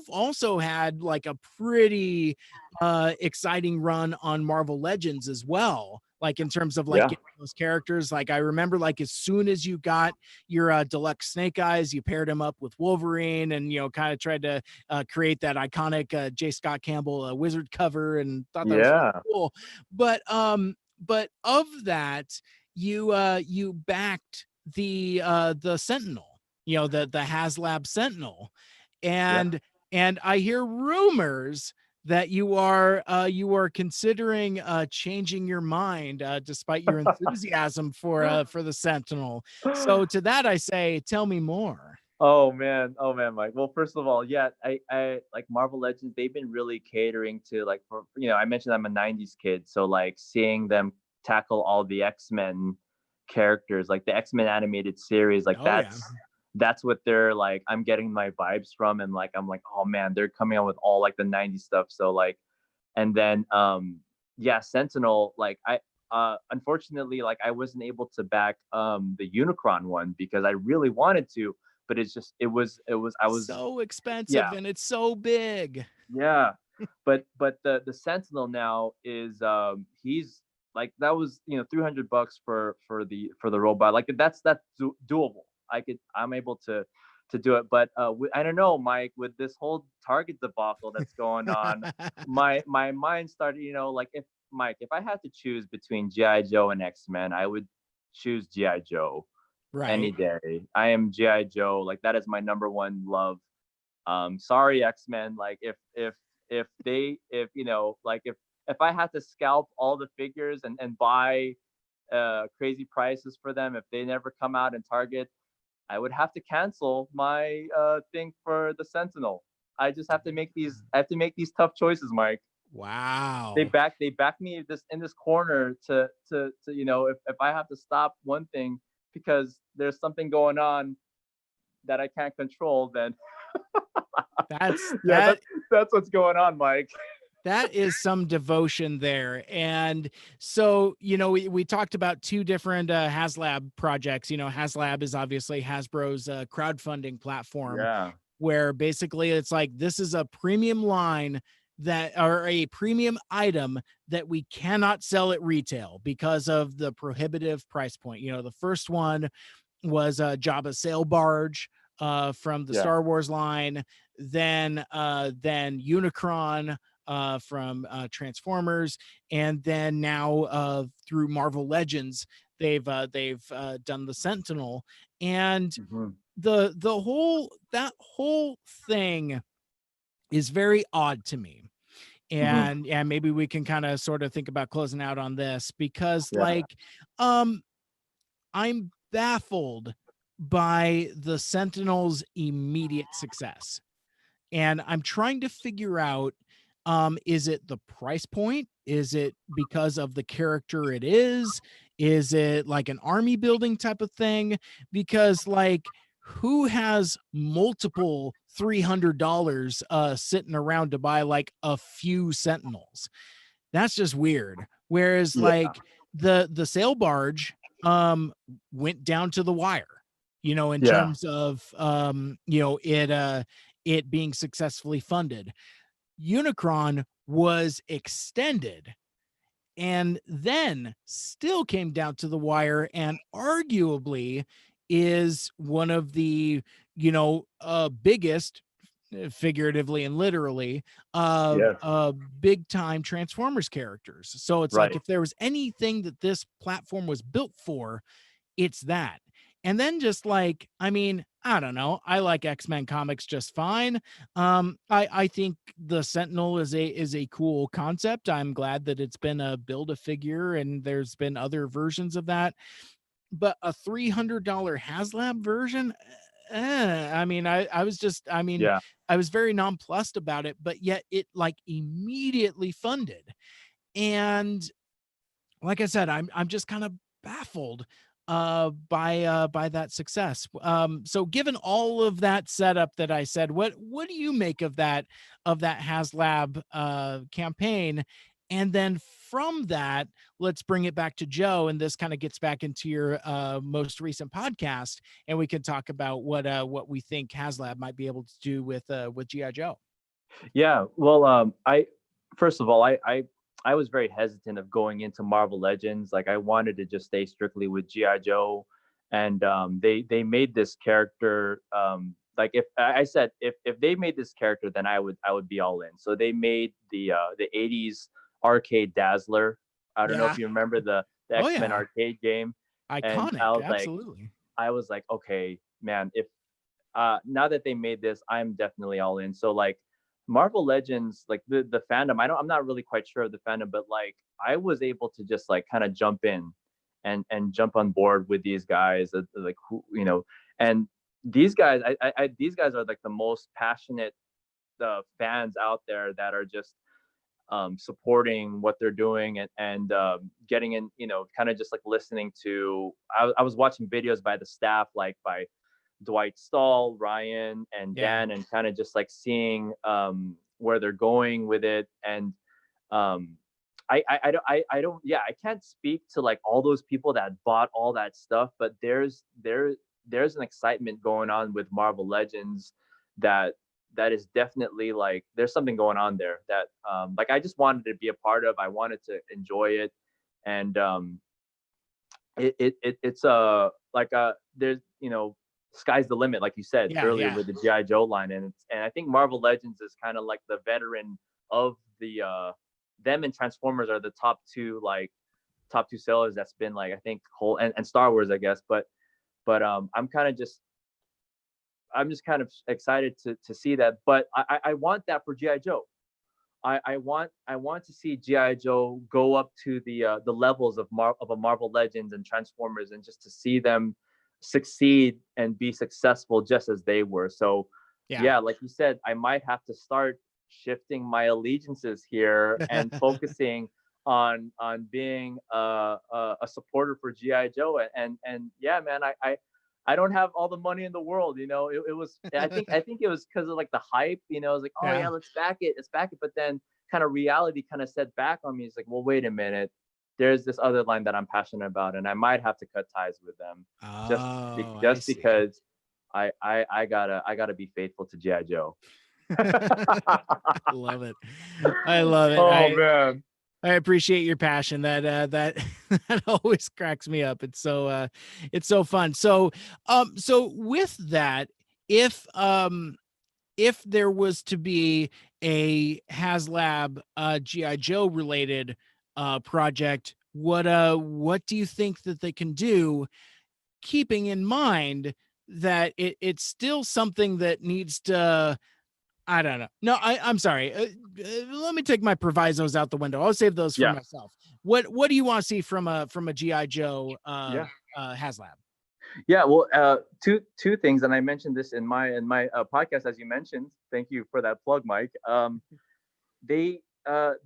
also had like a pretty exciting run on Marvel Legends as well, like in terms of like Yeah. getting those characters. Like I remember, like as soon as you got your deluxe Snake Eyes, you paired him up with Wolverine, and kind of tried to create that iconic J. Scott Campbell wizard cover, and thought that was really Yeah. cool. But of that, you backed the Sentinel, the HasLab Sentinel, Yeah. and I hear rumors that you are considering changing your mind, despite your enthusiasm for the Sentinel. So to that I say, tell me more. Oh man, Mike. Well, first of all, yeah, I like Marvel Legends. They've been really catering to like, for I mentioned I'm a '90s kid, so like seeing them tackle all the X-Men characters, like the X-Men animated series, like Oh yeah. that's what they're like. I'm getting my vibes from, and like I'm like, oh man, they're coming out with all like the '90s stuff. So like, and then yeah, Sentinel. Like unfortunately, like I wasn't able to back the Unicron one because I really wanted to, but it's just it was I was So expensive, yeah. and it's so big. Yeah, but the Sentinel now is he's like, that was $300 for the robot. Like that's doable. I'm able to do it. But I don't know, Mike, with this whole Target debacle that's going on, my mind started, like, if I had to choose between GI Joe and X-Men, I would choose GI Joe any Right. day. I am GI Joe. Like that is my number one love. Sorry, X-Men. Like if they if like if I had to scalp all the figures and buy crazy prices for them, if they never come out in Target, I would have to cancel my thing for the Sentinel. I just have to make these I have to make these tough choices, Mike. Wow. They back me this in this corner to if I have to stop one thing because there's something going on that I can't control, then That's yeah, that that's what's going on, Mike. that is some devotion there. And so, we talked about two different HasLab projects. HasLab is obviously Hasbro's crowdfunding platform, Yeah. where basically it's like, this is a premium line that are a premium item that we cannot sell at retail because of the prohibitive price point. You know, the first one was Jabba's sail barge from the Yeah. Star Wars line, then Unicron from Transformers, and then now through Marvel Legends, they've done the Sentinel, and Hmm. the whole thing is very odd to me. Hmm. And maybe we can kind of sort of think about closing out on this because Yeah. like um I'm baffled by the Sentinel's immediate success. And I'm trying to figure out, is it the price point? Is it because of the character it is? Is it like an army building type of thing? Because like who has multiple $300 sitting around to buy like a few Sentinels? That's just weird. Whereas Yeah. like the sail barge um went down to the wire, you know, in Yeah. terms of it being successfully funded. Unicron was extended and then still came down to the wire and arguably is one of the biggest, figuratively and literally, Yes. big time Transformers characters. So it's like Right. if there was anything that this platform was built for, it's that. And then just like, I mean, I don't know. I like X-Men comics just fine. I think the Sentinel is a cool concept. I'm glad that it's been a build a figure and there's been other versions of that. But a $300 HasLab version, I mean, Yeah. I was very nonplussed about it, but yet it like immediately funded. And like I said, I'm just kind of baffled by that success. So given all of that setup that I said, what do you make of that HasLab campaign? And then from that, let's bring it back to Joe, and this kind of gets back into your most recent podcast, and we can talk about what we think HasLab might be able to do with GI Joe. Yeah. Well, I first of all, I was very hesitant of going into Marvel Legends. Like, I wanted to just stay strictly with GI Joe, and they made this character. Like, if I said if they made this character, then I would be all in. So they made the '80s arcade Dazzler. I don't know Yeah. if you remember the Oh X-Men yeah. arcade game, and Iconic. Absolutely. I was like, okay, man, if now that they made this, I'm definitely all in. So like Marvel Legends, like the fandom, I'm not really quite sure of the fandom, but like I was able to just like kind of jump in and jump on board with these guys, like who and these guys, these guys are like the most passionate fans out there that are just supporting what they're doing and getting in, kind of just like listening to. I was watching videos by the staff, like by Dwight Stahl, Ryan, and Yeah. Dan, and kind of just like seeing where they're going with it. And um, yeah, I can't speak to like all those people that bought all that stuff, but there's an excitement going on with Marvel Legends that is definitely like there's something going on there that like I just wanted to be a part of. I wanted to enjoy it, and it's like there's sky's the limit, like you said Yeah. earlier Yeah. with the GI Joe line, and I think Marvel Legends is kind of like the veteran of the them and Transformers are the top two sellers that's been like I think whole and Star Wars I guess, but I'm just kind of excited to see that, but I want that for GI Joe. I want to see GI Joe go up to the levels of a Marvel Legends and Transformers, and just to see them succeed and be successful just as they were. So Yeah. yeah, like you said, I might have to start shifting my allegiances here and focusing on being a supporter for GI Joe. And yeah, man, I don't have all the money in the world. It was, I think it was because of like the hype, it was like, oh Yeah. yeah, let's back it. But then kind of reality kind of set back on me. It's like, well, wait a minute. There's this other line that I'm passionate about, and I might have to cut ties with them Oh, I just see. because I gotta be faithful to GI Joe. I love it. I love it. Oh man. I appreciate your passion. That that always cracks me up. It's so fun. So with that, if if there was to be a HasLab GI Joe related project, what do you think that they can do, keeping in mind that it's still something that needs to, I don't know. No, I'm sorry. Let me take my provisos out the window. I'll save those for Yeah. myself. What do you want to see from a GI Joe Yeah. HasLab? Yeah. Well, two things, and I mentioned this in my podcast, as you mentioned. Thank you for that plug, Mike. They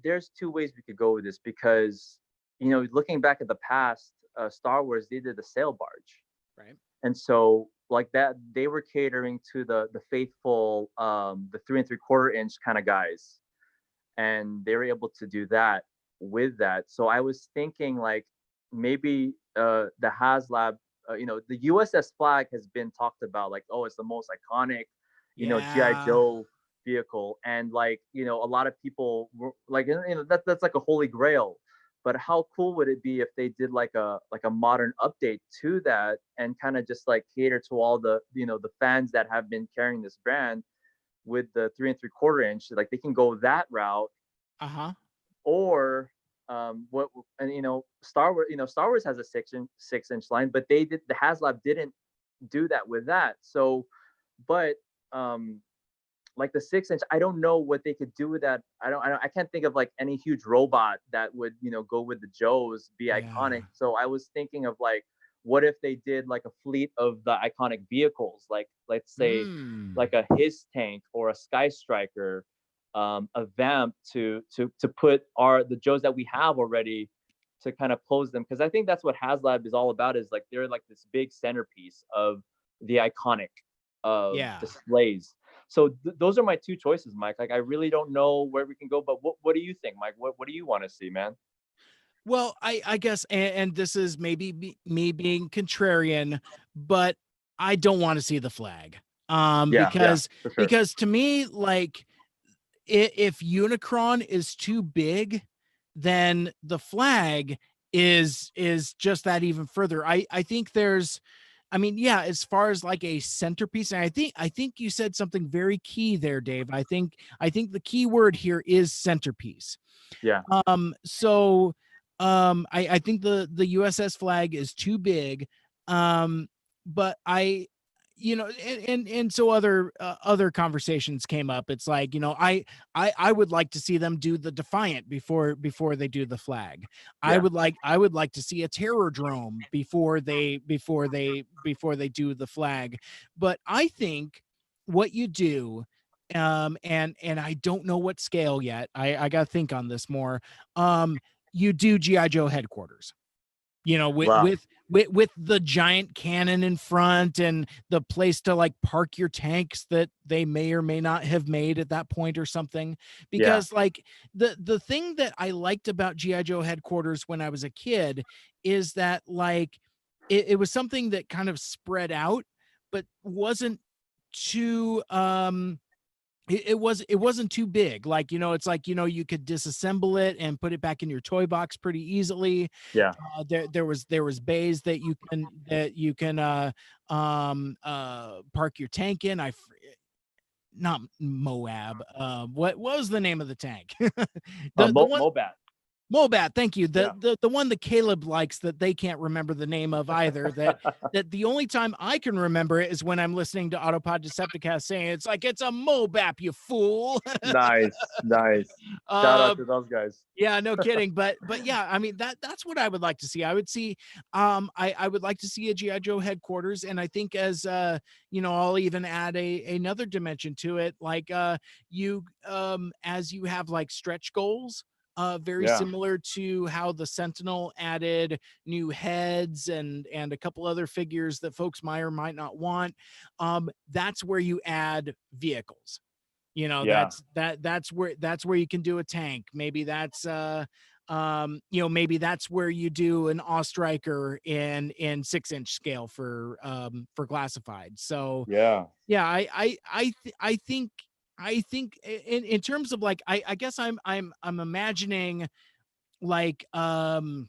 There's two ways we could go with this, because looking back at the past, Star Wars, they did the sail barge, Right. and so like that, they were catering to the faithful, the 3 3/4 inch kind of guys, and they were able to do that with that. So I was thinking, like, maybe the HasLab, the USS flag has been talked about, like, oh, it's the most iconic, GI Yeah. Joe vehicle, and like, a lot of people were like, that's like a holy grail. But how cool would it be if they did like a modern update to that, and kind of just like cater to all the the fans that have been carrying this brand with the 3 3/4 inch? Like, they can go that route. Uh-huh. Or what and Star Wars has a 6 inch line, but the HasLab didn't do that with that. So, but like the 6 inch, I don't know what they could do with that. I can't think of like any huge robot that would go with the Joes, be Yeah. iconic. So I was thinking of like, what if they did like a fleet of the iconic vehicles, like, let's say, Mm. like a his tank or a Sky Striker, a Vamp, to put the Joes that we have already, to kind of pose them, because I think that's what HasLab is all about. Is like, they're like this big centerpiece of the iconic Yeah. displays. So those are my two choices, Mike. Like, I really don't know where we can go, but what do you think, Mike? What do you want to see, man? Well, I guess, and this is maybe me being contrarian, but I don't want to see the flag. Yeah, yeah, for sure. Because to me, like, if Unicron is too big, then the flag is just that even further. I think there's, I mean, yeah, as far as like a centerpiece, and I think you said something very key there, Dave. I think the key word here is centerpiece. Yeah, I think the USS flag is too big. But and so other conversations came up. It's like, I would like to see them do the Defiant before they do the flag. yeah, I would like to see a terror drome before they do the flag. But I think what you do, and I don't know what scale yet. I got to think on this more. You do GI Joe headquarters, with wow, with the giant cannon in front and the place to like park your tanks that they may or may not have made at that point or something. yeah, Because like the thing that I liked about GI Joe headquarters when I was a kid is that, like, it was something that kind of spread out but wasn't too it wasn't too big. Like, it's like, you could disassemble it and put it back in your toy box pretty easily. yeah. There was bays that you can park your tank in. Not Moab. What was the name of the tank? The one, Mobat. Mobat, thank you. The, Yeah. the the one that Caleb likes that they can't remember the name of either. That the only time I can remember it is when I'm listening to Autopod Decepticast saying it's like, it's a Mobap, you fool. Nice, nice. Shout uh out to those guys. yeah, no kidding. But yeah, I mean, that's what I would like to see. I would see I would like to see a GI Joe headquarters, and I think as I'll even add another dimension to it, like you as you have like stretch goals, very Yeah, similar to how the Sentinel added new heads and a couple other figures that folks might or might not want. That's where you add vehicles. yeah, That's where you can do a tank. Maybe maybe that's where you do an Ostriker in 6-inch scale for classified. So yeah, yeah, I think I think in terms of like, I guess I'm imagining like, think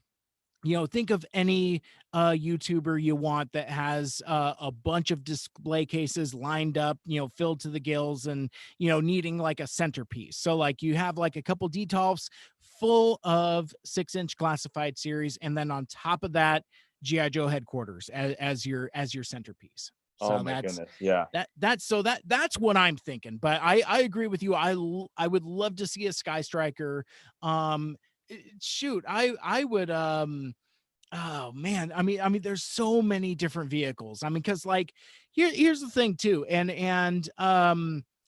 of any YouTuber you want that has a bunch of display cases lined up, filled to the gills, and needing like a centerpiece. So like you have like a couple detolfs full of 6-inch classified series, and then on top of that, GI Joe headquarters as your centerpiece. Oh So my that's goodness. Yeah. that's what I'm thinking. But I agree with you. I would love to see a Sky Striker. Shoot, I would Oh man, I mean, there's so many different vehicles. I mean, because like here's the thing too, and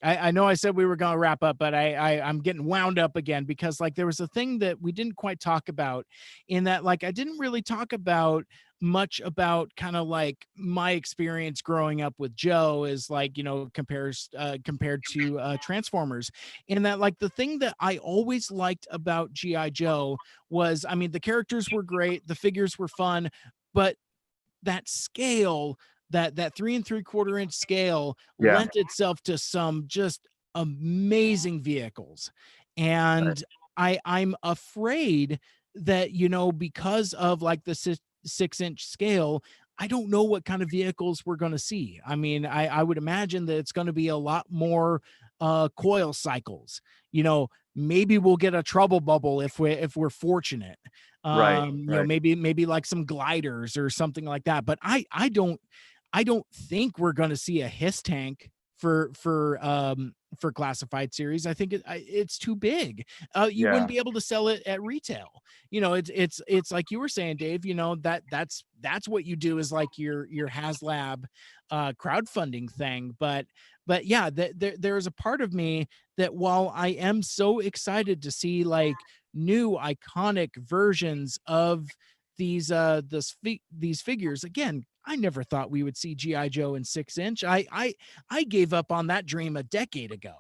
I know I said we were gonna wrap up, but I'm getting wound up again because like there was a thing that we didn't quite talk about, in that like I didn't really talk about much about kind of like my experience growing up with Joe is like compared to Transformers, in that like the thing that I always liked about GI Joe was, I mean, the characters were great, the figures were fun, but that scale, that 3 3/4 inch scale Yeah. lent itself to some just amazing vehicles. Right. And I'm afraid that, because of like the 6-inch scale, I don't know what kind of vehicles we're going to see. I mean, I would imagine that it's going to be a lot more coil cycles. Maybe we'll get a trouble bubble if we're fortunate. Right. Right. Maybe like some gliders or something like that. But I don't think we're going to see a hiss tank for classified series. I think it's too big. You wouldn't Yeah. be able to sell it at retail. It's like you were saying, Dave. That's what you do, is like your HasLab crowdfunding thing. But yeah, there's a part of me that, while I am so excited to see like new iconic versions of these figures again, I never thought we would see GI Joe in 6-inch. I gave up on that dream a decade ago.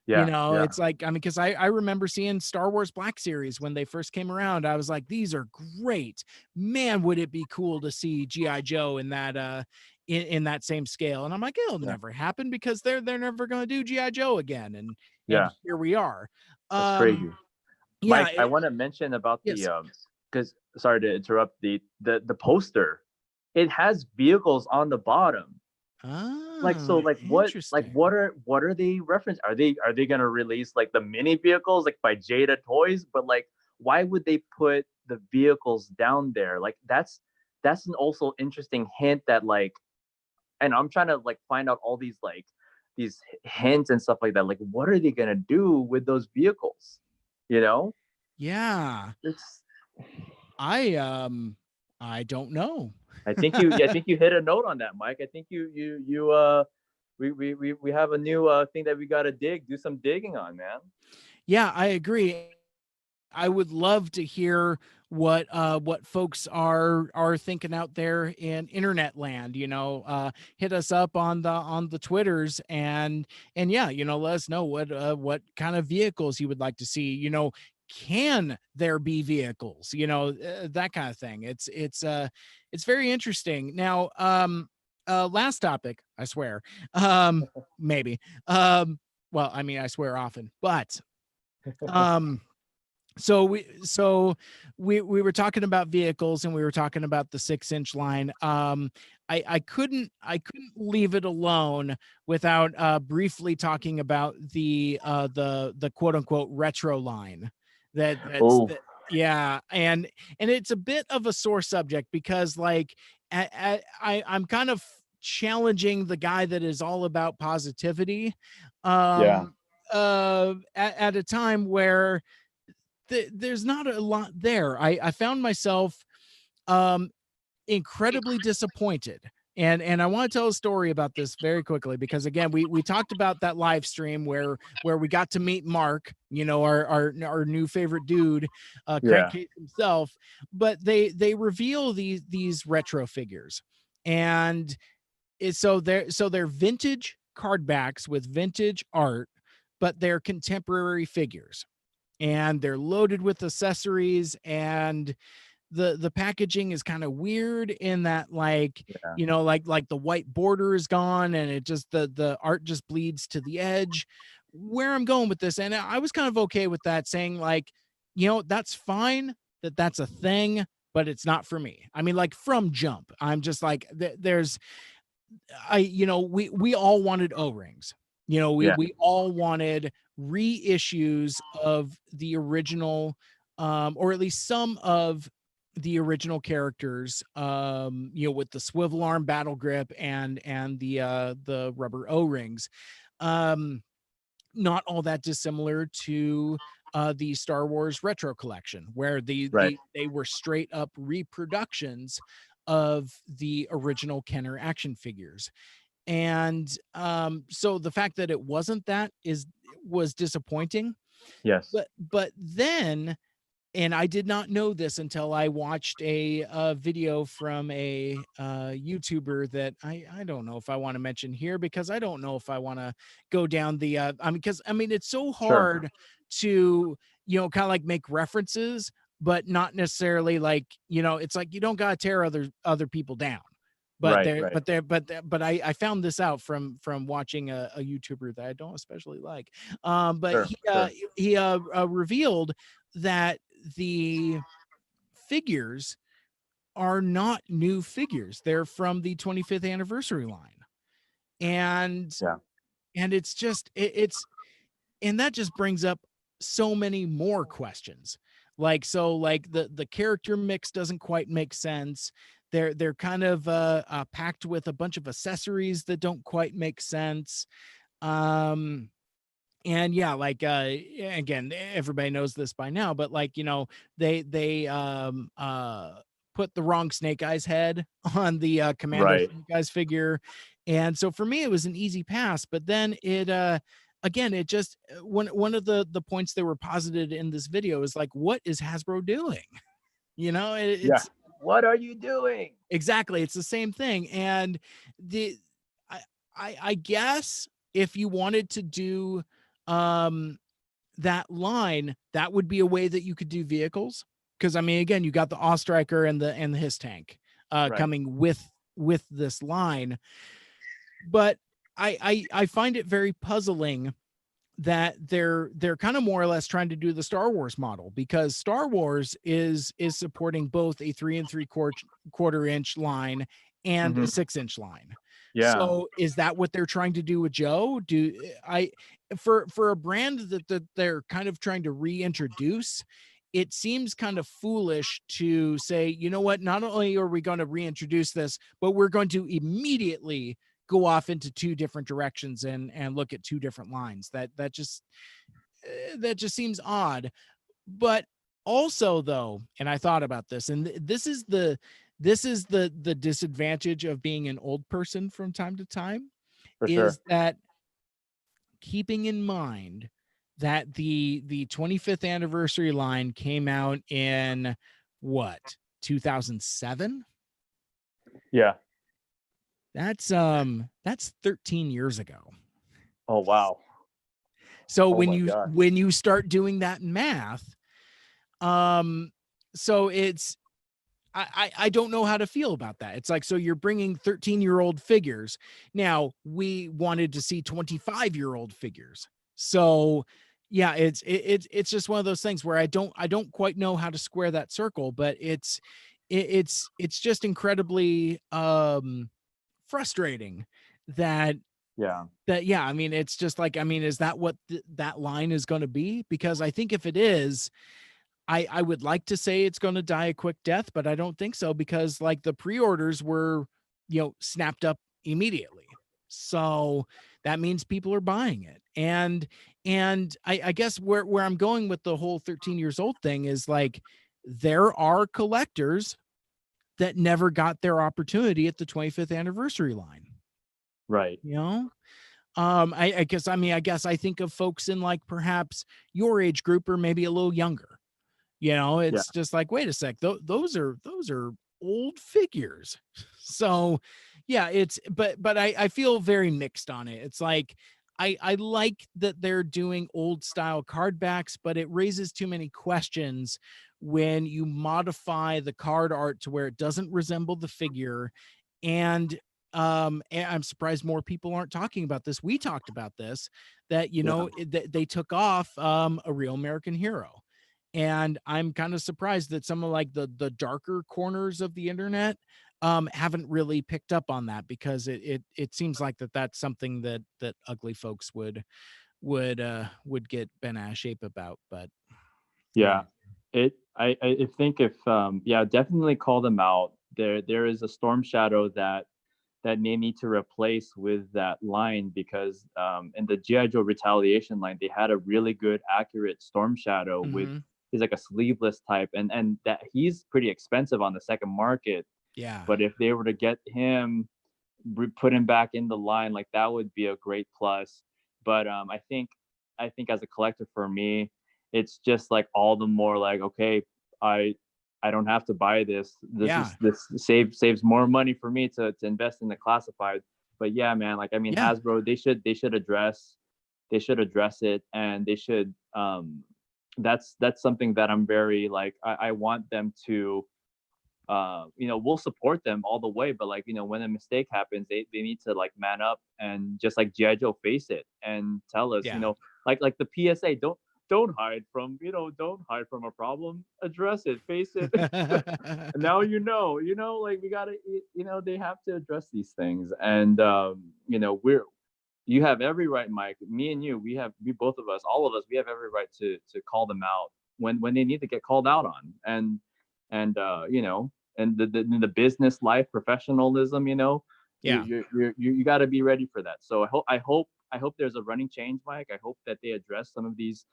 Yeah. Yeah. It's like, I mean, because I remember seeing Star Wars Black Series when they first came around. I was like, these are great. Man, would it be cool to see GI Joe in that in that same scale? And I'm like, it'll Yeah. never happen because they're never going to do GI Joe again. And Yeah. here we are. That's Um, crazy. yeah, Mike, I want to mention about the yes. because sorry to interrupt, the poster. It has vehicles on the bottom. Like, so Ah, like interesting. what are they reference? Are they gonna release like the mini vehicles like by Jada Toys? But like, why would they put the vehicles down there? Like that's an also interesting hint that like, and I'm trying to like find out all these hints and stuff like that. Like, what are they gonna do with those vehicles? You know, Yeah. it's I don't know. I think you hit a note on that, Mike. I think you we have a new thing that we got to do some digging on, man. Yeah, I agree. I would love to hear what folks are thinking out there in internet land. Hit us up on the Twitters, and yeah, let us know what kind of vehicles you would like to see. Can there be vehicles? That kind of thing. It's very interesting. Now, last topic, I swear. Maybe. Well, I mean, I swear often, but um so we were talking about vehicles, and we were talking about the 6-inch line. I couldn't leave it alone without briefly talking about the quote unquote retro line. That's Oh, that Yeah, and it's a bit of a sore subject because like I'm kind of challenging the guy that is all about positivity, yeah, um at a time where there's not a lot there. I found myself um, incredibly disappointed. And I want to tell a story about this very quickly because again, we talked about that live stream where we got to meet Mark, our new favorite dude, yeah, Crankcase himself. But they reveal these retro figures, and so they're vintage card backs with vintage art, but they're contemporary figures, and they're loaded with accessories, and the packaging is kind of weird in that like yeah, like the white border is gone, and it just the art just bleeds to the edge. where I'm going with this, and I was kind of okay with that, saying like, that's fine that that's a thing, but it's not for me. I mean, like from jump, I'm just like, there's, we all wanted O-rings. Yeah. We all wanted reissues of the original, or at least some of the original characters, with the swivel arm battle grip and the rubber O-rings. Um, Not all that dissimilar to the Star Wars Retro Collection, where Right. they were straight up reproductions of the original Kenner action figures. And so the fact that it wasn't that was disappointing. Yes. But then, and I did not know this until I watched a video from a YouTuber that I don't know if I want to mention here, because I don't know if I want to go down the I mean, because I mean, it's so Sure. hard to, kind of like make references, but not necessarily like, it's like you don't gotta tear other people down. But Right. there, Right. but I found this out from watching a YouTuber that I don't especially like. But Sure. Sure. he revealed that the figures are not new figures. They're from the 25th anniversary line. And Yeah. it's just it's and that just brings up so many more questions. Like, so like the character mix doesn't quite make sense. They're kind of packed with a bunch of accessories that don't quite make sense. Um and yeah, like again, everybody knows this by now, but like, they put the wrong Snake Eyes head on the Commando Right. Snake Eyes figure. And so for me it was an easy pass, but then it again, it just one of the points that were posited in this video is like, what is Hasbro doing? Yeah. It's What are you doing? exactly, it's the same thing. And the I I guess if you wanted to do um that line, that would be a way that you could do vehicles. Because I mean, again, you got the Ostriker and the His tank Right. coming with this line. But I find it very puzzling that they're kind of more or less trying to do the Star Wars model, because Star Wars is supporting both a 3 3/4 inch line and a Hmm. 6 inch line. Yeah. So is that what they're trying to do with Joe? Do I for a brand that they're kind of trying to reintroduce, it seems kind of foolish to say, you know what, not only are we going to reintroduce this, but we're going to immediately go off into two different directions and look at two different lines. That just seems odd. But also though, and I thought about this, and this is the disadvantage of being an old person from time to time, For sure. is that keeping in mind that the 25th anniversary line came out in what, 2007? Yeah. That's 13 years ago. Oh wow. So Oh my God. when you start doing that math, um, so it's I don't know how to feel about that. It's like, so you're bringing 13-year-old figures. Now, we wanted to see 25-year-old figures. So yeah, it's just one of those things where I don't quite know how to square that circle, but it's just incredibly frustrating that Yeah. yeah, I mean, it's just like, I mean, is that what that line is going to be? Because I think if it is, I would like to say it's going to die a quick death, but I don't think so, because like the pre-orders were, snapped up immediately. So that means people are buying it. And I guess where I'm going with the whole 13 years old thing is like, there are collectors that never got their opportunity at the 25th anniversary line, Right. you know? I guess, I mean, I guess I think of folks in like perhaps your age group or maybe a little younger. Yeah. It's just like, wait a sec, those are old figures. So yeah, it's but I feel very mixed on it. It's like I like that they're doing old style card backs, but it raises too many questions when you modify the card art to where it doesn't resemble the figure. And and I'm surprised more people aren't talking about this. We talked about this, that, you Yeah. know, they took off a Real American Hero. And I'm kind of surprised that some of like the darker corners of the internet haven't really picked up on that, because it seems like that's something that ugly folks would get bent out of shape about. But yeah. Yeah. I think if yeah, definitely call them out. There is a Storm Shadow that may need to replace with that line, because in the GI Joe Retaliation line they had a really good accurate Storm Shadow with, Hmm. he's like a sleeveless type, and that he's pretty expensive on the second market. Yeah. But if they were to get him, put him back in the line, like that would be a great plus. But I think as a collector for me, it's just like all the more like, okay, I I don't have to buy this. Yeah. This saves more money for me to invest in the classified. But yeah, man, like I mean Yeah. Hasbro, they should address it, and they should that's something that I'm very like, I want them to we'll support them all the way, but like, when a mistake happens, they need to like man up and just like GI Joe face it and tell us, Yeah. like the PSA, don't hide from, don't hide from a problem, address it, face it. And now like we gotta, they have to address these things. And you have every right, Mike, me and you, we both of us, all of us, we have every right to call them out when they need to get called out on. And the business life professionalism, Yeah. you got to be ready for that. So I hope there's a running change, Mike. I hope that they address some of these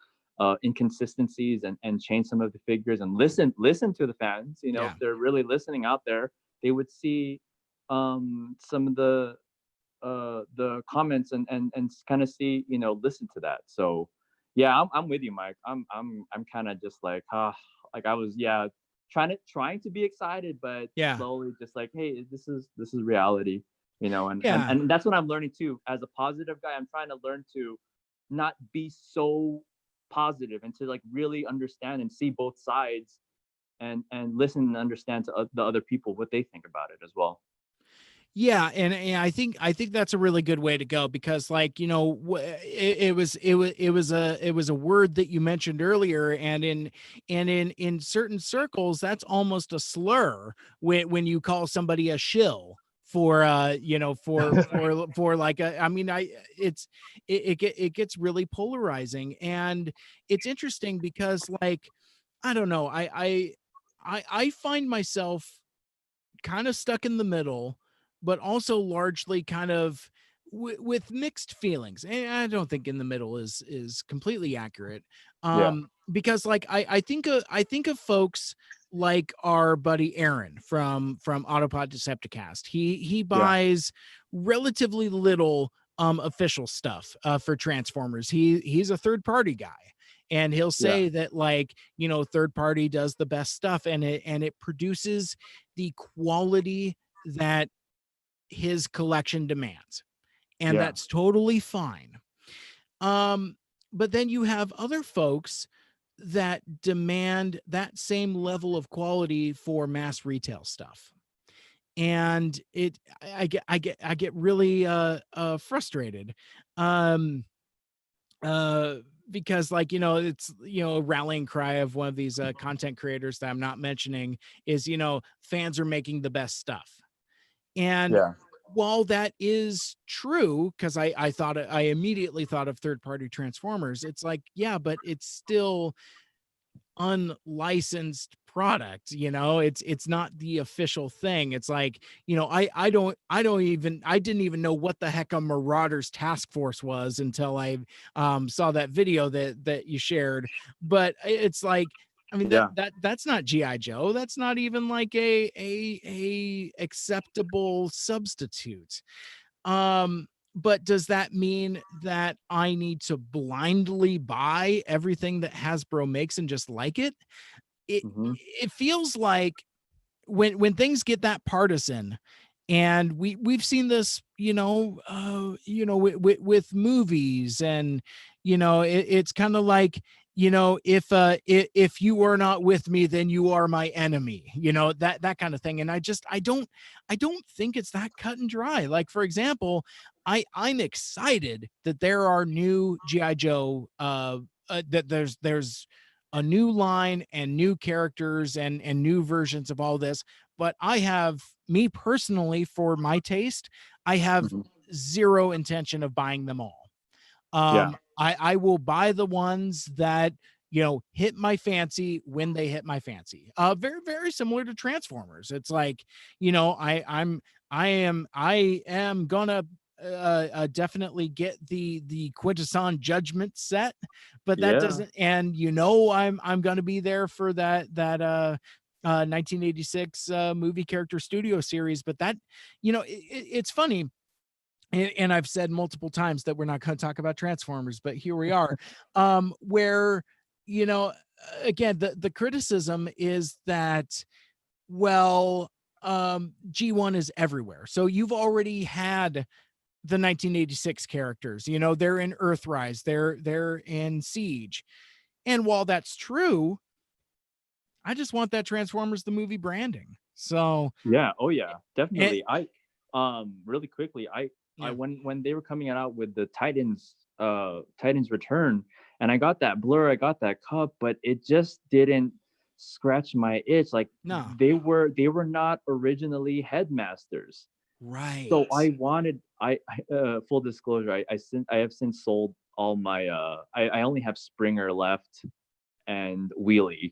inconsistencies, and change some of the figures, and listen to the fans. If Yeah. they're really listening out there, they would see some of the comments, and kind of see, listen to that. So yeah, I'm with you, Mike. I'm kind of just like, like I was, yeah, trying to be excited, but Yeah. slowly just like, hey, this is reality. and and Yeah. and that's what I'm learning too. As a positive guy, I'm trying to learn to not be so positive, and to like really understand and see both sides, and listen and understand to the other people, what they think about it as well. Yeah, and I think that's a really good way to go, because like, it was a word that you mentioned earlier, and in certain circles that's almost a slur when you call somebody a shill for for like I mean, it gets really polarizing. And it's interesting because, like, I don't know, I find myself kind of stuck in the middle, but also largely kind of with mixed feelings. And I don't think in the middle is completely accurate. Yeah. Because like I think of folks like our buddy Aaron from Autopod Decepticast. He Yeah. buys relatively little official stuff for Transformers. He's a third party guy. And he'll Yeah. say that, like, third party does the best stuff, and it produces the quality that his collection demands. And Yeah. that's totally fine. Um, but then you have other folks that demand that same level of quality for mass retail stuff. And I get really frustrated. Um uh because, like, it's, a rallying cry of one of these content creators that I'm not mentioning is, fans are making the best stuff. And Yeah. while that is true, because I immediately thought of third party Transformers, it's like, yeah, but it's still unlicensed product. It's not the official thing. It's like, I didn't even know what the heck a Marauders task force was until I saw that video that you shared. But it's like, I mean, that Yeah. that that's not GI Joe. That's not even like a acceptable substitute. But does that mean that I need to blindly buy everything that Hasbro makes and just like it? It Hmm. it feels like when things get that partisan, and we've seen this, with movies, and it's kind of like, if you are not with me, then you are my enemy, that kind of thing. And I don't think it's that cut and dry. Like, for example, I'm excited that there are new GI Joe, that there's a new line and new characters and new versions of all this. But I have, me personally, for my taste, I have Mhm. zero intention of buying them all. Yeah. I will buy the ones that hit my fancy when they hit my fancy. Very very similar to Transformers. It's like, I am gonna definitely get the Quintesson Judgment set, but that Yeah. doesn't, and I'm gonna be there for that 1986 movie character studio series. But that, it's funny, and I've said multiple times that we're not going to talk about Transformers, but here we are, where, you know, again, the criticism is that, well, G1 is everywhere. So you've already had the 1986 characters, they're in Earthrise, they're in Siege. And while that's true, I just want that Transformers the movie branding. So, Yeah. Oh yeah, it, definitely. Really quickly, I yeah, when they were coming out with the Titans Return, and I got that Blur, I got that Cup, but it just didn't scratch my itch. Like, no, they were not originally headmasters. So right. I wanted full disclosure, I have since sold all my I only have Springer left and Wheelie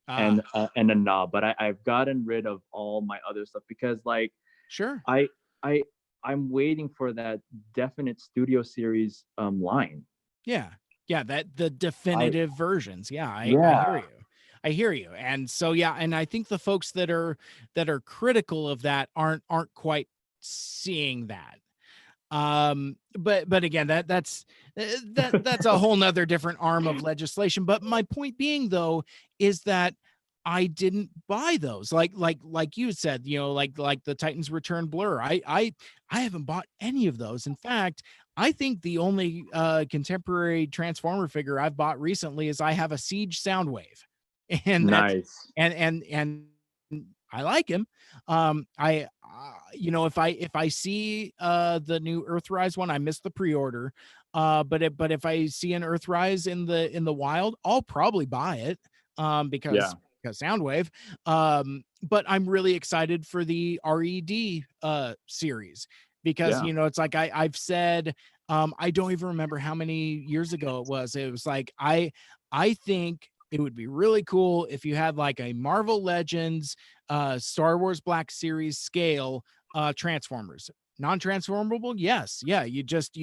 Ah, and a knob, but I've gotten rid of all my other stuff because, like, sure. I I I'm waiting for that definite studio series line. Yeah. Yeah, that the I definitive versions. Yeah, I hear Yeah. you. I hear you. And so, yeah, and I think the folks that are critical of that aren't quite seeing that. But again, that's a whole nother different arm of legislation. But my point being, though, is that I didn't buy those. Like you said, like the Titans Return Blur. I haven't bought any of those. In fact, I think the only contemporary Transformer figure I've bought recently is I have a Siege Soundwave. And that's Nice. and I like him. If I see the new Earthrise one, I missed the pre-order. But if I see an Earthrise in the wild, I'll probably buy it. Yeah. Because Soundwave. But I'm really excited for the RED series, because Yeah. it's like I've said, I don't even remember how many years ago it was. It was like, I think it would be really cool if you had like a Marvel Legends, Star Wars Black Series scale Transformers. Non-transformable, yes, yeah. You just,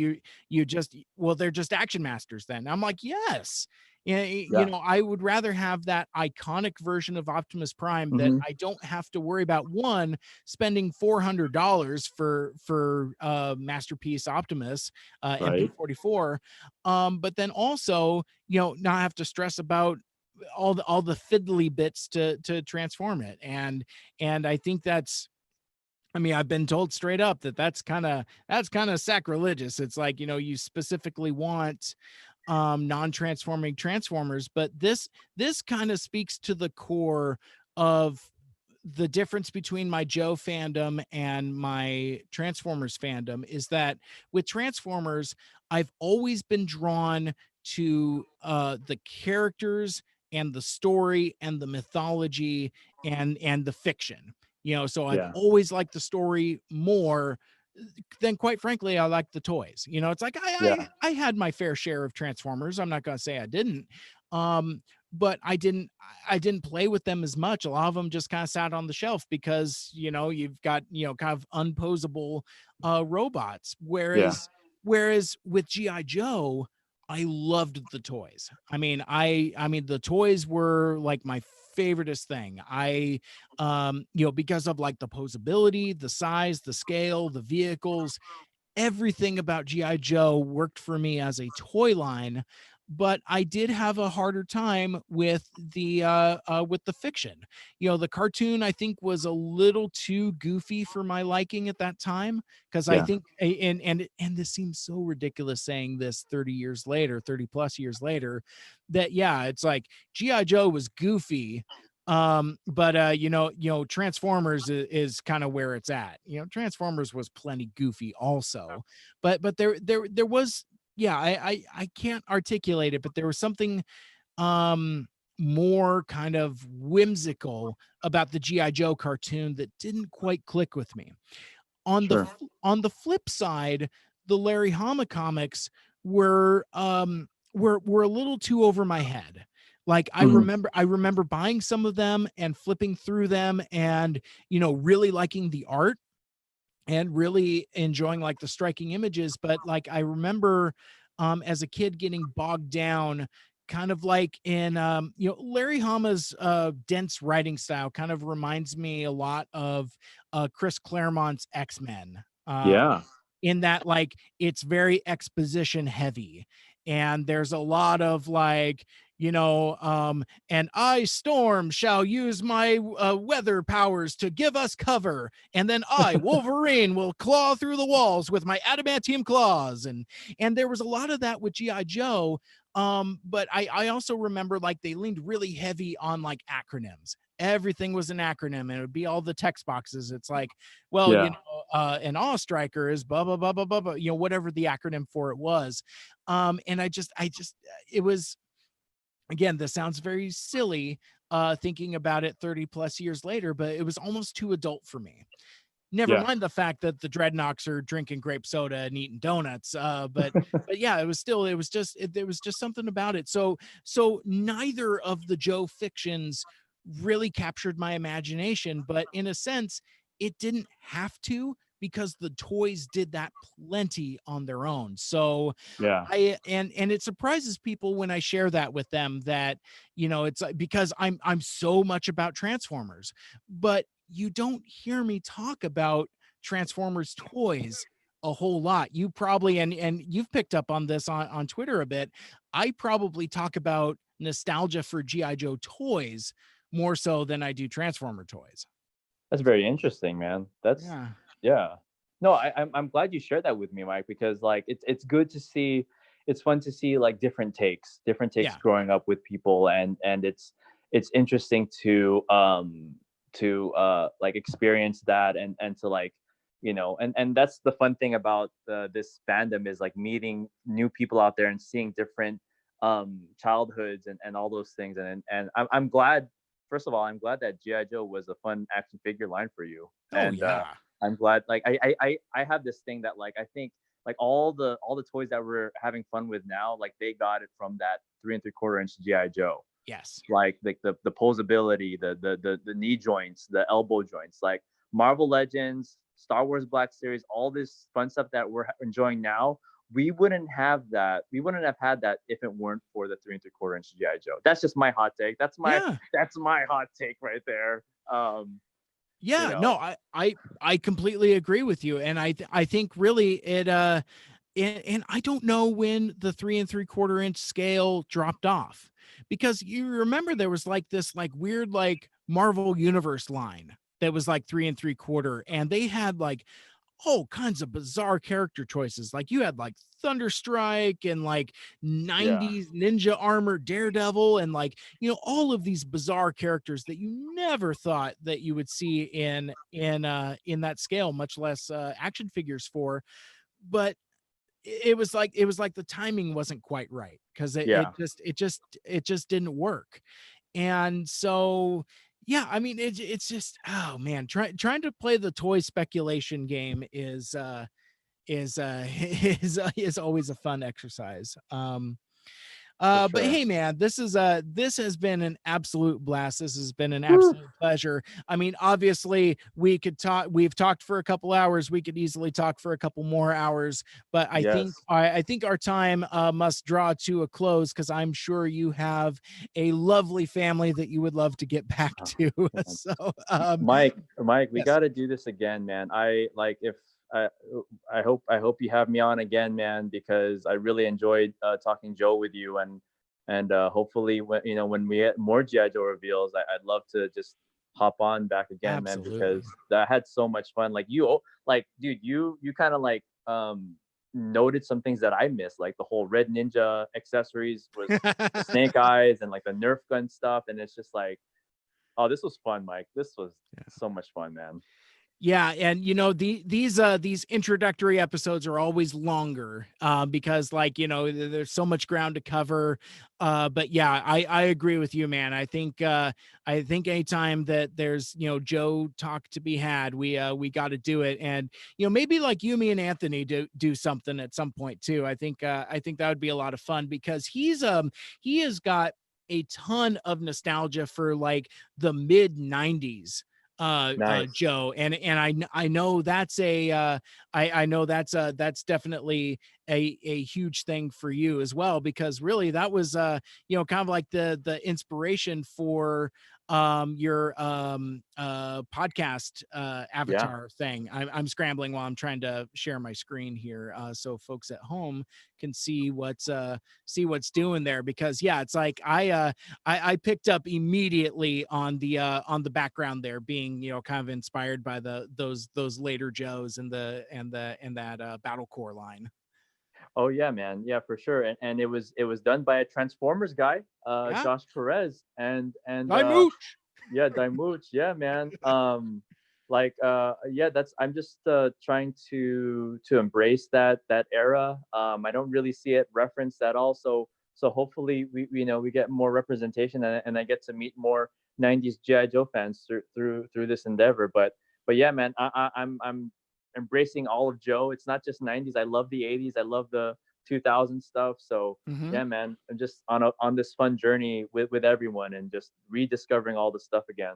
well, they're just Action Masters then. I'm like, yes. Yeah, Yeah. I would rather have that iconic version of Optimus Prime that Hmm. I don't have to worry about, one, spending $400 for Masterpiece Optimus, Right. MP44, but then also, not have to stress about all the fiddly bits to transform it. And I think that's, I mean, I've been told straight up that that's kind of sacrilegious. It's like, you specifically want non-transforming Transformers, but this kind of speaks to the core of the difference between my Joe fandom and my Transformers fandom, is that with Transformers, I've always been drawn to the characters and the story and the mythology and the fiction. So I've Yeah. always liked the story more than, quite frankly, I like the toys. It's like Yeah. I had my fair share of Transformers. I'm not going to say I didn't. But I didn't play with them as much. A lot of them just kind of sat on the shelf because, you've got, kind of unposable robots. Yeah. Whereas with GI Joe, I loved the toys. I mean the toys were like my favoriteest thing. Because of like the posability, the size, the scale, the vehicles, everything about GI Joe worked for me as a toy line. but I did have a harder time with the fiction. You know, the cartoon I think was a little too goofy for my liking at that time, because I Yeah, think and this seems so ridiculous saying this 30 years later, 30 plus years later, that yeah, it's like GI Joe was goofy, but Transformers is kind of where it's at. You know, Transformers was plenty goofy also, but there was, yeah, I can't articulate it, but there was something um more kind of whimsical about the GI Joe cartoon that didn't quite click with me. sure. On the flip side, the Larry Hama comics were a little too over my head. Like Mhm. I remember buying some of them and flipping through them and really liking the art and really enjoying like the striking images, but like I remember as a kid getting bogged down kind of like in Larry Hama's dense writing style kind of reminds me a lot of Chris Claremont's X-Men, Yeah, in that like it's very exposition heavy, and there's a lot of like, and I, Storm, shall use my weather powers to give us cover, and then I, Wolverine, will claw through the walls with my adamantium claws. And there was a lot of that with GI Joe. But I also remember like they leaned really heavy on like acronyms. Everything was an acronym, and it would be all the text boxes. It's like, well, yeah, an awe striker is blah blah blah blah blah blah, whatever the acronym for it was. And I just it was, again, this sounds very silly thinking about it 30 plus years later, but it was almost too adult for me. Never yeah, mind the fact that the Dreadnoks are drinking grape soda and eating donuts. But yeah, it was just something about it. So neither of the Joe fictions really captured my imagination, but in a sense, it didn't have to, because the toys did that plenty on their own. So yeah, and it surprises people when I share that with them, that it's like, because I'm so much about Transformers, but you don't hear me talk about Transformers toys a whole lot. You probably, and you've picked up on this on Twitter a bit. I probably talk about nostalgia for GI Joe toys more so than I do Transformer toys. that's very interesting, man. That's Yeah. yeah. No, I'm glad you shared that with me, Mike, because like it's good to see. It's fun to see like different takes Yeah. growing up with people, and it's interesting to like experience that, and to like and that's the fun thing about this fandom, is like meeting new people out there and seeing different childhoods, and all those things, and I'm glad. First of all, I'm glad that GI Joe was a fun action figure line for you, Oh and yeah. I'm glad. Like I have this thing that like I think like all the toys that we're having fun with now, like they got it from that 3 3/4 inch GI Joe. Yes. Like the posability, the knee joints, the elbow joints, like Marvel Legends, Star Wars Black Series, all this fun stuff that we're enjoying now. We wouldn't have that. We wouldn't have had that if it weren't for the 3 3/4 inch GI Joe. That's just my hot take. Yeah. That's my hot take right there. You Yeah, no, know, I completely agree with you, and I think really it and I don't know when the 3 3/4 inch scale dropped off, because you remember there was like this like weird like Marvel Universe line that was like 3 3/4, and they had like all kinds of bizarre character choices. Like you had like Thunderstrike and like yeah, 90s Ninja Armor Daredevil, and like, all of these bizarre characters that you never thought that you would see in that scale, much less action figures for. But it was like the timing wasn't quite right, because yeah. it just didn't work. And so, yeah, I mean, it's just, oh man, trying to play the toy speculation game is always a fun exercise. For But sure. hey, man, this has been an absolute blast. This has been an Woo. absolute pleasure. I mean, obviously, we could talk. We've talked for a couple hours. We could easily talk for a couple more hours. But Yes. I think our time must draw to a close, because I'm sure you have a lovely family that you would love to get back Oh, to. man. So, Mike, we yes, got to do this again, man. I like I I hope you have me on again, man, because I really enjoyed talking Joe with you, and hopefully when when we get more GI Joe reveals, I'd love to just hop on back again, man, Absolutely. because I had so much fun. Like like dude, you kind of like noted some things that I missed, like the whole Red Ninja accessories with the snake eyes and like the Nerf gun stuff, and it's just like, oh, this was fun, Mike. This was so much fun, man. Yeah, and these introductory episodes are always longer because like there's so much ground to cover. But yeah, I agree with you, man. I think anytime that there's Joe talk to be had, we got to do it, and maybe like you, me, and Anthony do something at some point too. I think that would be a lot of fun because he has got a ton of nostalgia for like the mid '90s Nice. Joe, I know that's I know that's definitely a huge thing for you as well, because really that was kind of like the inspiration for your podcast Yeah. avatar thing. I'm scrambling while I'm trying to share my screen here so folks at home can see what's doing there, because yeah, it's like I picked up immediately on the background there being kind of inspired by those later Joes and that battle core line. Oh yeah, man. Yeah, for sure. And it was done by a Transformers guy, Yeah, Josh Perez, and I mooch. yeah, Daimuch. Yeah, man. Like yeah, that's I'm just trying to embrace that era. I don't really see it referenced at all. So hopefully we get more representation, and I get to meet more 90s GI Joe fans through this endeavor. But yeah, man, I'm embracing all of Joe. It's not just 90s. I love the 80s. I love the 2000 stuff. So Hmm. yeah, man, I'm just on this fun journey with everyone and just rediscovering all the stuff again.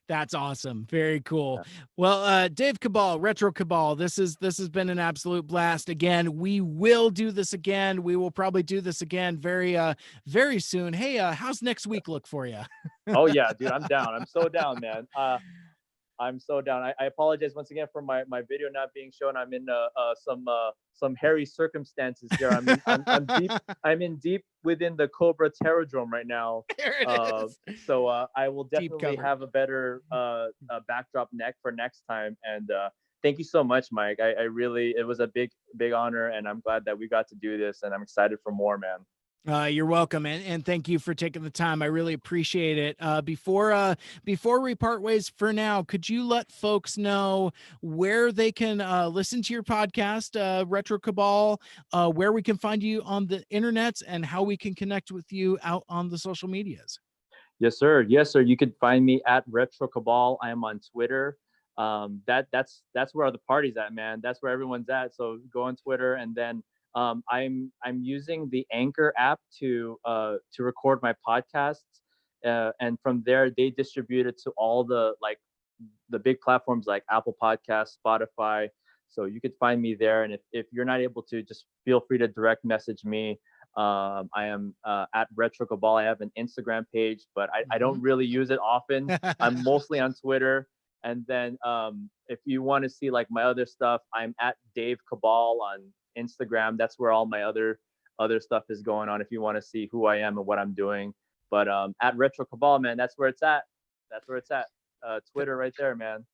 That's awesome. Very cool. Yeah. Well, Dave Cabal, Retro Cabal, this has been an absolute blast. Again, we will do this again. We will probably do this again very soon. Hey, how's next week look for you? Oh yeah, dude, I'm down. I'm so down, man. I'm so down. I apologize once again for my video not being shown. I'm in some hairy circumstances here. I'm in deep within the Cobra Terradrome right now. There it is. So I will Deep definitely cover. have a better backdrop for next time. And thank you so much, Mike. I really, it was a big honor, and I'm glad that we got to do this, and I'm excited for more, man. You're welcome, and thank you for taking the time. I really appreciate it. Before we part ways for now, could you let folks know where they can listen to your podcast, Retro Cabal, where we can find you on the internet, and how we can connect with you out on the social medias? Yes, sir. Yes, sir. You can find me at Retro Cabal. I am on Twitter. That's where the party's at, man. That's where everyone's at. So go on Twitter, and then I'm using the Anchor app to record my podcasts, and from there they distribute it to all the big platforms like Apple Podcasts, Spotify. So you could find me there, and if you're not able to, just feel free to direct message me. I am at Retro Cabal. I have an Instagram page, but I Mhm. don't really use it often. I'm mostly on Twitter. And then if you want to see like my other stuff, I'm at Dave Cabal on Instagram. That's where all my other stuff is going on. If you want to see who I am and what I'm doing, but at Retro Cabal, man, that's where it's at. That's where it's at. Twitter right there, man.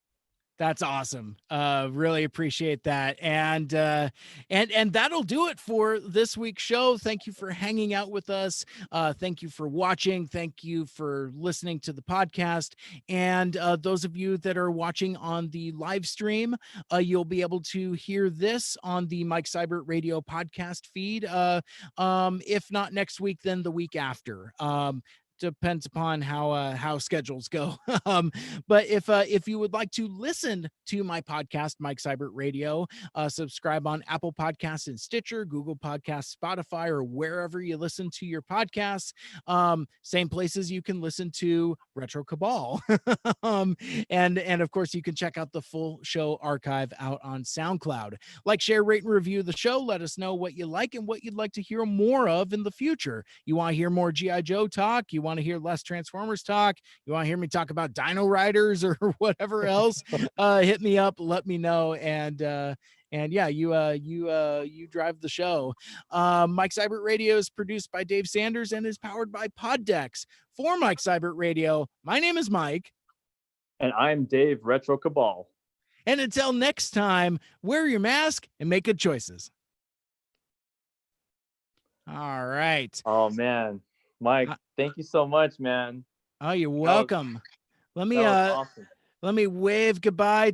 That's awesome. Really appreciate that. And that'll do it for this week's show. Thank you for hanging out with us. Thank you for watching. Thank you for listening to the podcast. And those of you that are watching on the live stream, you'll be able to hear this on the Mike Seibert Radio podcast feed. If not next week, then the week after. Depends upon how schedules go. But if you would like to listen to my podcast, Mike Seibert Radio, subscribe on Apple Podcasts and Stitcher, Google Podcasts, Spotify, or wherever you listen to your podcasts. Same places you can listen to Retro Cabal. And of course, you can check out the full show archive out on SoundCloud. Like, share, rate, and review the show. Let us know what you like and what you'd like to hear more of in the future. You want to hear more GI Joe talk? You want to hear less Transformers talk, you want to hear me talk about Dino Riders or whatever else, hit me up, let me know. And yeah, you drive the show. Mike Seibert Radio is produced by Dave Sanders and is powered by Poddex. For Mike Seibert Radio, my name is Mike. And I'm Dave, Retro Cabal. And until next time, wear your mask and make good choices. All right. Oh man, Mike, thank you so much, man. Oh, you're welcome. Let me awesome. let me wave goodbye